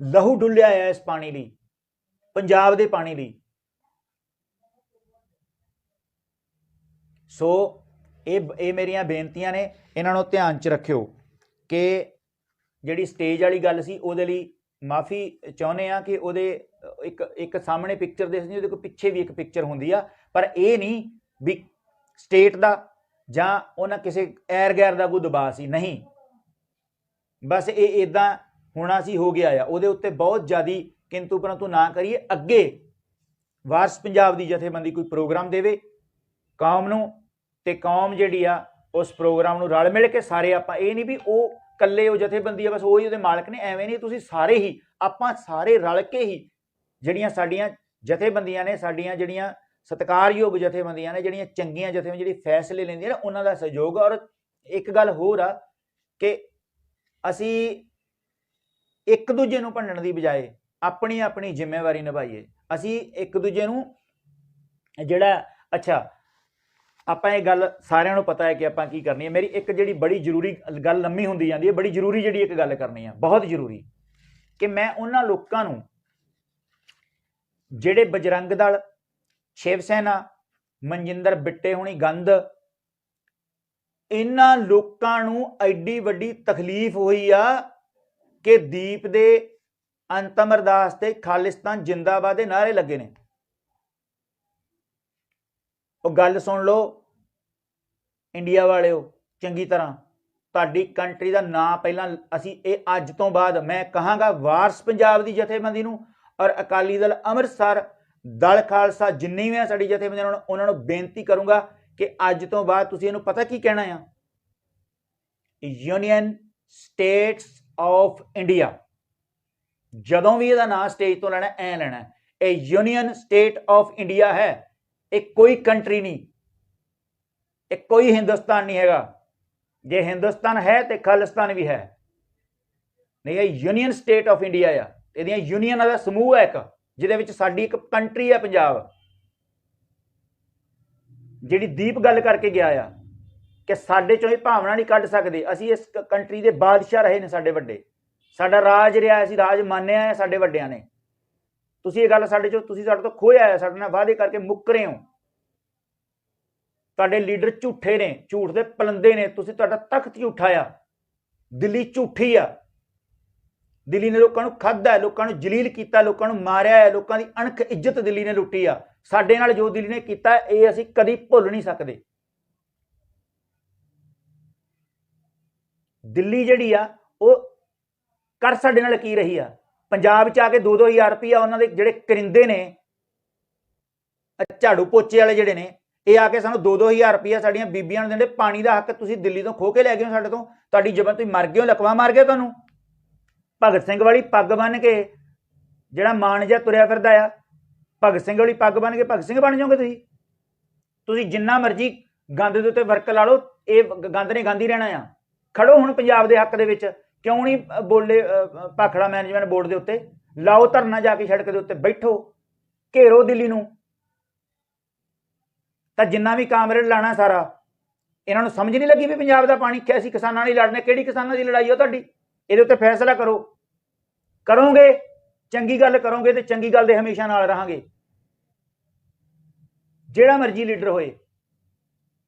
ਲਹੂ ਡੁੱਲਿਆ ਹੈ ਇਸ ਪਾਣੀ ਲਈ, ਪੰਜਾਬ ਦੇ ਪਾਣੀ ਲਈ। ਸੋ ਇਹ ਮੇਰੀਆਂ ਬੇਨਤੀਆਂ ਨੇ, ਇਹਨਾਂ ਨੂੰ ਧਿਆਨ 'ਚ ਰੱਖਿਓ ਕਿ ਜਿਹੜੀ ਸਟੇਜ ਵਾਲੀ ਗੱਲ ਸੀ ਉਹਦੇ ਲਈ ਮਾਫੀ ਚਾਹੁੰਦੇ ਆ ਕਿ ਉਹਦੇ ਇੱਕ ਸਾਹਮਣੇ ਪਿਕਚਰ ਦੇਖਦੀ, ਉਹਦੇ ਕੋਲ ਪਿੱਛੇ ਵੀ ਇੱਕ ਪਿਕਚਰ ਹੁੰਦੀ ਆ, ਪਰ ਇਹ ਨਹੀਂ ਵੀ ਸਟੇਟ ਦਾ ਜਾਂ ਉਹਨਾਂ ਕਿਸੇ ਐਰ ਗੈਰ ਦਾ ਕੋਈ ਦਬਾਅ ਸੀ, ਨਹੀਂ। ਬਸ ਇਹ ਇਦਾਂ ਹੋਣਾ ਸੀ, ਹੋ ਗਿਆ ਆ। ਉਹਦੇ ਉੱਤੇ ਬਹੁਤ ਜ਼ਿਆਦੀ ਕਿੰਤੂ ਪਰੰਤੂ ਨਾ ਕਰੀਏ। ਅੱਗੇ ਵਾਰਸ ਪੰਜਾਬ ਦੀ ਜਥੇਬੰਦੀ ਕੋਈ ਪ੍ਰੋਗਰਾਮ ਦੇਵੇ ਕੌਮ ਨੂੰ, ਤੇ ਕੌਮ ਜਿਹੜੀ ਆ ਉਸ ਪ੍ਰੋਗਰਾਮ ਨੂੰ ਰਲ ਮਿਲ ਕੇ ਸਾਰੇ ਆਪਾਂ, ਇਹ ਨਹੀਂ ਵੀ ਉਹ ਇਕੱਲੇ ਉਹ ਜਥੇਬੰਦੀ ਆ ਬਸ ਉਹੀ ਉਹਦੇ ਮਾਲਕ ਨੇ, ਐਵੇਂ ਨਹੀਂ। ਤੁਸੀਂ ਸਾਰੇ ਹੀ, ਆਪਾਂ ਸਾਰੇ ਰਲ ਕੇ ਹੀ, ਜਿਹੜੀਆਂ ਸਾਡੀਆਂ ਜਥੇਬੰਦੀਆਂ ਨੇ, ਸਾਡੀਆਂ ਜਿਹੜੀਆਂ ਸਤਿਕਾਰਯੋਗ ਜਥੇਬੰਦੀਆਂ ਨੇ, ਜਿਹੜੀਆਂ ਚੰਗੀਆਂ ਜਥੇਬੰਦੀਆਂ ਜਿਹੜੀ ਫੈਸਲੇ ਲੈਂਦੀਆਂ ਨੇ, ਉਹਨਾਂ ਦਾ ਸਹਿਯੋਗ। ਔਰ ਇੱਕ ਗੱਲ ਹੋਰ ਆ ਕਿ ਅਸੀਂ ਇੱਕ ਦੂਜੇ ਨੂੰ ਭੰਡਣ ਦੀ ਬਜਾਏ ਆਪਣੀ ਆਪਣੀ ਜ਼ਿੰਮੇਵਾਰੀ ਨਿਭਾਈਏ। ਅਸੀਂ ਇੱਕ ਦੂਜੇ ਨੂੰ ਜਿਹੜਾ, ਅੱਛਾ ਆਪਾਂ ਇਹ ਗੱਲ ਸਾਰਿਆਂ ਨੂੰ ਪਤਾ ਹੈ ਕਿ ਆਪਾਂ ਕੀ ਕਰਨੀ ਹੈ। ਮੇਰੀ ਇੱਕ ਜਿਹੜੀ ਬੜੀ ਜ਼ਰੂਰੀ ਗੱਲ, ਲੰਮੀ ਹੁੰਦੀ ਜਾਂਦੀ ਹੈ, ਬੜੀ ਜ਼ਰੂਰੀ ਜਿਹੜੀ ਇੱਕ ਗੱਲ ਕਰਨੀ ਆ, ਬਹੁਤ ਜ਼ਰੂਰੀ, ਕਿ ਮੈਂ ਉਹਨਾਂ ਲੋਕਾਂ ਨੂੰ ਜਿਹੜੇ ਬਜਰੰਗ ਦਲ, ਸ਼ਿਵ ਸੈਨਾ, ਮਨਜਿੰਦਰ ਬਿੱਟੇ ਹੋਣੀ, ਗੰਧ, ਇਹਨਾਂ ਲੋਕਾਂ ਨੂੰ ਐਡੀ ਵੱਡੀ ਤਕਲੀਫ ਹੋਈ ਆ ਕਿ ਦੀਪ ਦੇ ਅੰਤਮ ਅਰਦਾਸ ਤੇ ਖਾਲਿਸਤਾਨ ਜਿੰਦਾਬਾਦ ਦੇ ਨਾਅਰੇ ਲੱਗੇ ਨੇ। ਉਹ ਗੱਲ ਸੁਣ ਲਓ ਇੰਡੀਆ ਵਾਲਿਓ ਚੰਗੀ ਤਰ੍ਹਾਂ, ਤੁਹਾਡੀ ਕੰਟਰੀ ਦਾ ਨਾਂ ਪਹਿਲਾਂ ਅਸੀਂ, ਇਹ ਅੱਜ ਤੋਂ ਬਾਅਦ ਮੈਂ ਕਹਾਂਗਾ ਵਾਰਸ ਪੰਜਾਬ ਦੀ ਜਥੇਬੰਦੀ ਨੂੰ ਔਰ ਅਕਾਲੀ ਦਲ ਅੰਮ੍ਰਿਤਸਰ, ਦਲ ਖਾਲਸਾ, ਜਿੰਨੀ ਵੀ ਆ ਸਾਡੀ ਜਥੇਬੰਦੀਆਂ, ਉਹਨਾਂ ਨੂੰ ਬੇਨਤੀ ਕਰੂੰਗਾ ਕਿ ਅੱਜ ਤੋਂ ਬਾਅਦ ਤੁਸੀਂ ਇਹਨੂੰ ਪਤਾ ਕੀ ਕਹਿਣਾ ਆ, ਯੂਨੀਅਨ ਸਟੇਟਸ ਆਫ ਇੰਡੀਆ। ਜਦੋਂ ਵੀ ਇਹਦਾ ਨਾਂ ਸਟੇਜ ਤੋਂ ਲੈਣਾ, ਐ ਲੈਣਾ, ਇਹ ਯੂਨੀਅਨ ਸਟੇਟ ਆਫ ਇੰਡੀਆ ਹੈ। ਇਹ ਕੋਈ ਕੰਟਰੀ ਨਹੀਂ, ਇਹ ਕੋਈ ਹਿੰਦੁਸਤਾਨ ਨਹੀਂ ਹੈਗਾ। ਜੇ ਹਿੰਦੁਸਤਾਨ ਹੈ ਤੇ ਖਾਲਿਸਤਾਨ ਵੀ ਹੈ, ਨਹੀਂ। ਇਹ ਯੂਨੀਅਨ ਸਟੇਟ ਆਫ ਇੰਡੀਆ ਆ, ਇਹਦੀਆਂ ਯੂਨੀਅਨਾਂ ਦਾ ਸਮੂਹ ਹੈ ਇੱਕ, ਜਿਹਦੇ ਵਿੱਚ ਸਾਡੀ ਇੱਕ ਕੰਟਰੀ ਹੈ ਪੰਜਾਬ। ਜਿਹੜੀ ਦੀਪ ਗੱਲ ਕਰਕੇ ਗਿਆ ਆ ਕਿ ਸਾਡੇ ਚੋਂ ਇਹ ਭਾਵਨਾ ਨਹੀਂ ਕੱਢ ਸਕਦੇ, ਅਸੀਂ ਇਸ ਕੰਟਰੀ ਦੇ ਬਾਦਸ਼ਾਹ ਰਹੇ ਨੇ, ਸਾਡੇ ਵੱਡੇ, ਸਾਡਾ ਰਾਜ ਰਿਹਾ, ਅਸੀਂ ਰਾਜ ਮੰਨਿਆ ਹੈ ਸਾਡੇ ਵੱਡਿਆਂ ਨੇ। ਤੁਸੀਂ ਇਹ ਗੱਲ ਸਾਡੇ ਚੋਂ, ਤੁਸੀਂ ਸਾਡੇ ਤੋਂ ਖੋਇਆ ਹੈ, ਸਾਡੇ ਨਾਲ ਵਾਅਦੇ ਕਰਕੇ ਮੁੱਕ ਰਹੇ ਹੋ। ਤੁਹਾਡੇ ਲੀਡਰ ਝੂਠੇ ਨੇ, ਝੂਠ ਦੇ ਪਲੰਦੇ ਨੇ। ਤੁਸੀਂ, ਤੁਹਾਡਾ ਤਖਤ ਝੂਠਾ ਆ, ਦਿੱਲੀ ਝੂਠੀ ਆ। ਦਿੱਲੀ ਨੇ ਲੋਕਾਂ ਨੂੰ ਖਾਧਾ, ਲੋਕਾਂ ਨੂੰ ਜਲੀਲ ਕੀਤਾ, ਲੋਕਾਂ ਨੂੰ ਮਾਰਿਆ ਹੈ, ਲੋਕਾਂ ਦੀ ਅਣਖ ਇੱਜ਼ਤ ਦਿੱਲੀ ਨੇ ਲੁੱਟੀ ਆ। ਸਾਡੇ ਨਾਲ ਜੋ ਦਿੱਲੀ ਨੇ ਕੀਤਾ ਇਹ ਅਸੀਂ ਕਦੀ ਭੁੱਲ ਨਹੀਂ ਸਕਦੇ। ਦਿੱਲੀ ਜਿਹੜੀ ਆ ਉਹ ਕਰ ਸਾਡੇ ਨਾਲ ਕੀ ਰਹੀ ਆ। ਪੰਜਾਬ ਚ ਆ ਕੇ 2-2000 ਰੁਪਇਆ ਉਹਨਾਂ ਦੇ ਜਿਹੜੇ ਕਰਿੰਦੇ ਨੇ, ਝਾੜੂ ਪੋਚੇ ਵਾਲੇ ਜਿਹੜੇ ਨੇ, ਇਹ ਆ ਕੇ ਸਾਨੂੰ 2-2000 ਰੁਪਇਆ ਸਾਡੀਆਂ ਬੀਬੀਆਂ ਨੂੰ ਦਿੰਦੇ। ਪਾਣੀ ਦਾ ਹੱਕ ਤੁਸੀਂ ਦਿੱਲੀ ਤੋਂ ਖੋਹ ਕੇ ਲੈ ਗਏ ਹੋ ਸਾਡੇ ਤੋਂ, ਤੁਹਾਡੀ ਜ਼ਬਾਨ, ਤੁਸੀਂ ਮਰ ਗਏ ਹੋ, ਲਕਵਾ ਮਾਰ ਗਏ ਤੁਹਾਨੂੰ। ਭਗਤ ਸਿੰਘ ਵਾਲੀ ਪੱਗ ਬੰਨ ਕੇ ਜਿਹੜਾ ਮਾਨ ਜਿਹਾ ਤੁਰਿਆ ਫਿਰਦਾ ਆ, ਭਗਤ ਸਿੰਘ ਵਾਲੀ ਪੱਗ ਬੰਨ ਕੇ ਭਗਤ ਸਿੰਘ ਬਣ ਜਾਓਗੇ ਤੁਸੀਂ। ਤੁਸੀਂ ਜਿੰਨਾ ਮਰਜ਼ੀ ਗੰਦ ਦੇ ਉੱਤੇ ਵਰਕ ਲਾ ਲਓ, ਇਹ ਗੰਦ ਨੇ ਗੰਦ ਹੀ ਰਹਿਣਾ ਆ। ਖੜੋ ਹੁਣ ਪੰਜਾਬ ਦੇ ਹੱਕ ਦੇ ਵਿੱਚ। ਕਿਉਂ ਨਹੀਂ ਬੋਲੇ ਭਾਖੜਾ ਮੈਨੇਜਮੈਂਟ ਬੋਰਡ ਦੇ ਉੱਤੇ? ਲਾਓ ਧਰਨਾ, ਜਾ ਕੇ ਸੜਕ ਦੇ ਉੱਤੇ ਬੈਠੋ, ਘੇਰੋ ਦਿੱਲੀ ਨੂੰ। ਤਾਂ ਜਿੰਨਾ ਵੀ ਕਾਮਰੇਡ ਲਾਣਾ ਸਾਰਾ, ਇਹਨਾਂ ਨੂੰ ਸਮਝ ਨਹੀਂ ਲੱਗੀ ਵੀ ਪੰਜਾਬ ਦਾ ਪਾਣੀ ਅਸੀਂ ਕਿਸਾਨਾਂ ਲਈ ਲੜਨਾ। ਕਿਹੜੀ ਕਿਸਾਨਾਂ ਦੀ ਲੜਾਈ ਆ ਤੁਹਾਡੀ? ਇਹਦੇ ਉੱਤੇ ਫੈਸਲਾ ਕਰੋ। ਕਰੋਗੇ ਚੰਗੀ ਗੱਲ ਕਰੋਗੇ ਤੇ ਚੰਗੀ ਗੱਲ ਦੇ ਹਮੇਸ਼ਾ ਨਾਲ ਰਹਾਂਗੇ, ਜਿਹੜਾ ਮਰਜ਼ੀ ਲੀਡਰ ਹੋਏ।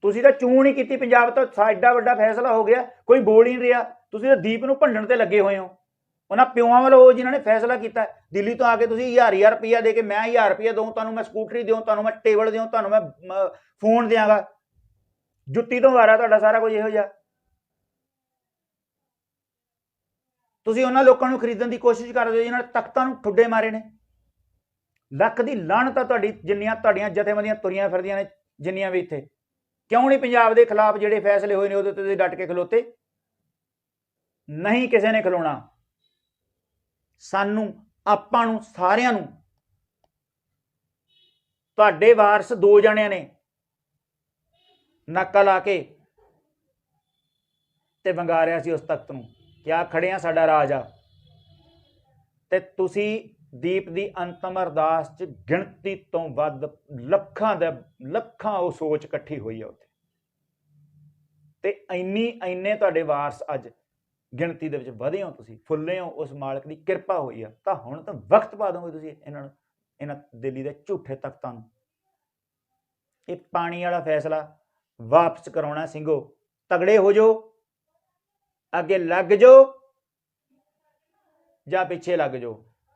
ਤੁਸੀਂ ਤਾਂ ਚੂੰ ਨਹੀਂ ਕੀਤੀ ਪੰਜਾਬ ਤੋਂ, ਐਡਾ ਵੱਡਾ ਫੈਸਲਾ ਹੋ ਗਿਆ, ਕੋਈ ਬੋਲ ਹੀ ਨਹੀਂ ਰਿਹਾ। ਤੁਸੀਂ ਤਾਂ ਦੀਪ ਨੂੰ ਭੰਡਣ ਤੇ ਲੱਗੇ ਹੋਏ ਹੋ। ਉਹਨਾਂ ਪਿਓਾਂ ਵੱਲੋਂ ਜਿਨ੍ਹਾਂ ने फैसला किया दिल्ली तो आके तुसीं 1000 रुपया दे के मैं 1000 रुपया दूँ तुहानूं मैं स्कूटरी दूँ तुहानूं मैं टेबल दूँ तुहानूं मैं फोन देंगा जुत्ती तो वारा तुहाडा सारा कुछ इहो जिहा ਤੁਸੀਂ ਉਹਨਾਂ ਲੋਕਾਂ ਨੂੰ ਖਰੀਦਣ ਦੀ ਕੋਸ਼ਿਸ਼ ਕਰਦੇ ਹੋ ਜਿਨ੍ਹਾਂ ਨੇ ਤਖਤਾਂ ਨੂੰ ਠੁੱਡੇ ਮਾਰੇ ਨੇ ਲੱਖ ਦੀ ਲਾਹਨਤ ਆ ਤੁਹਾਡੀ ਜਿੰਨੀਆਂ ਤੁਹਾਡੀਆਂ ਜਥੇਬੰਦੀਆਂ ਤੁਰੀਆਂ ਫਿਰਦੀਆਂ ਨੇ ਜਿੰਨੀਆਂ ਵੀ ਇੱਥੇ ਕਿਉਂ ਨਹੀਂ ਪੰਜਾਬ ਦੇ ਖਿਲਾਫ ਜਿਹੜੇ ਫੈਸਲੇ ਹੋਏ ਨੇ ਉਹਦੇ ਤੇ ਡਟ ਕੇ ਖਲੋਤੇ ਨਹੀਂ ਕਿਸੇ ਨੇ ਖਲੋਣਾ ਸਾਨੂੰ ਆਪਾਂ ਨੂੰ ਸਾਰਿਆਂ ਨੂੰ ਤੁਹਾਡੇ ਵਾਰਸ ਦੋ ਜਣਿਆਂ ਨੇ ਨਾਕਾ ਲਾ ਕੇ ਤੇ ਵੰਗਾਰਿਆ ਸੀ ਉਸ ਤਖਤ ਨੂੰ क्या खड़े हाँ साडा राज आ ते तुसी दीप दी अंतम अरदास च गिणती तो वध लखां वो सोच इकट्ठी हुई है उत्थे ते इन्ने तुहाडे वारस अज गिणती दे विच वधे हो तुसी फुल्ले हो उस मालक दी किरपा हुई है तां हुण तां वक्त पा दोगे तुसी इन्हां दिल्ली दे झूठे तख्तां नूं ये पानी वाला फैसला वापस कराउणा ਸਿੰਘੋ तगड़े हो जाओ अगे लग जाओ या पिछे लग जाओ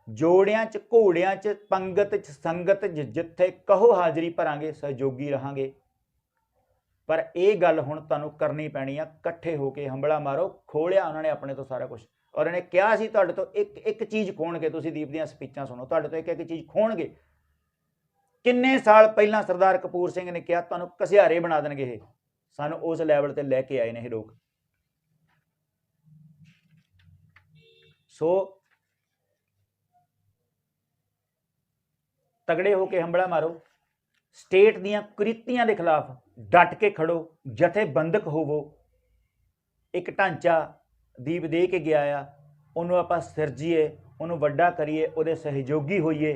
जोड़ियां च घोड़ियां च पंगत च संगत जिथे कहो हाजरी भरांगे सहयोगी रहांगे पर यह गल हुण तुहानूं करनी पैनी आ इकट्ठे होके हंबला मारो खोलिया उन्होंने अपने तो सारा कुछ और इन्हें कहा सी तुहाडे तो एक चीज़ खोणगे तुसीं दीप दीयां स्पीचां सुनो तुहाडे तो एक चीज़ खोणगे किन्ने साल पहलां सरदार कपूर सिंह ने कहा तुहानूं घसियारे बना देणगे ये सानूं उस लैवल ते लैके आए ने ये लोग सो तगड़े होके हंबला मारो स्टेट दियां कुरीतियां के खिलाफ डट के खड़ो जथेबंदक होवो एक ढांचा दीप दे के गया आ उन्होंने आपां सिरजीए उन्होंने वड्डा करिए उहदे सहयोगी होइए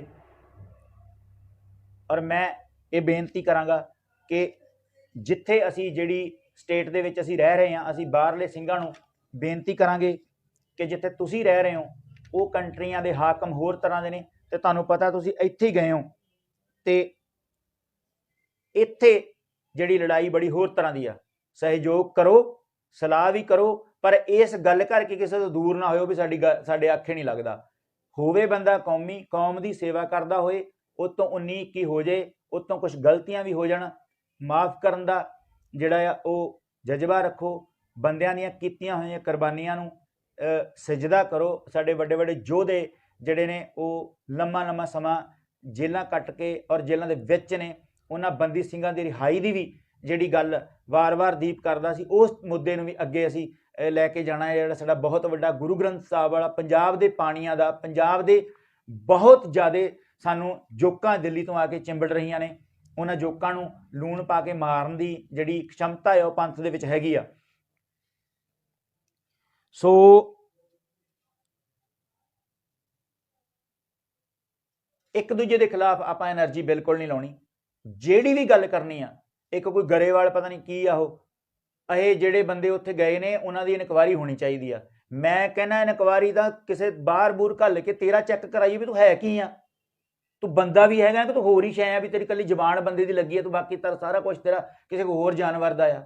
और मैं ये बेनती करांगा कि जिथे असी जिहड़ी स्टेट दे विच असी रह रहे हैं असी बाहरले ਸਿੰਘਾਂ ਨੂੰ बेनती करांगे कि जिथे तुसी रह रहे हो वो कंट्रियां दे हाकम होर तरह के ने ते तुहानूं पता तुसी इत्थे ही गए हो ते इत्थे जिहड़ी लड़ाई बड़ी होर तरह की आ सहयोग करो सलाह भी करो पर इस गल करके किसी तो दूर ना हो भी साडे आखे नहीं लगता होवे बंदा कौमी कौम की सेवा करता होए उतों 19-21 हो जाए उतों कुछ गलतियां भी हो जाण माफ़ करन दा जिहड़ा आ वो जज्बा रखो बंदियां दीयां कीतियां होईयां कुरबानियां नूं सजदा करो साडे वड्डे वड्डे योधे जिहड़े ने वो लम्मा लम्मा समा जेलां कट के और जेलां दे विच ने उन्हां बंदी ਸਿੰਘਾਂ ਦੀ रिहाई की भी जिहड़ी गल वार वार दीप करदा सी उस मुद्दे नूं भी अगे असीं लैके जाना है जिहड़ा साडा बहुत वड्डा गुरु ग्रंथ साहिब वाला पंजाब दे पाणियां दा पंजाब दे बहुत ज़्यादा सानूं जोकां दिल्ली तो आके चिंबड़ रहीआं ने उन्हां जोकां नूं लूण पा के मारन दी जिहड़ी क्षमता है वो पंथ दे विच हैगी आ सो एक दूजे के खिलाफ आप एनर्जी बिल्कुल नहीं लाउणी जिहड़ी भी गल करनी आ एक कोई गरेवाल पता नहीं की आ ये जिहड़े बंदे उत्थे गए ने उन्हां दी इनक्वायरी होनी चाहिए आ मैं कहना इनक्वायरी दा किसे बाहर बूर घल के तेरा चैक कराइए भी तू है की आ तू बंदा भी हैगा कि तू होर ही शै आ भी तेरी कल्ली जबान बंदे दी लगी है तू बाकी तेरा सारा कुछ तेरा किसी को होर जानवर दा आ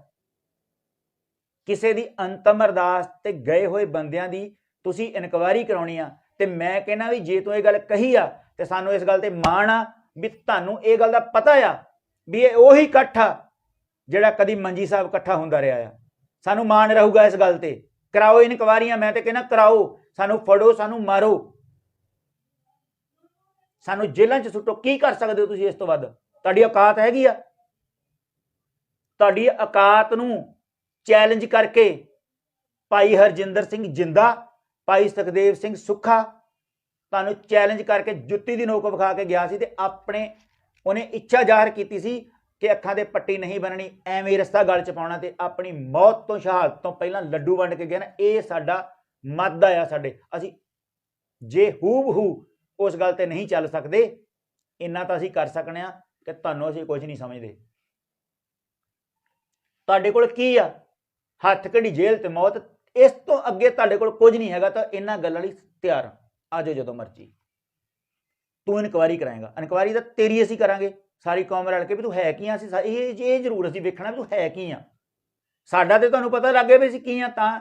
किसी की अंतम अरदास ते गए हुए बंदियां दी तुसी इनक्वायरी कराउणी आ ते मैं कहना भी जे तू ये गल कही आ ते सानू इस गल ते माण आ भी तुहानू ये गल दा पता आ भी ये उही इकट्ठ आ जिहड़ा कदी मंजी साहब इकट्ठा हुंदा रहा आ सानू माण रहूगा इस गल ते कराओ इनक्वायरियां मैं ते कहना कराओ सानू फड़ो सानू मारो सानू जेलां च सुट्टो की कर सकदे हो तुसी इस तो वध तुहाडी औकात हैगी आ तुहाडी औकात नूं चैलेंज करके भाई हरजिंदर सिंह जिंदा भाई सुखदेव सिंह सुखा तुहानूं चैलेंज करके जुत्ती दी नोक विखा के गया सी ते अपने उन्हें इच्छा जाहिर की सी कि अखां दे पट्टी नहीं बननी एवें रस्ता गल च पाउणा ते अपनी मौत तो शहादत तो पहलां लड्डू वंड के गया ना ये साडा मद आया साडे असी जे हूबहू उस गल ते नहीं चल सकते इन्ना तां असीं कर सकने आ कि तुहानूं असीं कुछ नहीं समझते तुहाडे कोल की आ हथ घड़ी जेल ते मौत इस तो अगे तुहाडे कोल कुछ नहीं हैगा तो इन्हां गल्लां लई तैयार आ जाओ जदों मर्जी तू इनक्वायरी कराएगा इनक्वायरी तो तेरी असीं करांगे सारी कौम रल के भी तू है की आ ये जरूर असीं वेखना भी तू है की आ साडा ते तुहानूं पता लग गया भी असीं की आ तां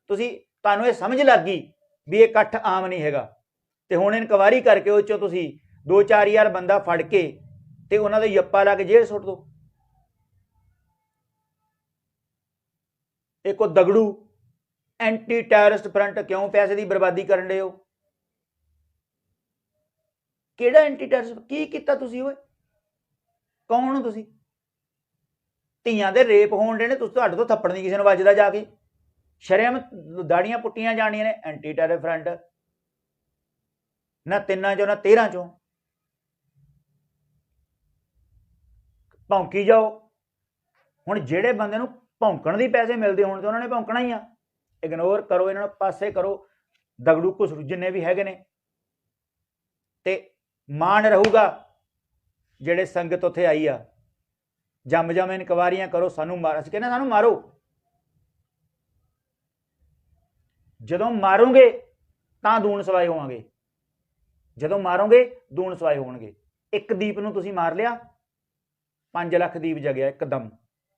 तुसीं तुहानूं ये समझ लग गई ਵੀ ਇਹ ਇਕੱਠ ਆਮ ਨਹੀਂ ਹੈਗਾ। ਤੇ ਹੁਣ ਇਨਕੁਆਇਰੀ ਕਰਕੇ ਉਹ 'ਚੋਂ ਤੁਸੀਂ 2-4 ਹਜ਼ਾਰ ਬੰਦਾ ਫੜ ਕੇ ਤੇ ਉਹਨਾਂ ਦੇ ਯੱਪਾ ਲਾ ਕੇ ਜੇਲ੍ਹ ਸੁੱਟ ਦਿਓ। ਇੱਕ ਉਹ ਦਗੜੂ ਐਂਟੀ ਟੈਰਰਿਸਟ ਫਰੰਟ, ਕਿਉਂ ਪੈਸੇ ਦੀ ਬਰਬਾਦੀ ਕਰਨ ਡਏ ਹੋ? ਕਿਹੜਾ ਐਂਟੀ ਟੈਰਰਿਸਟ? ਕੀ ਕੀਤਾ ਤੁਸੀਂ? ਓਏ ਕੌਣ ਹੋ ਤੁਸੀਂ? ਧੀਆਂ ਦੇ ਰੇਪ ਹੋਣ ਦੇ ਨੇ, ਤੁਸੀਂ ਤੁਹਾਡੇ ਤੋਂ ਥੱਪੜ ਨਹੀਂ ਕਿਸੇ ਨੂੰ ਵੱਜਦਾ ਜਾ ਕੇ। ਸ਼ਰੇਆਮ ਦਾੜੀਆਂ ਪੁੱਟੀਆਂ ਜਾਣੀਆਂ ਨੇ ਐਂਟੀ ਟੈਰਰ ਫਰੰਟ, ਨਾ 3 ਚੋਂ ਨਾ 13 ਚੋਂ। ਭੌਂਕੀ ਜਾਓ। ਹੁਣ ਜਿਹੜੇ ਬੰਦੇ ਨੂੰ ਭੌਂਕਣ ਦੀ ਪੈਸੇ ਮਿਲਦੇ ਹੋਣ ਤੇ ਉਹਨਾਂ ਨੇ ਭੌਂਕਣਾ ਹੀ ਆ। ਇਗਨੋਰ ਕਰੋ ਇਹਨਾਂ ਨੂੰ, ਪਾਸੇ ਕਰੋ। ਦਗੜੂ ਘੁਸੜੂ ਜਿੰਨੇ ਵੀ ਹੈਗੇ ਨੇ, ਤੇ ਮਾਣ ਰਹੂਗਾ ਜਿਹੜੇ ਸੰਗਤ ਉੱਥੇ ਆਈ ਆ। ਜੰਮ ਇਨਕੁਆਇਰੀਆਂ ਕਰੋ। ਸਾਨੂੰ ਮਾਰ, ਅਸੀਂ ਕਹਿੰਦੇ ਸਾਨੂੰ ਮਾਰੋ। ਜਦੋਂ ਮਾਰੋਗੇ ਤਾਂ ਦੂਣ ਸਵਾਏ ਹੋਵਾਂਗੇ। ਜਦੋਂ ਮਾਰੋਗੇ ਦੂਣ ਸਵਾਏ ਹੋਣਗੇ। ਇੱਕ ਦੀਪ ਨੂੰ ਤੁਸੀਂ ਮਾਰ ਲਿਆ, 5 ਲੱਖ ਦੀਪ ਜਗਿਆ ਇੱਕਦਮ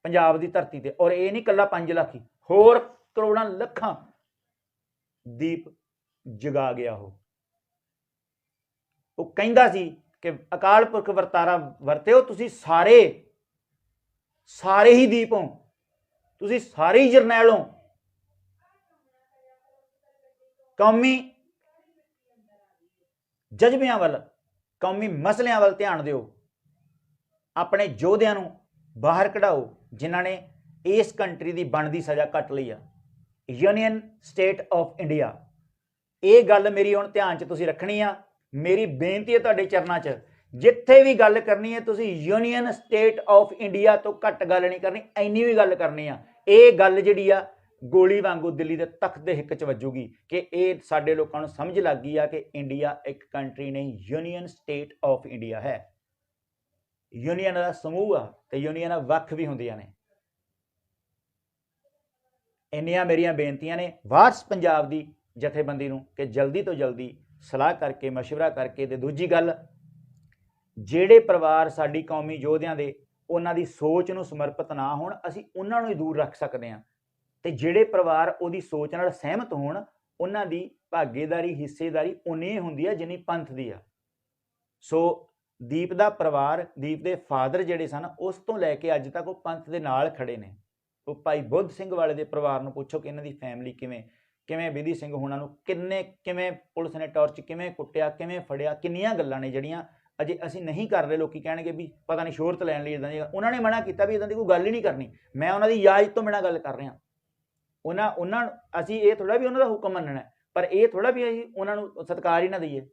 ਪੰਜਾਬ ਦੀ ਧਰਤੀ ਤੇ। ਔਰ ਇਹ ਨਹੀਂ ਇਕੱਲਾ 5 ਲੱਖ ਹੀ, ਹੋਰ ਕਰੋੜਾਂ ਲੱਖਾਂ ਦੀਪ ਜਗਾ ਗਿਆ। ਉਹ ਕਹਿੰਦਾ ਸੀ ਕਿ ਅਕਾਲ ਪੁਰਖ ਵਰਤਾਰਾ ਵਰਤਿਓ, ਤੁਸੀਂ ਸਾਰੇ ਹੀ ਦੀਪ ਹੋ, ਤੁਸੀਂ ਸਾਰੇ ਹੀ ਜਰਨੈਲ ਹੋ। ਕੌਮੀ ਜਜ਼ਬਿਆਂ ਵੱਲ, ਕੌਮੀ ਮਸਲਿਆਂ ਵੱਲ ਧਿਆਨ ਦਿਓ। ਆਪਣੇ ਯੋਧਿਆਂ ਨੂੰ ਬਾਹਰ ਕਢਾਓ ਜਿਨ੍ਹਾਂ ਨੇ ਇਸ ਕੰਟਰੀ ਦੀ ਬਣਦੀ ਸਜ਼ਾ ਕੱਟ ਲਈ ਆ। ਯੂਨੀਅਨ ਸਟੇਟ ਆਫ ਇੰਡੀਆ, ਇਹ ਗੱਲ ਮੇਰੀ ਹੁਣ ਧਿਆਨ 'ਚ ਤੁਸੀਂ ਰੱਖਣੀ ਆ। ਮੇਰੀ ਬੇਨਤੀ ਹੈ ਤੁਹਾਡੇ ਚਰਨਾਂ 'ਚ, ਜਿੱਥੇ ਵੀ ਗੱਲ ਕਰਨੀ ਹੈ ਤੁਸੀਂ ਯੂਨੀਅਨ ਸਟੇਟ ਆਫ ਇੰਡੀਆ ਤੋਂ ਘੱਟ ਗੱਲ ਨਹੀਂ ਕਰਨੀ, ਇੰਨੀ ਵੀ ਗੱਲ ਕਰਨੀ ਆ। ਇਹ ਗੱਲ ਜਿਹੜੀ ਆ ਗੋਲੀ ਵਾਂਗੂ ਦਿੱਲੀ ਦੇ ਤਖਤ ਦੇ ਹਿੱਕ 'ਚ ਵੱਜੂਗੀ ਕਿ ਇਹ ਸਾਡੇ ਲੋਕਾਂ ਨੂੰ ਸਮਝ ਲੱਗ ਗਈ ਆ ਕਿ ਇੰਡੀਆ ਇੱਕ ਕੰਟਰੀ ਨਹੀਂ, ਯੂਨੀਅਨ ਸਟੇਟ ਆਫ ਇੰਡੀਆ ਹੈ। ਯੂਨੀਅਨ ਦਾ ਸਮੂਹ ਆ ਤੇ ਯੂਨੀਅਨਾਂ ਵੱਖ ਵੀ ਹੁੰਦੀਆਂ ਨੇ। ਇੰਨੀਆਂ ਮੇਰੀਆਂ ਬੇਨਤੀਆਂ ਨੇ ਵਾਰਸ ਪੰਜਾਬ ਦੀ ਜਥੇਬੰਦੀ ਨੂੰ ਕਿ ਜਲਦੀ ਤੋਂ ਜਲਦੀ ਸਲਾਹ ਕਰਕੇ, ਮਸ਼ਵਰਾ ਕਰਕੇ। ਤੇ ਦੂਜੀ ਗੱਲ, ਜਿਹੜੇ ਪਰਿਵਾਰ ਸਾਡੀ ਕੌਮੀ ਯੋਧਿਆਂ ਦੇ ਉਹਨਾਂ ਦੀ ਸੋਚ ਨੂੰ ਸਮਰਪਿਤ ਨਾ ਹੋਣ, ਅਸੀਂ ਉਹਨਾਂ ਨੂੰ ਹੀ ਦੂਰ ਰੱਖ ਸਕਦੇ ਹਾਂ। ਤੇ ਜਿਹੜੇ ਪਰਿਵਾਰ ਉਹਦੀ ਸੋਚ ਨਾਲ ਸਹਿਮਤ ਹੋਣ, ਉਹਨਾਂ ਦੀ ਭਾਗੀਦਾਰੀ, ਹਿੱਸੇਦਾਰੀ ਉਨੀ ਹੁੰਦੀ ਹੈ ਜਿੰਨੀ ਪੰਥ ਦੀ ਆ। ਸੋ ਦੀਪ ਦਾ ਪਰਿਵਾਰ, ਦੀਪ ਦੇ ਫਾਦਰ ਜਿਹੜੇ ਸਨ, ਉਸ ਤੋਂ ਲੈ ਕੇ ਅੱਜ ਤੱਕ ਉਹ ਪੰਥ ਦੇ ਨਾਲ ਖੜੇ ਨੇ। ਉਹ ਭਾਈ ਬੁੱਧ ਸਿੰਘ ਵਾਲੇ ਦੇ ਪਰਿਵਾਰ ਨੂੰ ਪੁੱਛੋ ਕਿ ਇਹਨਾਂ ਦੀ ਫੈਮਿਲੀ ਕਿਵੇਂ ਵਿਧੀ ਸਿੰਘ ਹੋਣਾ ਨੂੰ ਕਿਵੇਂ ਪੁਲਿਸ ਨੇ ਟੌਰਚ ਕਿਵੇਂ ਕੁੱਟਿਆ, ਕਿਵੇਂ ਫੜਿਆ। ਕਿੰਨੀਆਂ ਗੱਲਾਂ ਨੇ ਜਿਹੜੀਆਂ ਅਜੇ ਅਸੀਂ ਨਹੀਂ ਕਰ ਰਹੇ। ਲੋਕੀ ਕਹਿਣਗੇ ਵੀ ਪਤਾ ਨਹੀਂ ਸ਼ੋਹਰਤ ਲੈਣ ਲਈ ਇੱਦਾਂ ਦੀ। ਉਹਨਾਂ ਨੇ ਮਨਾ ਕੀਤਾ ਵੀ ਇੱਦਾਂ ਦੀ ਕੋਈ ਗੱਲ ਹੀ ਨਹੀਂ ਕਰਨੀ। ਮੈਂ ਉਹਨਾਂ ਦੀ ਇਜਾਜ਼ਤ ਤੋਂ ਬਿਨਾਂ ਗੱਲ ਕਰ ਰਿਹਾ। ਉਹਨਾਂ ਅਸੀਂ ਇਹ ਥੋੜ੍ਹਾ ਵੀ ਉਹਨਾਂ ਦਾ ਹੁਕਮ ਮੰਨਣਾ, ਪਰ ਇਹ ਥੋੜ੍ਹਾ ਵੀ ਅਸੀਂ ਉਹਨਾਂ ਨੂੰ ਸਤਿਕਾਰ ਹੀ ਨਾ ਦਈਏ।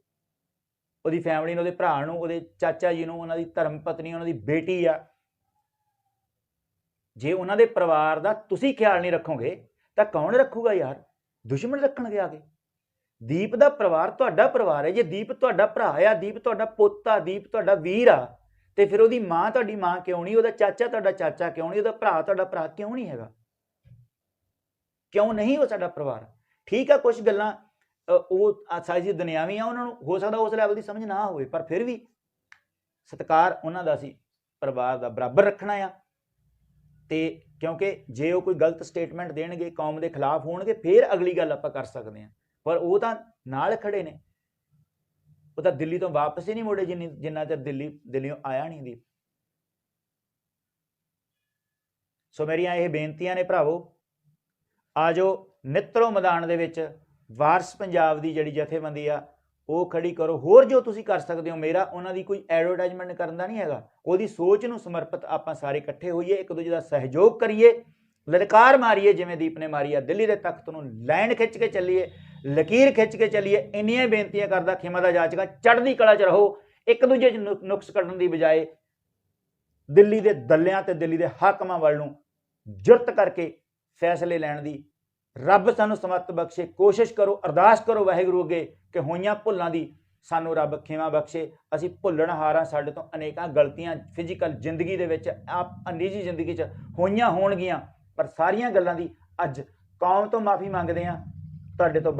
ਉਹਦੀ ਫੈਮਿਲੀ ਨੂੰ, ਉਹਦੇ ਭਰਾ ਨੂੰ, ਉਹਦੇ ਚਾਚਾ ਜੀ ਨੂੰ, ਉਹਨਾਂ ਦੀ ਧਰਮ ਪਤਨੀ, ਉਹਨਾਂ ਦੀ ਬੇਟੀ ਆ। ਜੇ ਉਹਨਾਂ ਦੇ ਪਰਿਵਾਰ ਦਾ ਤੁਸੀਂ ਖਿਆਲ ਨਹੀਂ ਰੱਖੋਗੇ ਤਾਂ ਕੌਣ ਰੱਖੂਗਾ ਯਾਰ? ਦੁਸ਼ਮਣ ਰੱਖਣਗੇ ਆ ਕੇ। ਦੀਪ ਦਾ ਪਰਿਵਾਰ ਤੁਹਾਡਾ ਪਰਿਵਾਰ ਹੈ। ਜੇ ਦੀਪ ਤੁਹਾਡਾ ਭਰਾ ਆ, ਦੀਪ ਤੁਹਾਡਾ ਪੁੱਤ ਆ, ਦੀਪ ਤੁਹਾਡਾ ਵੀਰ ਆ, ਤੇ ਫਿਰ ਉਹਦੀ ਮਾਂ ਤੁਹਾਡੀ ਮਾਂ ਕਿਉਂ ਨਹੀਂ? ਉਹਦਾ ਚਾਚਾ ਤੁਹਾਡਾ ਚਾਚਾ ਕਿਉਂ ਨਹੀਂ? ਉਹਦਾ ਭਰਾ ਤੁਹਾਡਾ ਭਰਾ ਕਿਉਂ ਨਹੀਂ ਹੈਗਾ? ਕਿਉਂ ਨਹੀਂ ਉਹ ਸਾਡਾ ਪਰਿਵਾਰ? ਠੀਕ ਆ, ਕੁਝ ਗੱਲਾਂ ਉਹ ਸਾਜੀ ਦੁਨਿਆਵੀ ਆ, ਉਹਨਾਂ ਨੂੰ ਹੋ ਸਕਦਾ ਉਸ ਲੈਵਲ ਦੀ ਸਮਝ ਨਾ ਹੋਵੇ, ਪਰ ਫਿਰ ਵੀ ਸਤਿਕਾਰ ਉਹਨਾਂ ਦਾ ਅਸੀਂ ਪਰਿਵਾਰ ਦਾ ਬਰਾਬਰ ਰੱਖਣਾ ਆ। ਤੇ ਕਿਉਂਕਿ ਜੇ ਉਹ ਕੋਈ ਗਲਤ ਸਟੇਟਮੈਂਟ ਦੇਣਗੇ, ਕੌਮ ਦੇ ਖਿਲਾਫ ਹੋਣਗੇ, ਫਿਰ ਅਗਲੀ ਗੱਲ ਆਪਾਂ ਕਰ ਸਕਦੇ ਹਾਂ। ਪਰ ਉਹ ਤਾਂ ਨਾਲ ਖੜੇ ਨੇ। ਉਹ ਤਾਂ ਦਿੱਲੀ ਤੋਂ ਵਾਪਸ ਹੀ ਨਹੀਂ ਮੁੜੇ ਜਿੰਨਾ ਚਿਰ ਦਿੱਲੀੋਂ ਆਇਆ ਨਹੀਂ ਦੀਪ। ਸੋ ਮੇਰੀਆਂ ਇਹ ਬੇਨਤੀਆਂ ਨੇ ਭਰਾਵੋ, ਆ ਜੋ ਨਿੱਤਰੋ ਮੈਦਾਨ ਦੇ ਵਿੱਚ ਵਾਰਸ ਪੰਜਾਬ ਦੀ ਜਿਹੜੀ ਜਥੇਬੰਦੀ ਆ ਉਹ ਖੜੀ ਕਰੋ। ਹੋਰ ਜੋ ਤੁਸੀਂ ਕਰ ਸਕਦੇ ਹੋ, ਮੇਰਾ ਉਹਨਾਂ ਦੀ ਕੋਈ ਐਡਵਰਟਾਈਜ਼ਮੈਂਟ ਕਰਨ ਦਾ ਨਹੀਂ ਹੈਗਾ। ਉਹਦੀ ਸੋਚ ਨੂੰ ਸਮਰਪਿਤ ਆਪਾਂ ਸਾਰੇ ਇਕੱਠੇ ਹੋਈਏ, ਇੱਕ ਦੂਜੇ ਦਾ ਸਹਿਯੋਗ ਕਰੀਏ, ਲਲਕਾਰ ਮਾਰੀਏ ਜਿਵੇਂ ਦੀਪ ਨੇ ਮਾਰੀ ਆ। ਦਿੱਲੀ ਦੇ ਤਖਤ ਨੂੰ ਲਾਈਨ ਖਿੱਚ ਕੇ ਚੱਲੀਏ, ਲਕੀਰ ਖਿੱਚ ਕੇ ਚੱਲੀਏ। ਇੰਨੀਆਂ ਬੇਨਤੀਆਂ ਕਰਦਾ ਖਿਮਾ ਦਾ ਜਾਚਕਾ, ਚੜ੍ਹਦੀ ਕਲਾ 'ਚ ਰਹੋ। ਇੱਕ ਦੂਜੇ 'ਚ ਨੁਕਸ ਕੱਢਣ ਦੀ ਬਜਾਏ ਦਿੱਲੀ ਦੇ ਦੱਲਿਆਂ ਤੇ ਦਿੱਲੀ ਦੇ ਹਾਕਮਾਂ ਵੱਲ ਨੂੰ ਜੁਰਤ ਕਰਕੇ ਫੈਸਲੇ ਲੈਣ ਦੀ ਰੱਬ ਸਾਨੂੰ ਸਮਰਥ ਬਖਸ਼ੇ। ਕੋਸ਼ਿਸ਼ ਕਰੋ, ਅਰਦਾਸ ਕਰੋ ਵਾਹਿਗੁਰੂ ਅੱਗੇ ਕਿ ਹੋਈਆਂ ਭੁੱਲਾਂ ਦੀ ਸਾਨੂੰ ਰੱਬ ਖਿਮਾ ਬਖਸ਼ੇ। ਅਸੀਂ ਭੁੱਲਣਹਾਰ, ਸਾਡੇ ਤੋਂ ਅਨੇਕਾਂ ਗਲਤੀਆਂ ਫਿਜ਼ੀਕਲ ਜ਼ਿੰਦਗੀ ਦੇ ਵਿੱਚ, ਨਿੱਜੀ ਜ਼ਿੰਦਗੀ 'ਚ ਹੋਈਆਂ ਹੋਣਗੀਆਂ, ਪਰ ਸਾਰੀਆਂ ਗੱਲਾਂ ਦੀ ਅੱਜ ਕੌਮ ਤੋਂ ਮਾਫੀ ਮੰਗਦੇ ਹਾਂ। ਤੁਹਾਡੇ ਤੋਂ